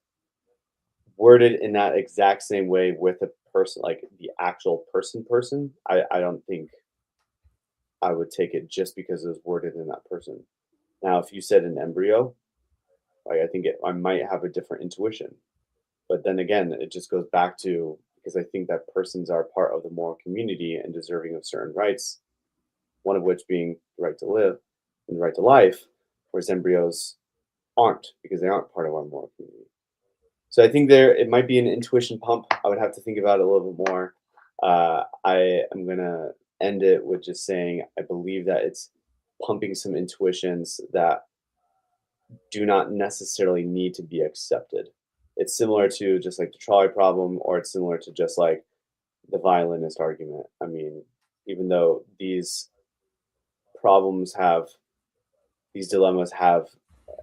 worded in that exact same way with a person, like the actual person, I don't think I would take it just because it was worded in that person. Now, if you said an embryo, like I think I might have a different intuition. But then again, it just goes back to because I think that persons are part of the moral community and deserving of certain rights, one of which being the right to live and the right to life, whereas embryos aren't because they aren't part of our moral community. So I think there it might be an intuition pump. I would have to think about it a little bit more. I am gonna end it with just saying, I believe that it's pumping some intuitions that do not necessarily need to be accepted. It's similar to just like the trolley problem, or it's similar to just like the violinist argument. I mean, even though problems have, these dilemmas have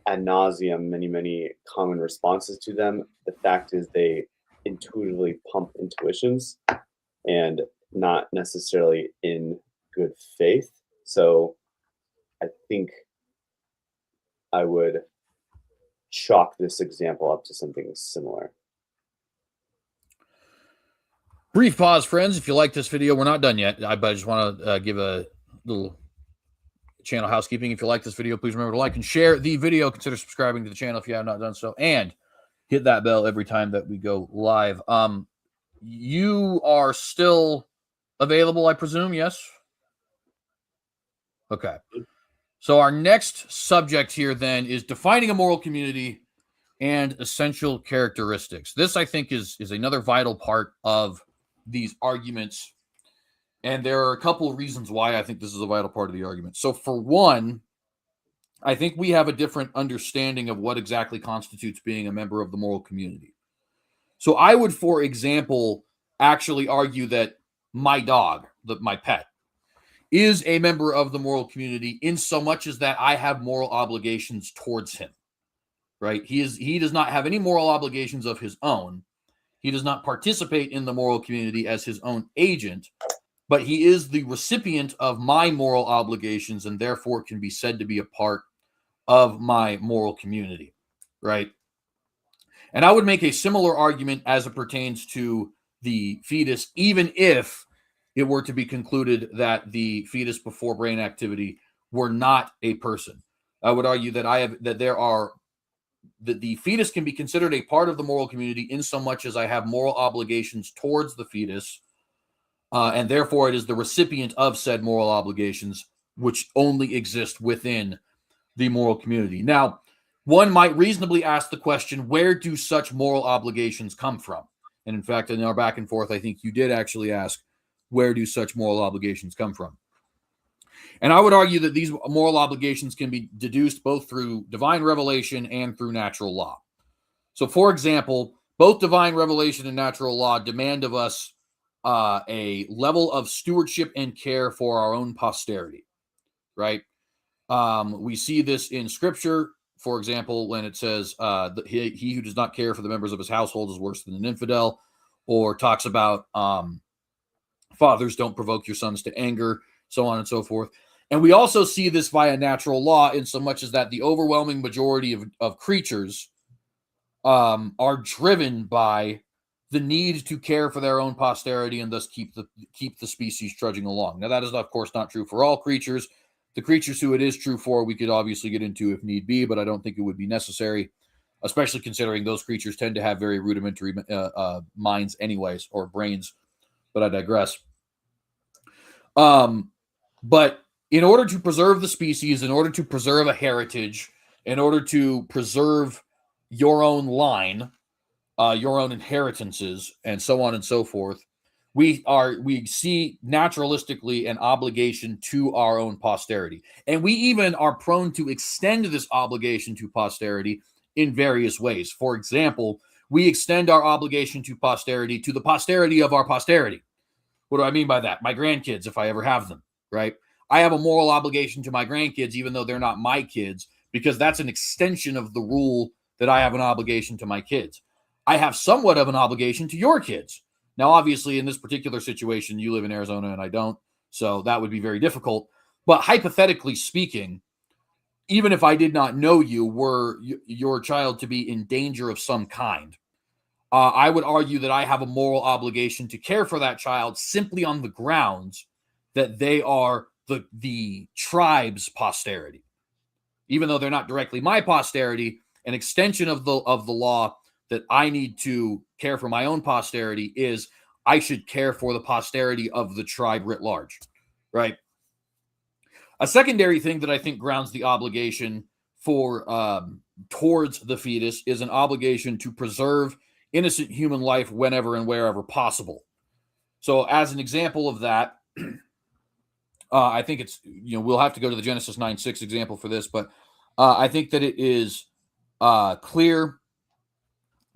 ad nauseum many common responses to them, the fact is they intuitively pump intuitions and not necessarily in good faith. So I think I would chalk this example up to something similar. Brief pause, friends. If you like this video, we're not done yet. I just want to give a little channel housekeeping. If you like this video, please remember to like and share the video. Consider subscribing to the channel if you have not done so, and hit that bell every time that we go live. You are still available, I presume? Yes? Okay. So our next subject here then is defining a moral community and essential characteristics. This, I think, is another vital part of these arguments. And there are a couple of reasons why I think this is a vital part of the argument. So for one, I think we have a different understanding of what exactly constitutes being a member of the moral community. So I would, for example, actually argue that my dog, my pet, is a member of the moral community in so much as that I have moral obligations towards him, right? He does not have any moral obligations of his own. He does not participate in the moral community as his own agent, but he is the recipient of my moral obligations and therefore can be said to be a part of my moral community, right? And I would make a similar argument as it pertains to the fetus, even if it were to be concluded that the fetus before brain activity were not a person. I would argue that the fetus can be considered a part of the moral community in so much as I have moral obligations towards the fetus, and therefore it is the recipient of said moral obligations, which only exist within the moral community. Now, one might reasonably ask the question, where do such moral obligations come from? And in fact, in our back and forth, I think you did actually ask, where do such moral obligations come from? And I would argue that these moral obligations can be deduced both through divine revelation and through natural law. So, for example, both divine revelation and natural law demand of us a level of stewardship and care for our own posterity, right? We see this in Scripture, for example, when it says he who does not care for the members of his household is worse than an infidel, or talks about fathers don't provoke your sons to anger, so on and so forth. And we also see this via natural law in so much as that the overwhelming majority of creatures are driven by the need to care for their own posterity and thus keep the species trudging along. Now, that is, of course, not true for all creatures. The creatures who it is true for, we could obviously get into if need be, but I don't think it would be necessary, especially considering those creatures tend to have very rudimentary minds anyways, or brains, but I digress. But in order to preserve the species, in order to preserve a heritage, in order to preserve your own line, your own inheritances, and so on and so forth, we see naturalistically an obligation to our own posterity. And we even are prone to extend this obligation to posterity in various ways. For example, we extend our obligation to posterity to the posterity of our posterity. What do I mean by that? My grandkids, if I ever have them, right? I have a moral obligation to my grandkids, even though they're not my kids, because that's an extension of the rule that I have an obligation to my kids. I have somewhat of an obligation to your kids. Now, obviously, in this particular situation, you live in Arizona and I don't, so that would be very difficult. But hypothetically speaking, even if I did not know you, were your child to be in danger of some kind, I would argue that I have a moral obligation to care for that child simply on the grounds that they are the tribe's posterity. Even though they're not directly my posterity, an extension of the law that I need to care for my own posterity is I should care for the posterity of the tribe writ large, right? A secondary thing that I think grounds the obligation for towards the fetus is an obligation to preserve innocent human life whenever and wherever possible. So as an example of that, I think it's, we'll have to go to the Genesis 9:6 example for this, but I think that it is clear,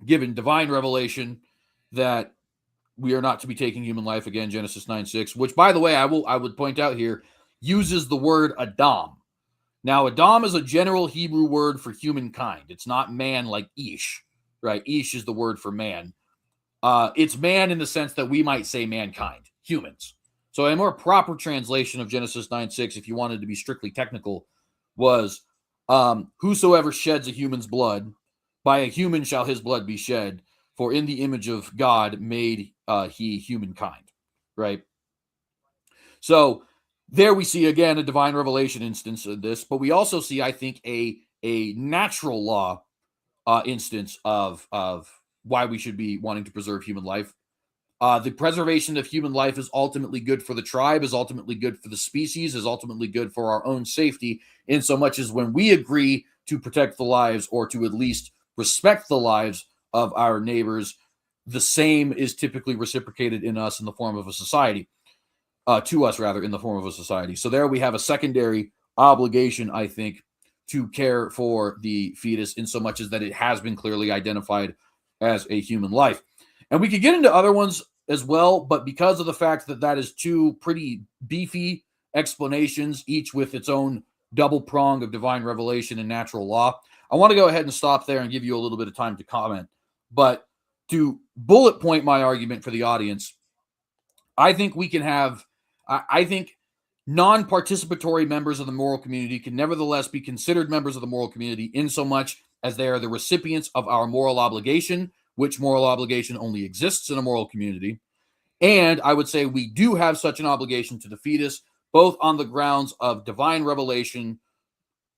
given divine revelation, that we are not to be taking human life again. Genesis 9:6, which, by the way, I would point out here, uses the word Adam. Now, Adam is a general Hebrew word for humankind. It's not man like Ish, right? Ish is the word for man. It's man in the sense that we might say mankind, humans. So a more proper translation of Genesis 9:6, if you wanted to be strictly technical, was whosoever sheds a human's blood, by a human shall his blood be shed, for in the image of God made he humankind, right? So there we see, again, a divine revelation instance of this, but we also see, I think, a natural law instance of why we should be wanting to preserve human life. The preservation of human life is ultimately good for the tribe, is ultimately good for the species, is ultimately good for our own safety, in so much as when we agree to protect the lives, or to at least respect the lives of our neighbors, the same is typically reciprocated in us in the form of a society, to us rather, in the form of a society. So there we have a secondary obligation, I think, to care for the fetus, in so much as that it has been clearly identified as a human life. And we could get into other ones as well, but because of the fact that that is two pretty beefy explanations, each with its own double prong of divine revelation and natural law, I want to go ahead and stop there and give you a little bit of time to comment. But to bullet point my argument for the audience, I think we can have, I think non-participatory members of the moral community can nevertheless be considered members of the moral community, in so much as they are the recipients of our moral obligation, which moral obligation only exists in a moral community. And I would say we do have such an obligation to the fetus, both on the grounds of divine revelation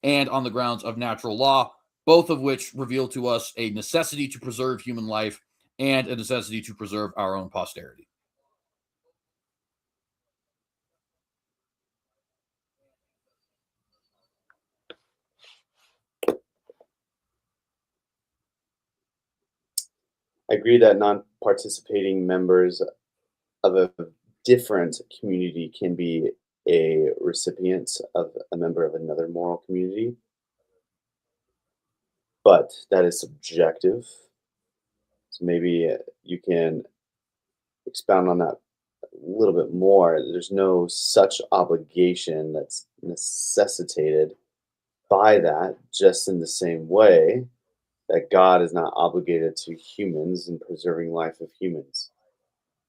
and on the grounds of natural law, both of which reveal to us a necessity to preserve human life and a necessity to preserve our own posterity. I agree that non-participating members of a different community can be a recipient of a member of another moral community, but that is subjective. So maybe you can expound on that a little bit more. There's no such obligation that's necessitated by that, just in the same way that God is not obligated to humans in preserving life of humans.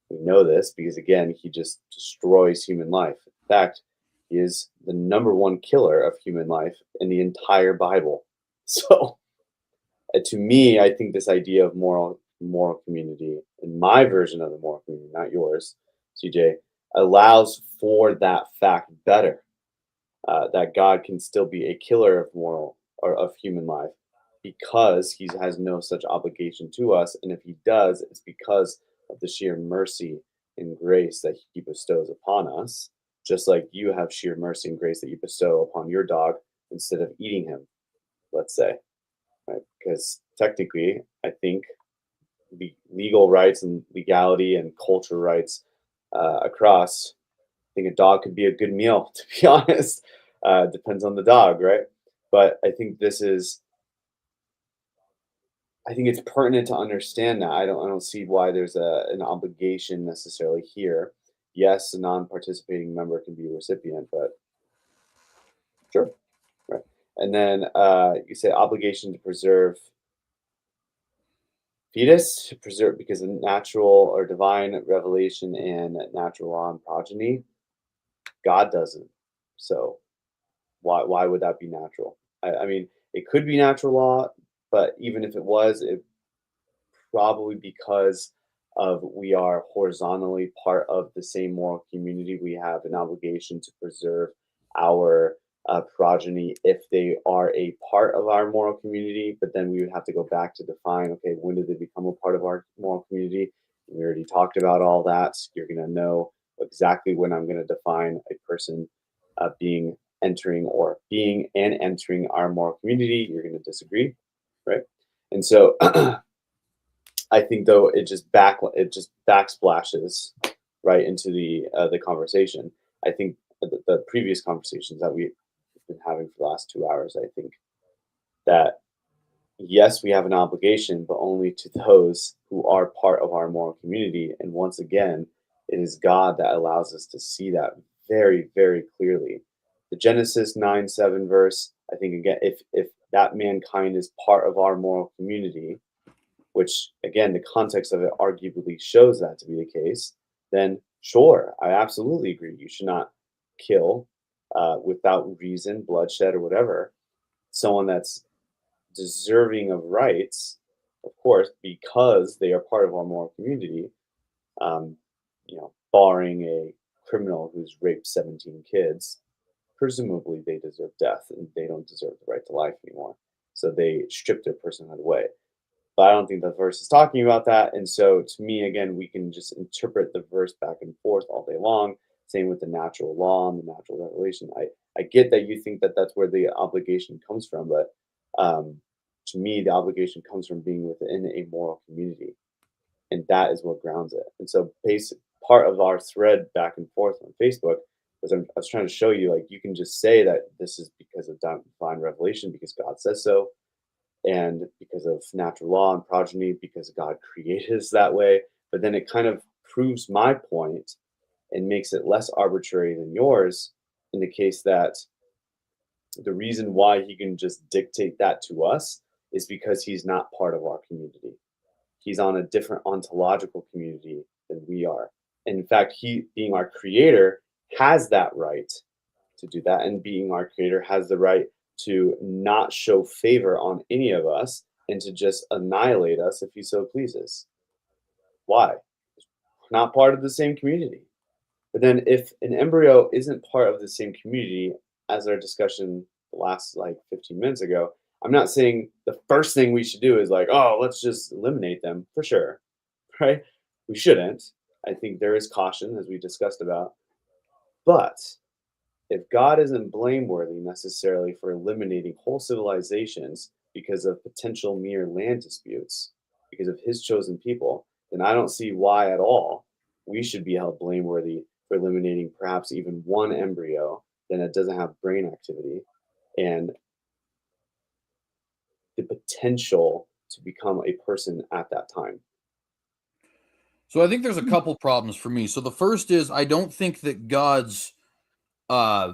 We know this because, again, he just destroys human life. In fact, he is the number one killer of human life in the entire Bible. So, to me, I think this idea of moral community, in my version of the moral community, not yours, CJ, allows for that fact better. That God can still be a killer of moral or of human life, because he has no such obligation to us. And if he does, it's because of the sheer mercy and grace that he bestows upon us, just like you have sheer mercy and grace that you bestow upon your dog instead of eating him, let's say. Right? Because technically, I think the legal rights and legality and culture rights across, I think a dog could be a good meal, to be honest. Depends on the dog, right? But I think it's pertinent to understand that. I don't see why there's an obligation necessarily here. Yes, a non-participating member can be a recipient, but sure, right. And then you say obligation to preserve fetus, to preserve because of natural or divine revelation and natural law and progeny. God doesn't. So why would that be natural? I mean, it could be natural law, but even if it was, it probably because of we are horizontally part of the same moral community. We have an obligation to preserve our progeny if they are a part of our moral community. But then we would have to go back to define, okay, when did they become a part of our moral community? We already talked about all that. You're going to know exactly when I'm going to define a person being and entering our moral community. You're going to disagree, right? And so I think though it just backsplashes right into the conversation. I think the previous conversations that we've been having for the last 2 hours, I think that yes, we have an obligation, but only to those who are part of our moral community. And once again, it is God that allows us to see that very, very clearly. The Genesis 9:7 verse, I think again, if that mankind is part of our moral community, which again, the context of it arguably shows that to be the case, then sure, I absolutely agree. You should not kill without reason, bloodshed, or whatever, someone that's deserving of rights, of course, because they are part of our moral community. Um, barring a criminal who's raped 17 kids, presumably they deserve death and they don't deserve the right to life anymore. So they strip their personhood away. But I don't think the verse is talking about that. And so to me, again, we can just interpret the verse back and forth all day long. Same with the natural law and the natural revelation. I get that you think that that's where the obligation comes from, but to me, the obligation comes from being within a moral community, and that is what grounds it. And so, basic part of our thread back and forth on Facebook was I was trying to show you, like, you can just say that this is because of divine revelation, because God says so, and because of natural law and progeny, because God created us that way. But then it kind of proves my point and makes it less arbitrary than yours, in the case that the reason why he can just dictate that to us is because he's not part of our community. He's on a different ontological community than we are. And in fact, he, being our creator, has that right to do that. And being our creator, has the right to not show favor on any of us and to just annihilate us if he so pleases. Why? We're not part of the same community. But then if an embryo isn't part of the same community, as our discussion last like 15 minutes ago, I'm not saying the first thing we should do is like, oh, let's just eliminate them for sure, right? We shouldn't. I think there is caution, as we discussed about. But if God isn't blameworthy necessarily for eliminating whole civilizations because of potential mere land disputes, because of his chosen people, then I don't see why at all we should be held blameworthy for eliminating perhaps even one embryo then it doesn't have brain activity and the potential to become a person at that time. So I think there's a couple problems for me. So the first is I don't think that God's uh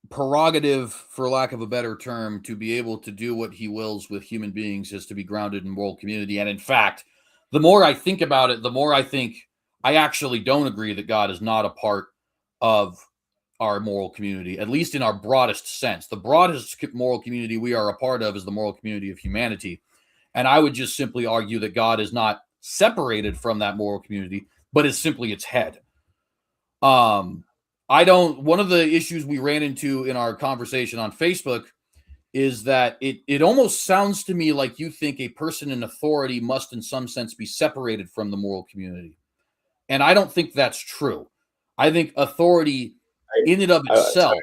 prerogative, for lack of a better term, to be able to do what he wills with human beings is to be grounded in moral community. And in fact, the more I think about it, the more I think I actually don't agree that God is not a part of our moral community, at least in our broadest sense. The broadest moral community we are a part of is the moral community of humanity. And I would just simply argue that God is not separated from that moral community, but is simply its head. I don't, one of the issues we ran into in our conversation on Facebook is that it almost sounds to me like you think a person in authority must in some sense be separated from the moral community. And I don't think that's true. I think authority I, in and of itself.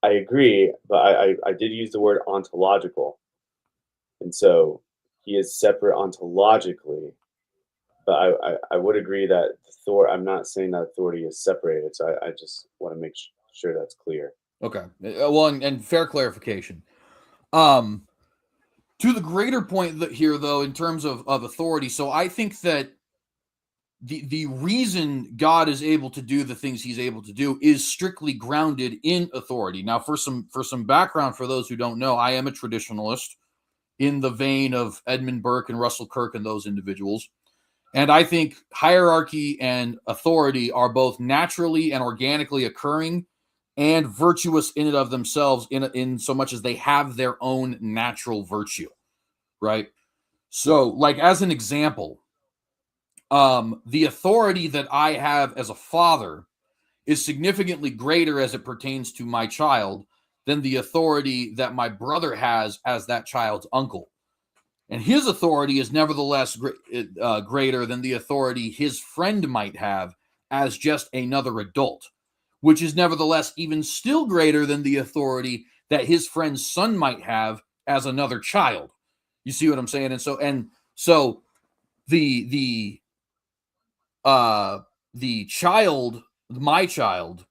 I agree, but I did use the word ontological. And so he is separate ontologically, but I would agree that I'm not saying that authority is separated. So I just want to make sure that's clear. Okay. Well, and fair clarification. To the greater point here, though, in terms of authority, so I think that the reason God is able to do the things he's able to do is strictly grounded in authority. Now, for some background for those who don't know, I am a traditionalist in the vein of Edmund Burke and Russell Kirk and those individuals. And I think hierarchy and authority are both naturally and organically occurring and virtuous in and of themselves in so much as they have their own natural virtue, right? So, like, as an example, the authority that I have as a father is significantly greater as it pertains to my child than the authority that my brother has as that child's uncle. And his authority is nevertheless greater than the authority his friend might have as just another adult, which is nevertheless even still greater than the authority that his friend's son might have as another child. You see what I'm saying? And so the child my child,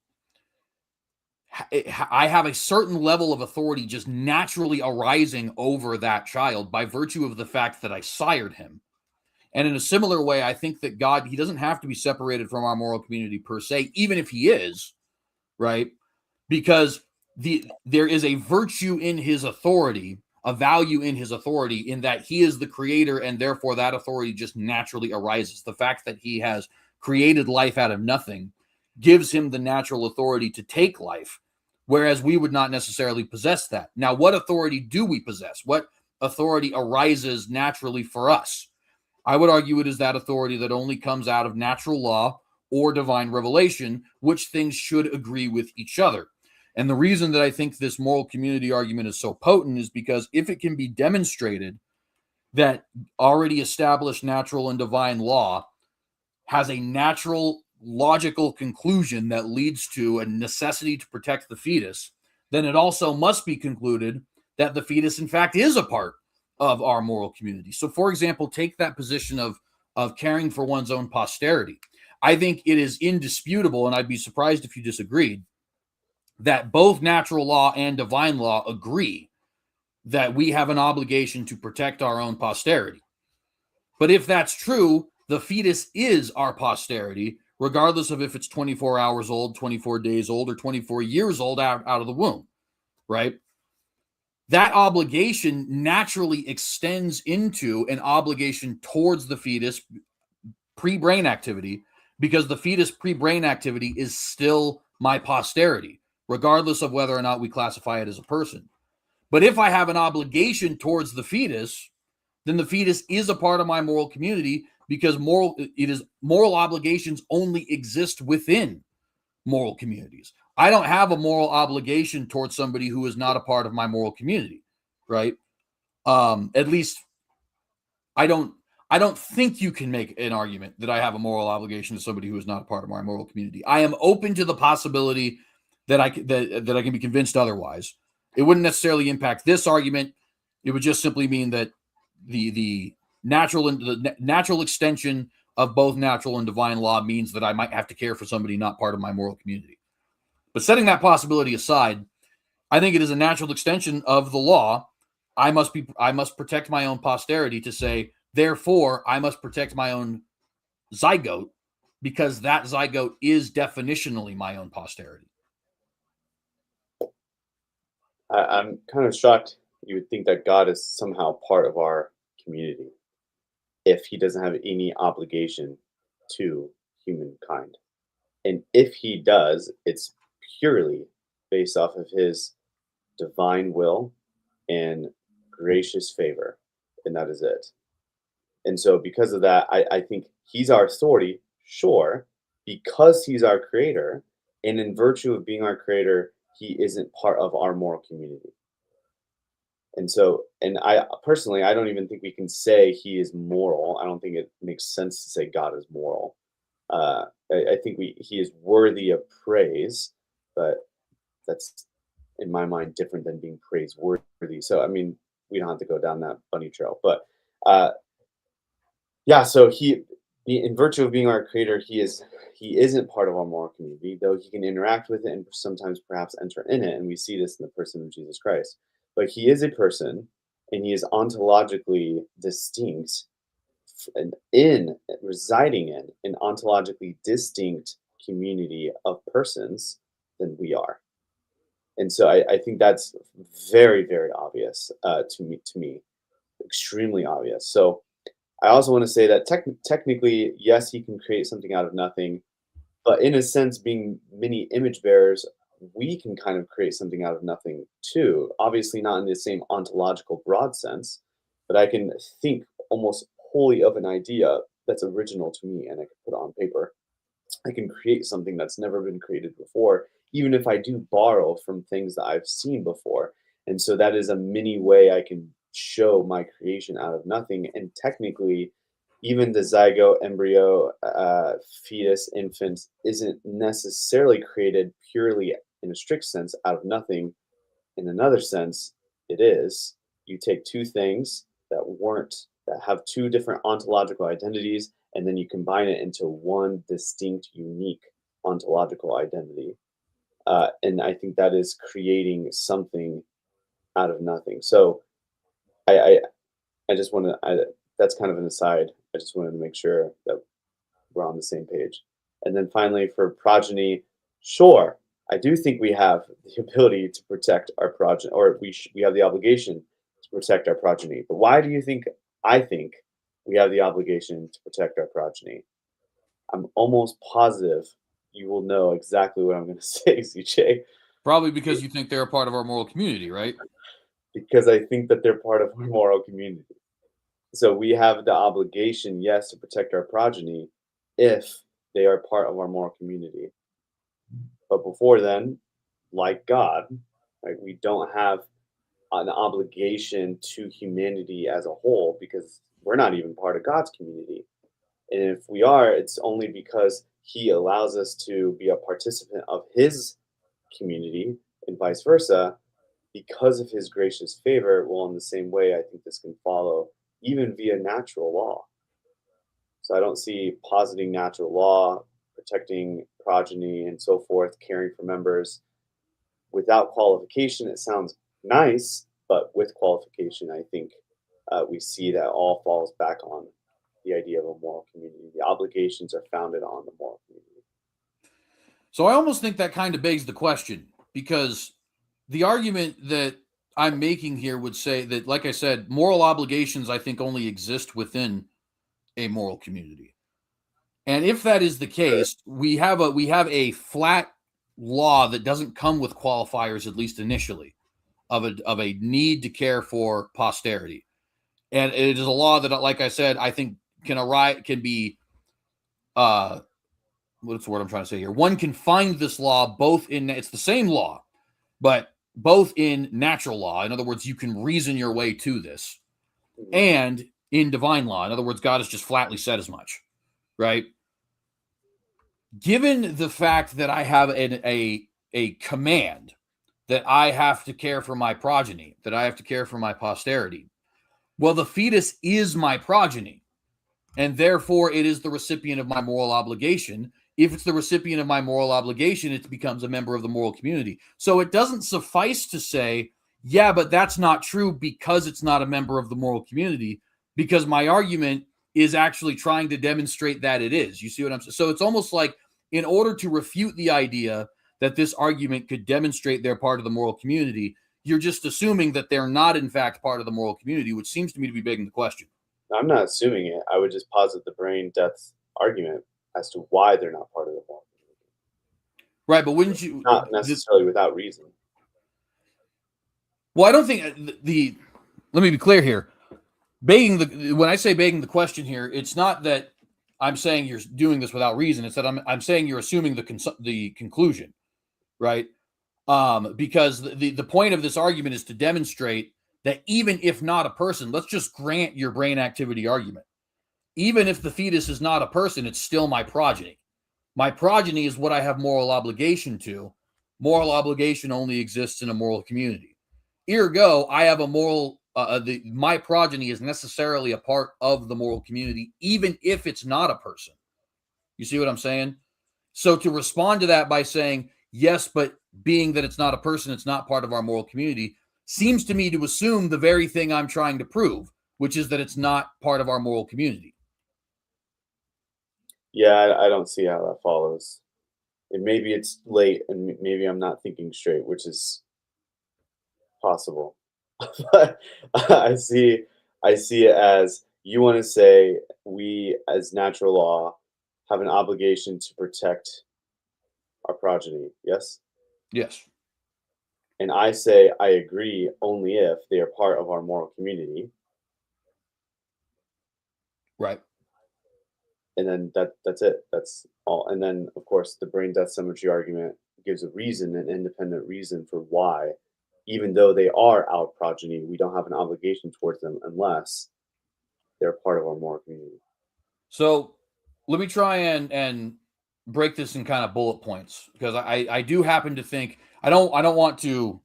I have a certain level of authority just naturally arising over that child by virtue of the fact that I sired him. And in a similar way, I think that God, he doesn't have to be separated from our moral community per se, even if he is, right? Because there is a virtue in his authority, a value in his authority, in that he is the creator, and therefore that authority just naturally arises. The fact that he has created life out of nothing gives him the natural authority to take life, whereas we would not necessarily possess that. Now, what authority do we possess? What authority arises naturally for us? I would argue it is that authority that only comes out of natural law or divine revelation, which things should agree with each other. And the reason that I think this moral community argument is so potent is because if it can be demonstrated that already established natural and divine law has a natural logical conclusion that leads to a necessity to protect the fetus, then it also must be concluded that the fetus, in fact, is a part of our moral community. So, for example, take that position of caring for one's own posterity. I think it is indisputable, and I'd be surprised if you disagreed, that both natural law and divine law agree that we have an obligation to protect our own posterity. But if that's true, the fetus is our posterity, regardless of if it's 24 hours old, 24 days old, or 24 years old out of the womb, right? That obligation naturally extends into an obligation towards the fetus pre-brain activity, because the fetus pre-brain activity is still my posterity, regardless of whether or not we classify it as a person. But if I have an obligation towards the fetus, then the fetus is a part of my moral community, because moral obligations only exist within moral communities. I don't have a moral obligation towards somebody who is not a part of my moral community, right? At least I don't think you can make an argument that I have a moral obligation to somebody who is not a part of my moral community. I am open to the possibility that I can be convinced otherwise. It wouldn't necessarily impact this argument. It would just simply mean that the natural extension of both natural and divine law means that I might have to care for somebody not part of my moral community. But setting that possibility aside, I think it is a natural extension of the law. I must protect my own posterity, to say, therefore, I must protect my own zygote, because that zygote is definitionally my own posterity. I'm kind of shocked you would think that God is somehow part of our community if he doesn't have any obligation to humankind. And if he does, it's purely based off of his divine will and gracious favor. And that is it. And so, because of that, I think he's our authority, sure, because he's our creator. And in virtue of being our creator, he isn't part of our moral community. And so, and I personally, I don't even think we can say he is moral. I don't think it makes sense to say God is moral. I think he is worthy of praise, but that's in my mind different than being praiseworthy. So, I mean, we don't have to go down that bunny trail, but uh, yeah. So in virtue of being our creator, he isn't part of our moral community, though he can interact with it and sometimes perhaps enter in it, and we see this in the person of Jesus Christ. But he is a person, and he is ontologically distinct, and residing in an ontologically distinct community of persons than we are. And so I think that's very, very obvious to me, extremely obvious. So I also want to say that technically, yes, he can create something out of nothing, but in a sense, being many image bearers, we can kind of create something out of nothing too. Obviously, not in the same ontological broad sense, but I can think almost wholly of an idea that's original to me, and I can put it on paper. I can create something that's never been created before, even if I do borrow from things that I've seen before. And so that is a mini way I can show my creation out of nothing. And technically, even the zygote, embryo, fetus, infant isn't necessarily created purely in a strict sense out of nothing. In another sense, it is. You take two things that have two different ontological identities, and then you combine it into one distinct, unique ontological identity. And I think that is creating something out of nothing. So I, I, I just want to, that's kind of an aside. I just wanted to make sure that we're on the same page. And then finally, for progeny, sure, I do think we have the ability to protect our progeny, or we have the obligation to protect our progeny. But why do you think I think we have the obligation to protect our progeny? I'm almost positive you will know exactly what I'm going to say, CJ. Probably because you think they're a part of our moral community, right? Because I think that they're part of our moral community. So we have the obligation, yes, to protect our progeny if they are part of our moral community. But before then, like God, right, we don't have an obligation to humanity as a whole because we're not even part of God's community. And if we are, it's only because He allows us to be a participant of His community and vice versa because of His gracious favor. Well, in the same way, I think this can follow even via natural law. So I don't see positing natural law, protecting progeny, and so forth, caring for members without qualification. It sounds nice, but with qualification, I think we see that all falls back on the idea of a moral community. The obligations are founded on the moral community. So I almost think that kind of begs the question, because the argument that I'm making here would say that, like I said, moral obligations, I think, only exist within a moral community. And if that is the case, we have a flat law that doesn't come with qualifiers, at least initially, of a need to care for posterity. And it is a law that, like I said, I think can be what's the word I'm trying to say here? One can find this law both in, it's the same law, but both in natural law. In other words, you can reason your way to this, and in divine law. In other words, God has just flatly said as much, right? Given the fact that I have a command that I have to care for my progeny, that I have to care for my posterity, well, the fetus is my progeny, and therefore it is the recipient of my moral obligation. If it's the recipient of my moral obligation, it becomes a member of the moral community. So it doesn't suffice to say, yeah, but that's not true because it's not a member of the moral community, because my argument is actually trying to demonstrate that it is. You see what I'm saying? So it's almost like, in order to refute the idea that this argument could demonstrate they're part of the moral community, you're just assuming that they're not, in fact, part of the moral community, which seems to me to be begging the question. I'm not assuming it. I would just posit the brain death argument as to why they're not part of the moral community. Right, but wouldn't you? Not necessarily without reason. Well, I don't think let me be clear here. When I say begging the question here, it's not that I'm saying you're doing this without reason. It's that I'm saying you're assuming the conclusion, right? Because the point of this argument is to demonstrate that even if not a person, let's just grant your brain activity argument. Even if the fetus is not a person, it's still my progeny. My progeny is what I have moral obligation to. Moral obligation only exists in a moral community. Ergo, I have a moral. My progeny is necessarily a part of the moral community, even if it's not a person. You see what I'm saying? So to respond to that by saying, yes, but being that it's not a person, it's not part of our moral community, seems to me to assume the very thing I'm trying to prove, which is that it's not part of our moral community. Yeah, I don't see how that follows. And maybe it's late and maybe I'm not thinking straight, which is possible. But I see it as you want to say we as natural law have an obligation to protect our progeny, yes? Yes. And I say I agree only if they are part of our moral community. Right. And then that's it. That's all. And then of course the brain death symmetry argument gives a reason, an independent reason for why, even though they are our progeny, we don't have an obligation towards them unless they're part of our moral community. So let me try and break this in kind of bullet points, because I do happen to think, I don't want to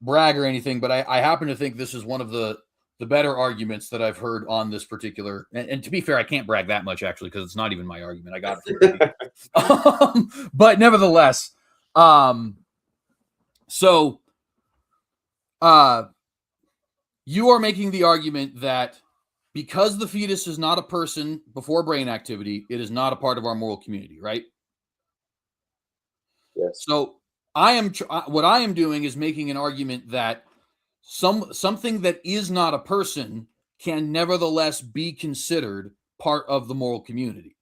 brag or anything, but I happen to think this is one of the the better arguments that I've heard on this particular, and to be fair, I can't brag that much actually, because it's not even my argument. I got it from but nevertheless, so you are making the argument that because the fetus is not a person before brain activity, it is not a part of our moral community, right? Yes. So what I am doing is making an argument that something that is not a person can nevertheless be considered part of the moral community.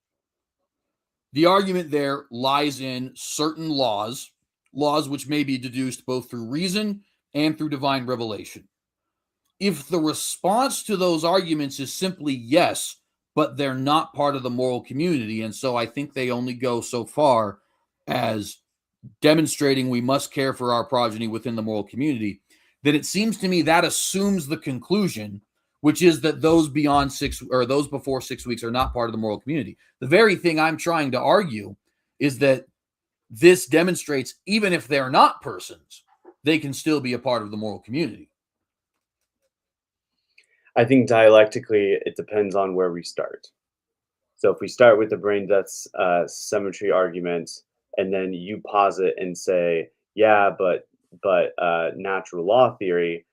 The argument there lies in certain laws which may be deduced both through reason and through divine revelation. If the response to those arguments is simply yes, but they're not part of the moral community, and so I think they only go so far as demonstrating we must care for our progeny within the moral community, that it seems to me that assumes the conclusion, which is that those beyond 6 or those before 6 weeks are not part of the moral community. The very thing I'm trying to argue is that this demonstrates even if they're not persons, they can still be a part of the moral community. I think dialectically, it depends on where we start. So if we start with the brain death symmetry argument, and then you posit and say, yeah, but natural law theory,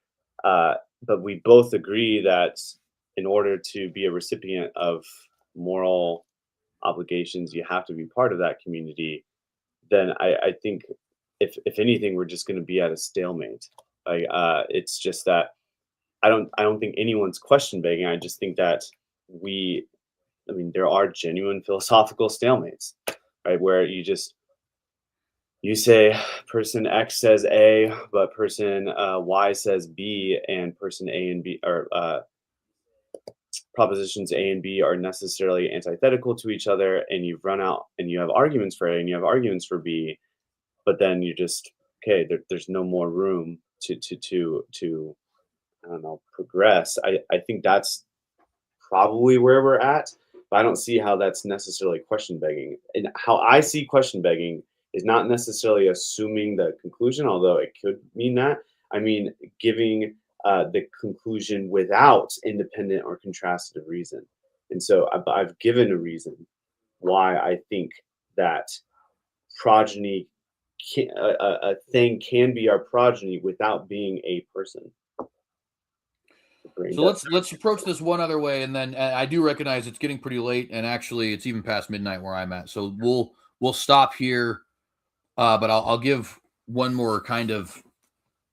but we both agree that in order to be a recipient of moral obligations, you have to be part of that community. Then I think if anything, we're just going to be at a stalemate. Like it's just that I don't think anyone's question begging. I just think that there are genuine philosophical stalemates, right? Where you say person X says A, but person Y says B, and person A and B or propositions A and B are necessarily antithetical to each other, and you've run out and you have arguments for A and you have arguments for B, but then you just okay, there's no more room to I don't know, progress. I think that's probably where we're at, but I don't see how that's necessarily question begging. And how I see question begging is not necessarily assuming the conclusion, although it could mean that. I mean, giving the conclusion without independent or contrastive reason. And so I've given a reason why I think that progeny, a thing can be our progeny without being a person. So let's approach this one other way, and then I do recognize it's getting pretty late, and actually it's even past midnight where I'm at. So we'll stop here, but I'll give one more kind of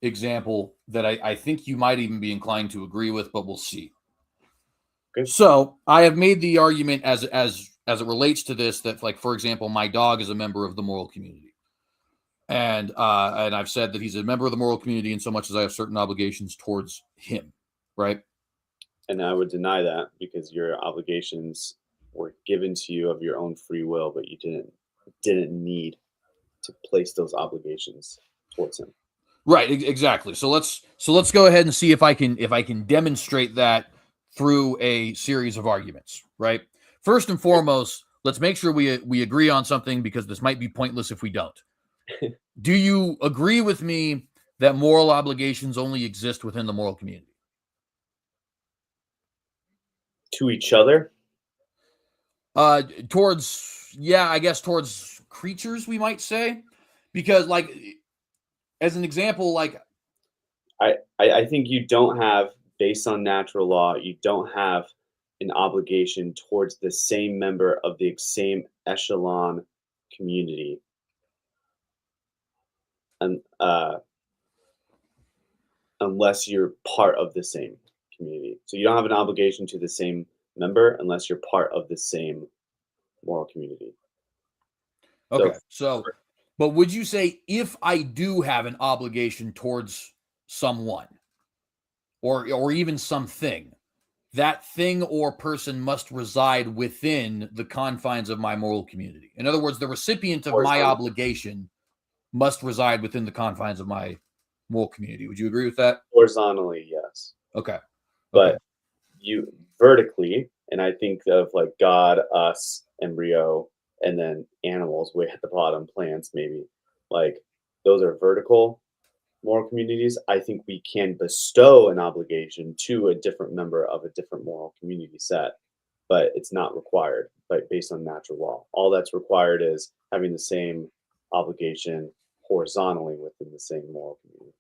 example that I think you might even be inclined to agree with, but we'll see. Okay. So I have made the argument as it relates to this that, like, for example, my dog is a member of the moral community, and I've said that he's a member of the moral community in so much as I have certain obligations towards him, right? And I would deny that because your obligations were given to you of your own free will, but you didn't need to place those obligations towards him. Right, exactly. So let's go ahead and see if I can demonstrate that through a series of arguments, right? First and foremost, let's make sure we agree on something, because this might be pointless if we don't. Do you agree with me that moral obligations only exist within the moral community? To each other? Towards creatures, we might say, because, like, as an example, like I think you don't have, based on natural law, you don't have an obligation towards the same member of the same echelon community, and unless you're part of the same community. So you don't have an obligation to the same member unless you're part of the same moral community. okay, so but would you say if I do have an obligation towards someone or even something, that thing or person must reside within the confines of my moral community? In other words, the recipient of my obligation must reside within the confines of my moral community. Would you agree with that? Horizontally, yes. Okay. But you vertically, and I think of like God, us, embryo, and then animals way at the bottom, plants maybe. Like those are vertical. moral communities, I think we can bestow an obligation to a different member of a different moral community set, but it's not required, but based on natural law. All that's required is having the same obligation horizontally within the same moral community.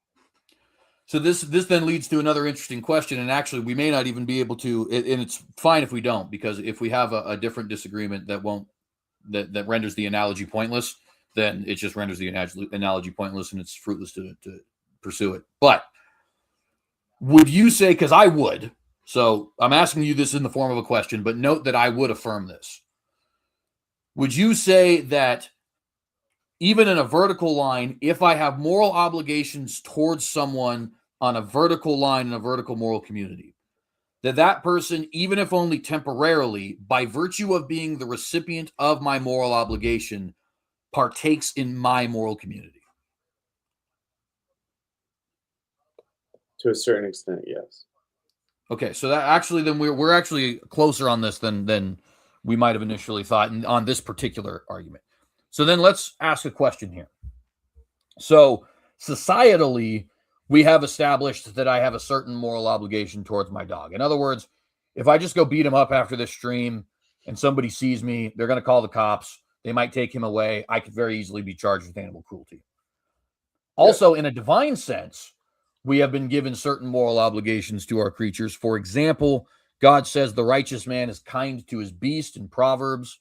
So this then leads to another interesting question, and actually we may not even be able to, and it's fine if we don't, because if we have a different disagreement that renders the analogy pointless, then it just renders the analogy pointless and it's fruitless to pursue it. But would you say, because I would, so I'm asking you this in the form of a question, but note that I would affirm this. Would you say that even in a vertical line, if I have moral obligations towards someone on a vertical line in a vertical moral community, that person, even if only temporarily, by virtue of being the recipient of my moral obligation, partakes in my moral community? To a certain extent, yes. Okay, so that actually, then we're actually closer on this than we might have initially thought on this particular argument. So then let's ask a question here. So societally, we have established that I have a certain moral obligation towards my dog. In other words, if I just go beat him up after this stream and somebody sees me, they're going to call the cops. They might take him away. I could very easily be charged with animal cruelty. Also, in a divine sense, we have been given certain moral obligations to our creatures. For example, God says the righteous man is kind to his beast in Proverbs,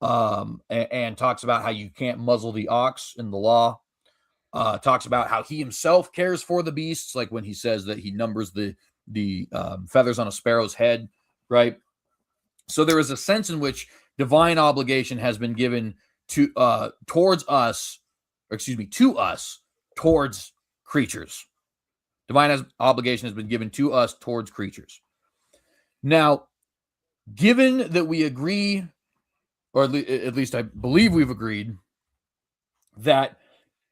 and talks about how you can't muzzle the ox in the law. Talks about how he himself cares for the beasts, like when he says that he numbers the feathers on a sparrow's head, right? So there is a sense in which divine obligation has been given to towards us, or excuse me, to us towards creatures. Divine obligation has been given to us towards creatures. Now, given that we agree, or at least I believe we've agreed, that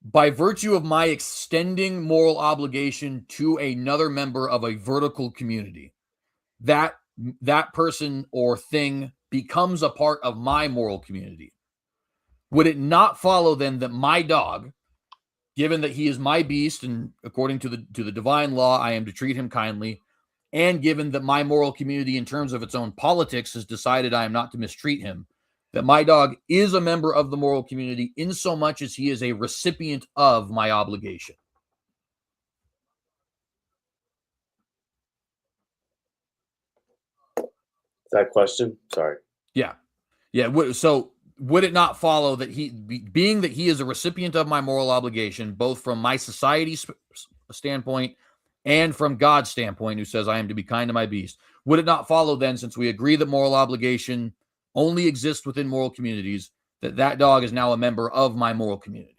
by virtue of my extending moral obligation to another member of a vertical community, that person or thing becomes a part of my moral community, would it not follow then that my dog, given that he is my beast and according to the divine law, I am to treat him kindly, and given that my moral community in terms of its own politics has decided I am not to mistreat him, that my dog is a member of the moral community in so much as he is a recipient of my obligation? That question? Sorry. Yeah. So would it not follow that being that he is a recipient of my moral obligation, both from my society's standpoint and from God's standpoint, who says I am to be kind to my beast, would it not follow then, since we agree that moral obligation only exists within moral communities, that dog is now a member of my moral community?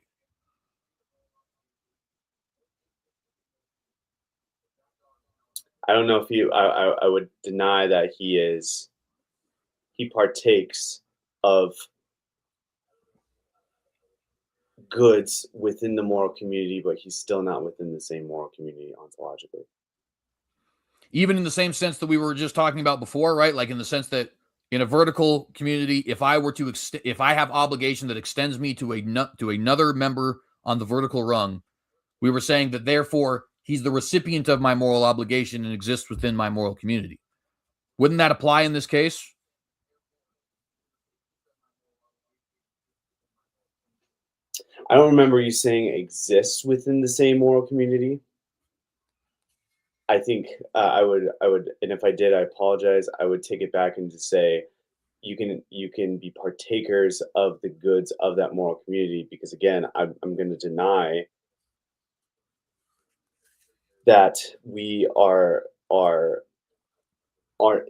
I don't know if I would deny that he partakes of goods within the moral community, but he's still not within the same moral community ontologically. Even in the same sense that we were just talking about before, right? Like in the sense that in a vertical community, if I were to if I have obligation that extends me to another member on the vertical rung, we were saying that therefore he's the recipient of my moral obligation and exists within my moral community. Wouldn't that apply in this case? I don't remember you saying exists within the same moral community. I think I would, and if I did, I apologize. I would take it back and just say you can be partakers of the goods of that moral community, because again, I'm going to deny that we are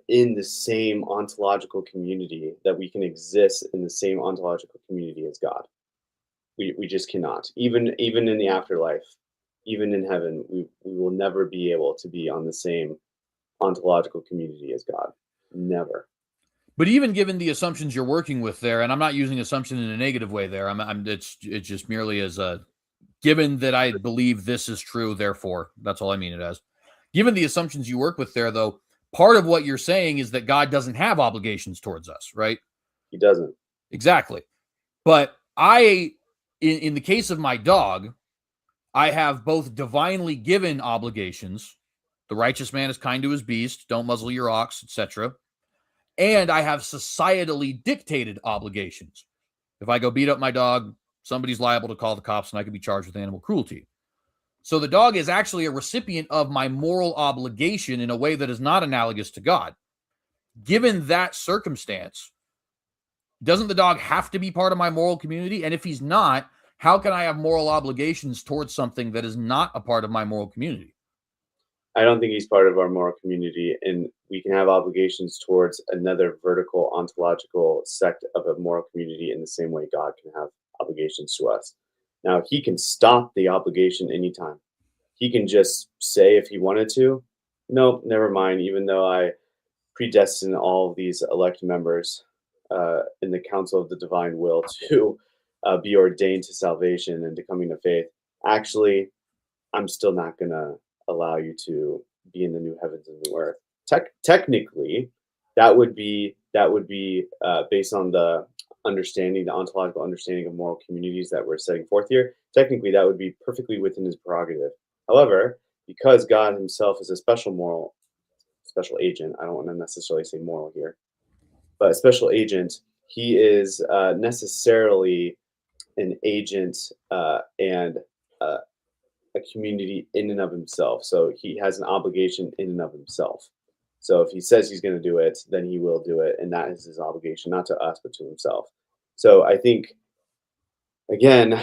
in the same ontological community, that we can exist in the same ontological community as God. We just cannot. Even in the afterlife, even in heaven, we will never be able to be on the same ontological community as God. Never. But even given the assumptions you're working with there, and I'm not using assumption in a negative way there, it's just merely as a given that I believe this is true, therefore, that's all I mean it as. Given the assumptions you work with there, though, part of what you're saying is that God doesn't have obligations towards us, right? He doesn't. Exactly. But in the case of my dog, I have both divinely given obligations. The righteous man is kind to his beast. Don't muzzle your ox, etc. And I have societally dictated obligations. If I go beat up my dog, somebody's liable to call the cops and I could be charged with animal cruelty. So the dog is actually a recipient of my moral obligation in a way that is not analogous to God. Given that circumstance, doesn't the dog have to be part of my moral community? And if he's not, how can I have moral obligations towards something that is not a part of my moral community? I don't think he's part of our moral community, and we can have obligations towards another vertical ontological sect of a moral community in the same way God can have obligations to us. Now, he can stop the obligation anytime. He can just say if he wanted to, nope, never mind, even though I predestine all of these elect members in the council of the divine will to be ordained to salvation and to coming to faith. Actually, I'm still not going to allow you to be in the new heavens and new earth. Technically, that would be based on the understanding, the ontological understanding of moral communities that we're setting forth here. Technically, that would be perfectly within his prerogative. However, because God himself is a special agent, I don't want to necessarily say moral here, but a special agent, he is necessarily an agent and a community in and of himself. So he has an obligation in and of himself. So if he says he's going to do it, then he will do it. And that is his obligation, not to us, but to himself. So I think, again,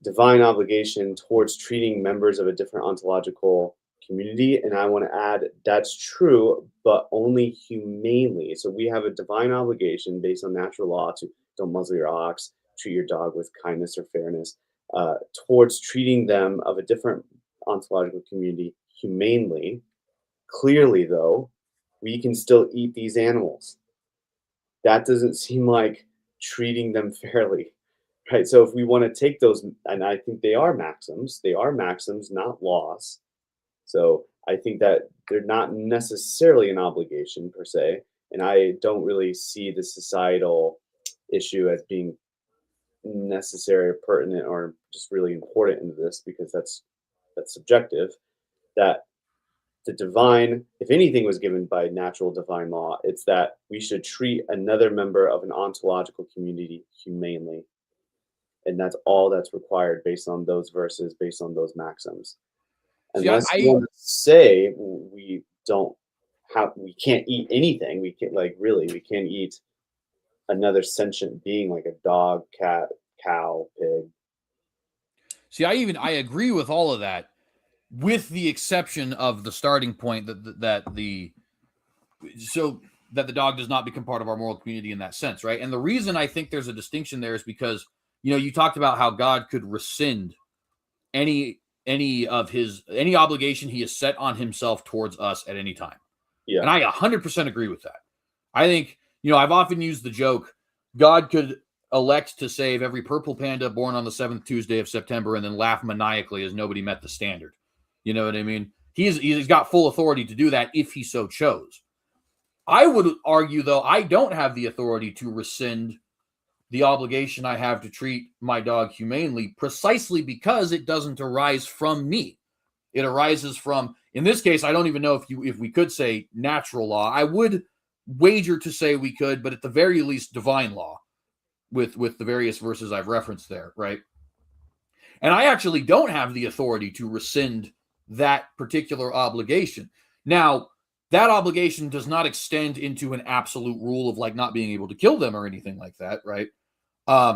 divine obligation towards treating members of a different ontological community. And I want to add that's true, but only humanely. So we have a divine obligation based on natural law to don't muzzle your ox, treat your dog with kindness or fairness, towards treating them of a different ontological community humanely. Clearly, though, we can still eat these animals. That doesn't seem like treating them fairly, right? So if we want to take those, and I think they are maxims, not laws. So I think that they're not necessarily an obligation per se, and I don't really see the societal issue as being necessary or pertinent or just really important in this, because that's subjective. That the divine, if anything was given by natural divine law, it's that we should treat another member of an ontological community humanely. And that's all that's required based on those verses, based on those maxims. Unless you want to say we can't eat anything. We can't, we can't eat another sentient being like a dog, cat, cow, pig. See, I agree with all of that, with the exception of the starting point that the dog does not become part of our moral community in that sense, right? And the reason I think there's a distinction there is because, you talked about how God could rescind any obligation he has set on himself towards us at any time. Yeah. And I 100% agree with that. I think, I've often used the joke, God could elect to save every purple panda born on the 7th Tuesday of September and then laugh maniacally as nobody met the standard. You know what I mean? He's got full authority to do that if he so chose. I would argue, though, I don't have the authority to rescind the obligation I have to treat my dog humanely, precisely because it doesn't arise from me. It arises from, in this case, I don't even know if we could say natural law. I would wager to say we could, but at the very least, divine law, with the various verses I've referenced there, right? And I actually don't have the authority to rescind that particular obligation. Now, that obligation does not extend into an absolute rule of not being able to kill them or anything like that, right?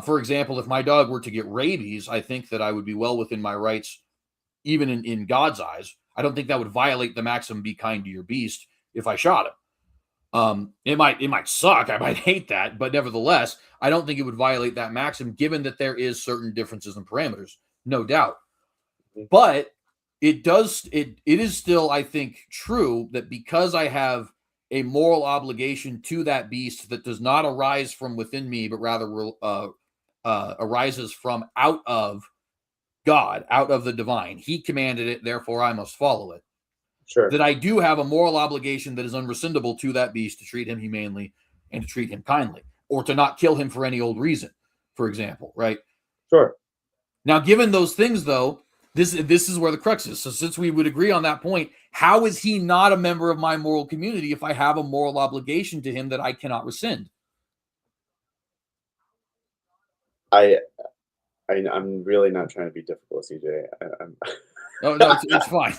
For example, if my dog were to get rabies, I think that I would be well within my rights, even in God's eyes. I don't think that would violate the maxim, be kind to your beast, if I shot him. It might suck. I might hate that, but nevertheless, I don't think it would violate that maxim, given that there is certain differences and parameters, no doubt. But it is still, I think, true that because I have a moral obligation to that beast that does not arise from within me, but rather arises from out of God, out of the divine. He commanded it, therefore I must follow it. Sure. That I do have a moral obligation that is unrescindable to that beast to treat him humanely and to treat him kindly, or to not kill him for any old reason, for example, right? Sure. Now, given those things, though, This is where the crux is. So since we would agree on that point, how is he not a member of my moral community if I have a moral obligation to him that I cannot rescind? I'm really not trying to be difficult, CJ. I'm Oh no, it's fine.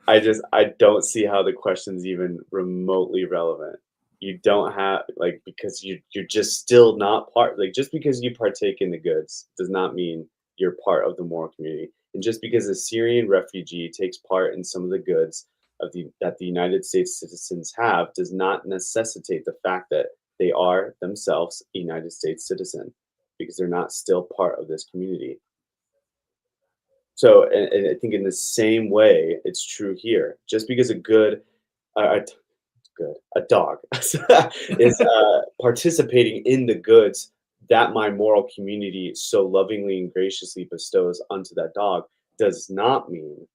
I don't see how the question's even remotely relevant. You don't have like because you're just still not part like just because you partake in the goods does not mean you're part of the moral community. And just because a Syrian refugee takes part in some of the goods of the that the United States citizens have does not necessitate the fact that they are themselves a United States citizen because they're not still part of this community. So, and I think in the same way, it's true here. Just because a a dog is participating in the goods that my moral community so lovingly and graciously bestows onto that dog does not mean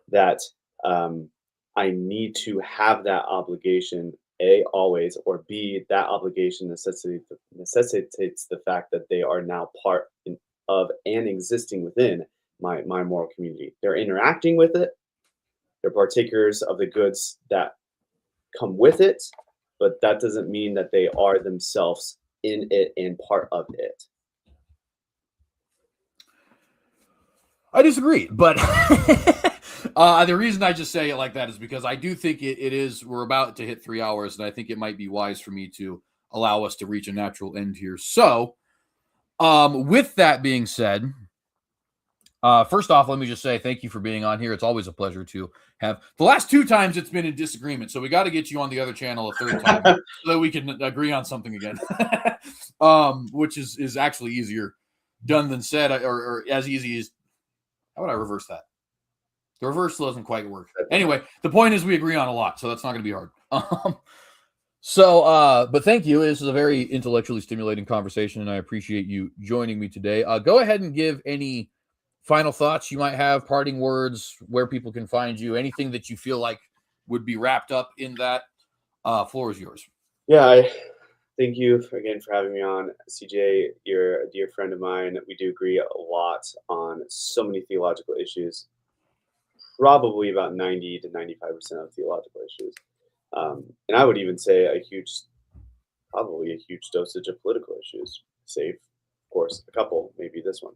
that um, I need to have that obligation, A, always, or B, that obligation necessitates the fact that they are now part of and existing within my moral community. They're interacting with it, they're partakers of the goods that come with it, but that doesn't mean that they are themselves in it and part of it. I disagree, but the reason I just say it like that is because I do think it is, we're about to hit 3 hours, and I think it might be wise for me to allow us to reach a natural end here. So, with that being said, first off, let me just say thank you for being on here. It's always a pleasure to have. The last 2 times it's been in disagreement, so we got to get you on the other channel a third time so that we can agree on something again, which is actually easier done than said, or as easy as. How would I reverse that? The reverse doesn't quite work. Anyway, the point is we agree on a lot, so that's not going to be hard. But thank you. This is a very intellectually stimulating conversation, and I appreciate you joining me today. Go ahead and give any final thoughts you might have, parting words, where people can find you, anything that you feel like would be wrapped up in that. Floor is yours. Yeah, thank you again for having me on. CJ, you're a dear friend of mine. We do agree a lot on so many theological issues, probably about 90 to 95% of theological issues. And I would even say probably a huge dosage of political issues, save, of course, a couple, maybe this one.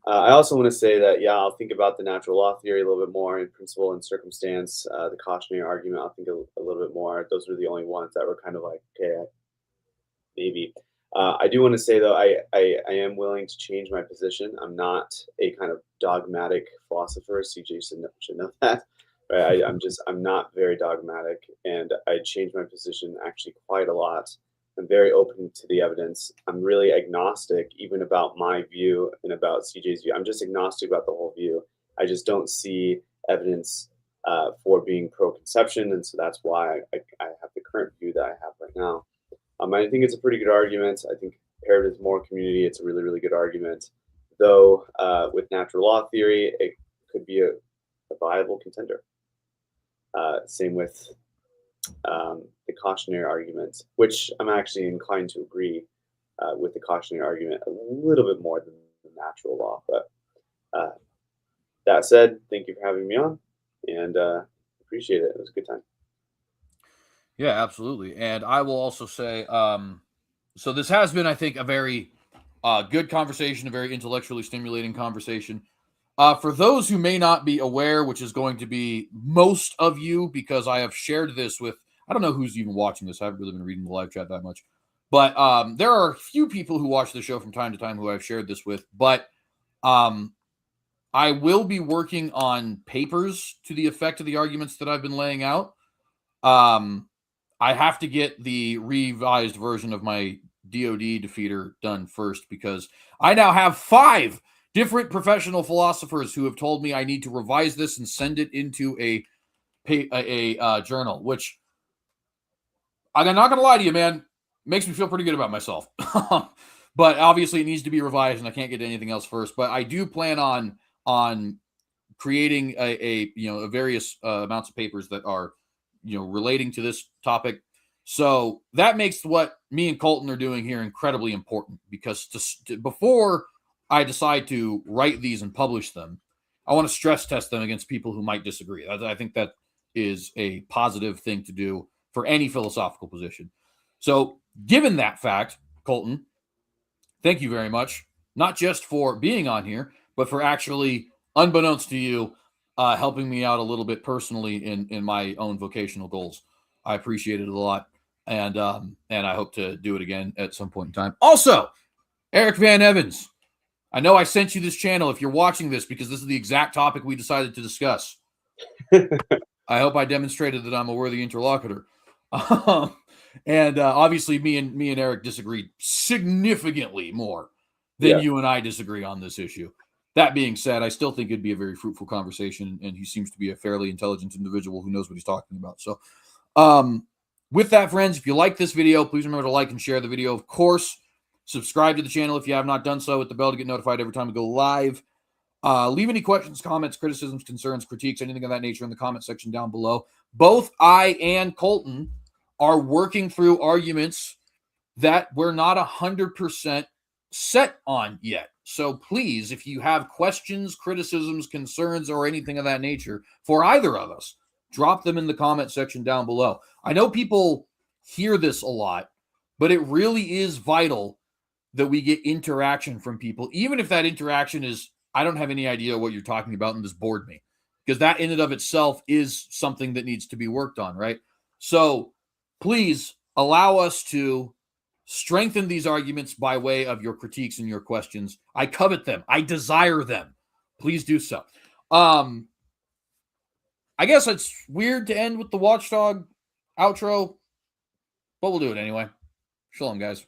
I also want to say that, yeah, I'll think about the natural law theory a little bit more in principle and circumstance. The cautionary argument, I'll think a little bit more. Those were the only ones that were kind of like, okay, maybe. I do want to say, though, I am willing to change my position. I'm not a kind of dogmatic philosopher. CJ should know that. Right? I'm not very dogmatic, and I change my position actually quite a lot. I'm very open to the evidence. I'm really agnostic, even about my view and about CJ's view. I'm just agnostic about the whole view. I just don't see evidence for being pro-conception, and so that's why I have the current view that I have right now. I think it's a pretty good argument. I think paired with moral community, it's a really, really good argument. Though with natural law theory, it could be a viable contender. Same with the cautionary argument, which I'm actually inclined to agree with the cautionary argument a little bit more than the natural law. But that said, thank you for having me on, and appreciate it. It was a good time. Yeah, absolutely. And I will also say, so this has been, I think, a very good conversation, a very intellectually stimulating conversation. For those who may not be aware, which is going to be most of you, because I have shared this with, I don't know who's even watching this. I haven't really been reading the live chat that much. But there are a few people who watch the show from time to time who I've shared this with. But I will be working on papers to the effect of the arguments that I've been laying out. I have to get the revised version of my DoD defeater done first, because I now have 5 different professional philosophers who have told me I need to revise this and send it into a journal, which I'm not going to lie to you, man, makes me feel pretty good about myself. But obviously it needs to be revised, and I can't get anything else first. But I do plan on creating a various amounts of papers that are relating to this topic. So that makes what me and Colton are doing here incredibly important, because before I decide to write these and publish them, I want to stress test them against people who might disagree. I think that is a positive thing to do for any philosophical position. So, given that fact, Colton, thank you very much, not just for being on here, but for actually, unbeknownst to you, helping me out a little bit personally in my own vocational goals. I appreciate it a lot, and I hope to do it again at some point in time. Also, Eric Van Evans, I know I sent you this channel if you're watching this because this is the exact topic we decided to discuss. I hope I demonstrated that I'm a worthy interlocutor. And obviously, me and Eric disagreed significantly more than you and I disagree on this issue. That being said, I still think it'd be a very fruitful conversation, and he seems to be a fairly intelligent individual who knows what he's talking about. So, with that, friends, if you like this video, please remember to like and share the video. Of course, subscribe to the channel if you have not done so, with the bell to get notified every time we go live. Leave any questions, comments, criticisms, concerns, critiques, anything of that nature in the comment section down below. Both I and Colton are working through arguments that we're not 100% set on yet. So please, if you have questions, criticisms, concerns, or anything of that nature for either of us, drop them in the comment section down below. I know people hear this a lot, but it really is vital that we get interaction from people, even if that interaction is, I don't have any idea what you're talking about and this bored me, because that in and of itself is something that needs to be worked on, right? So please allow us to strengthen these arguments by way of your critiques and your questions. I covet them. I desire them. Please do so. I guess it's weird to end with the Watchdog outro, but we'll do it anyway. Shalom, guys.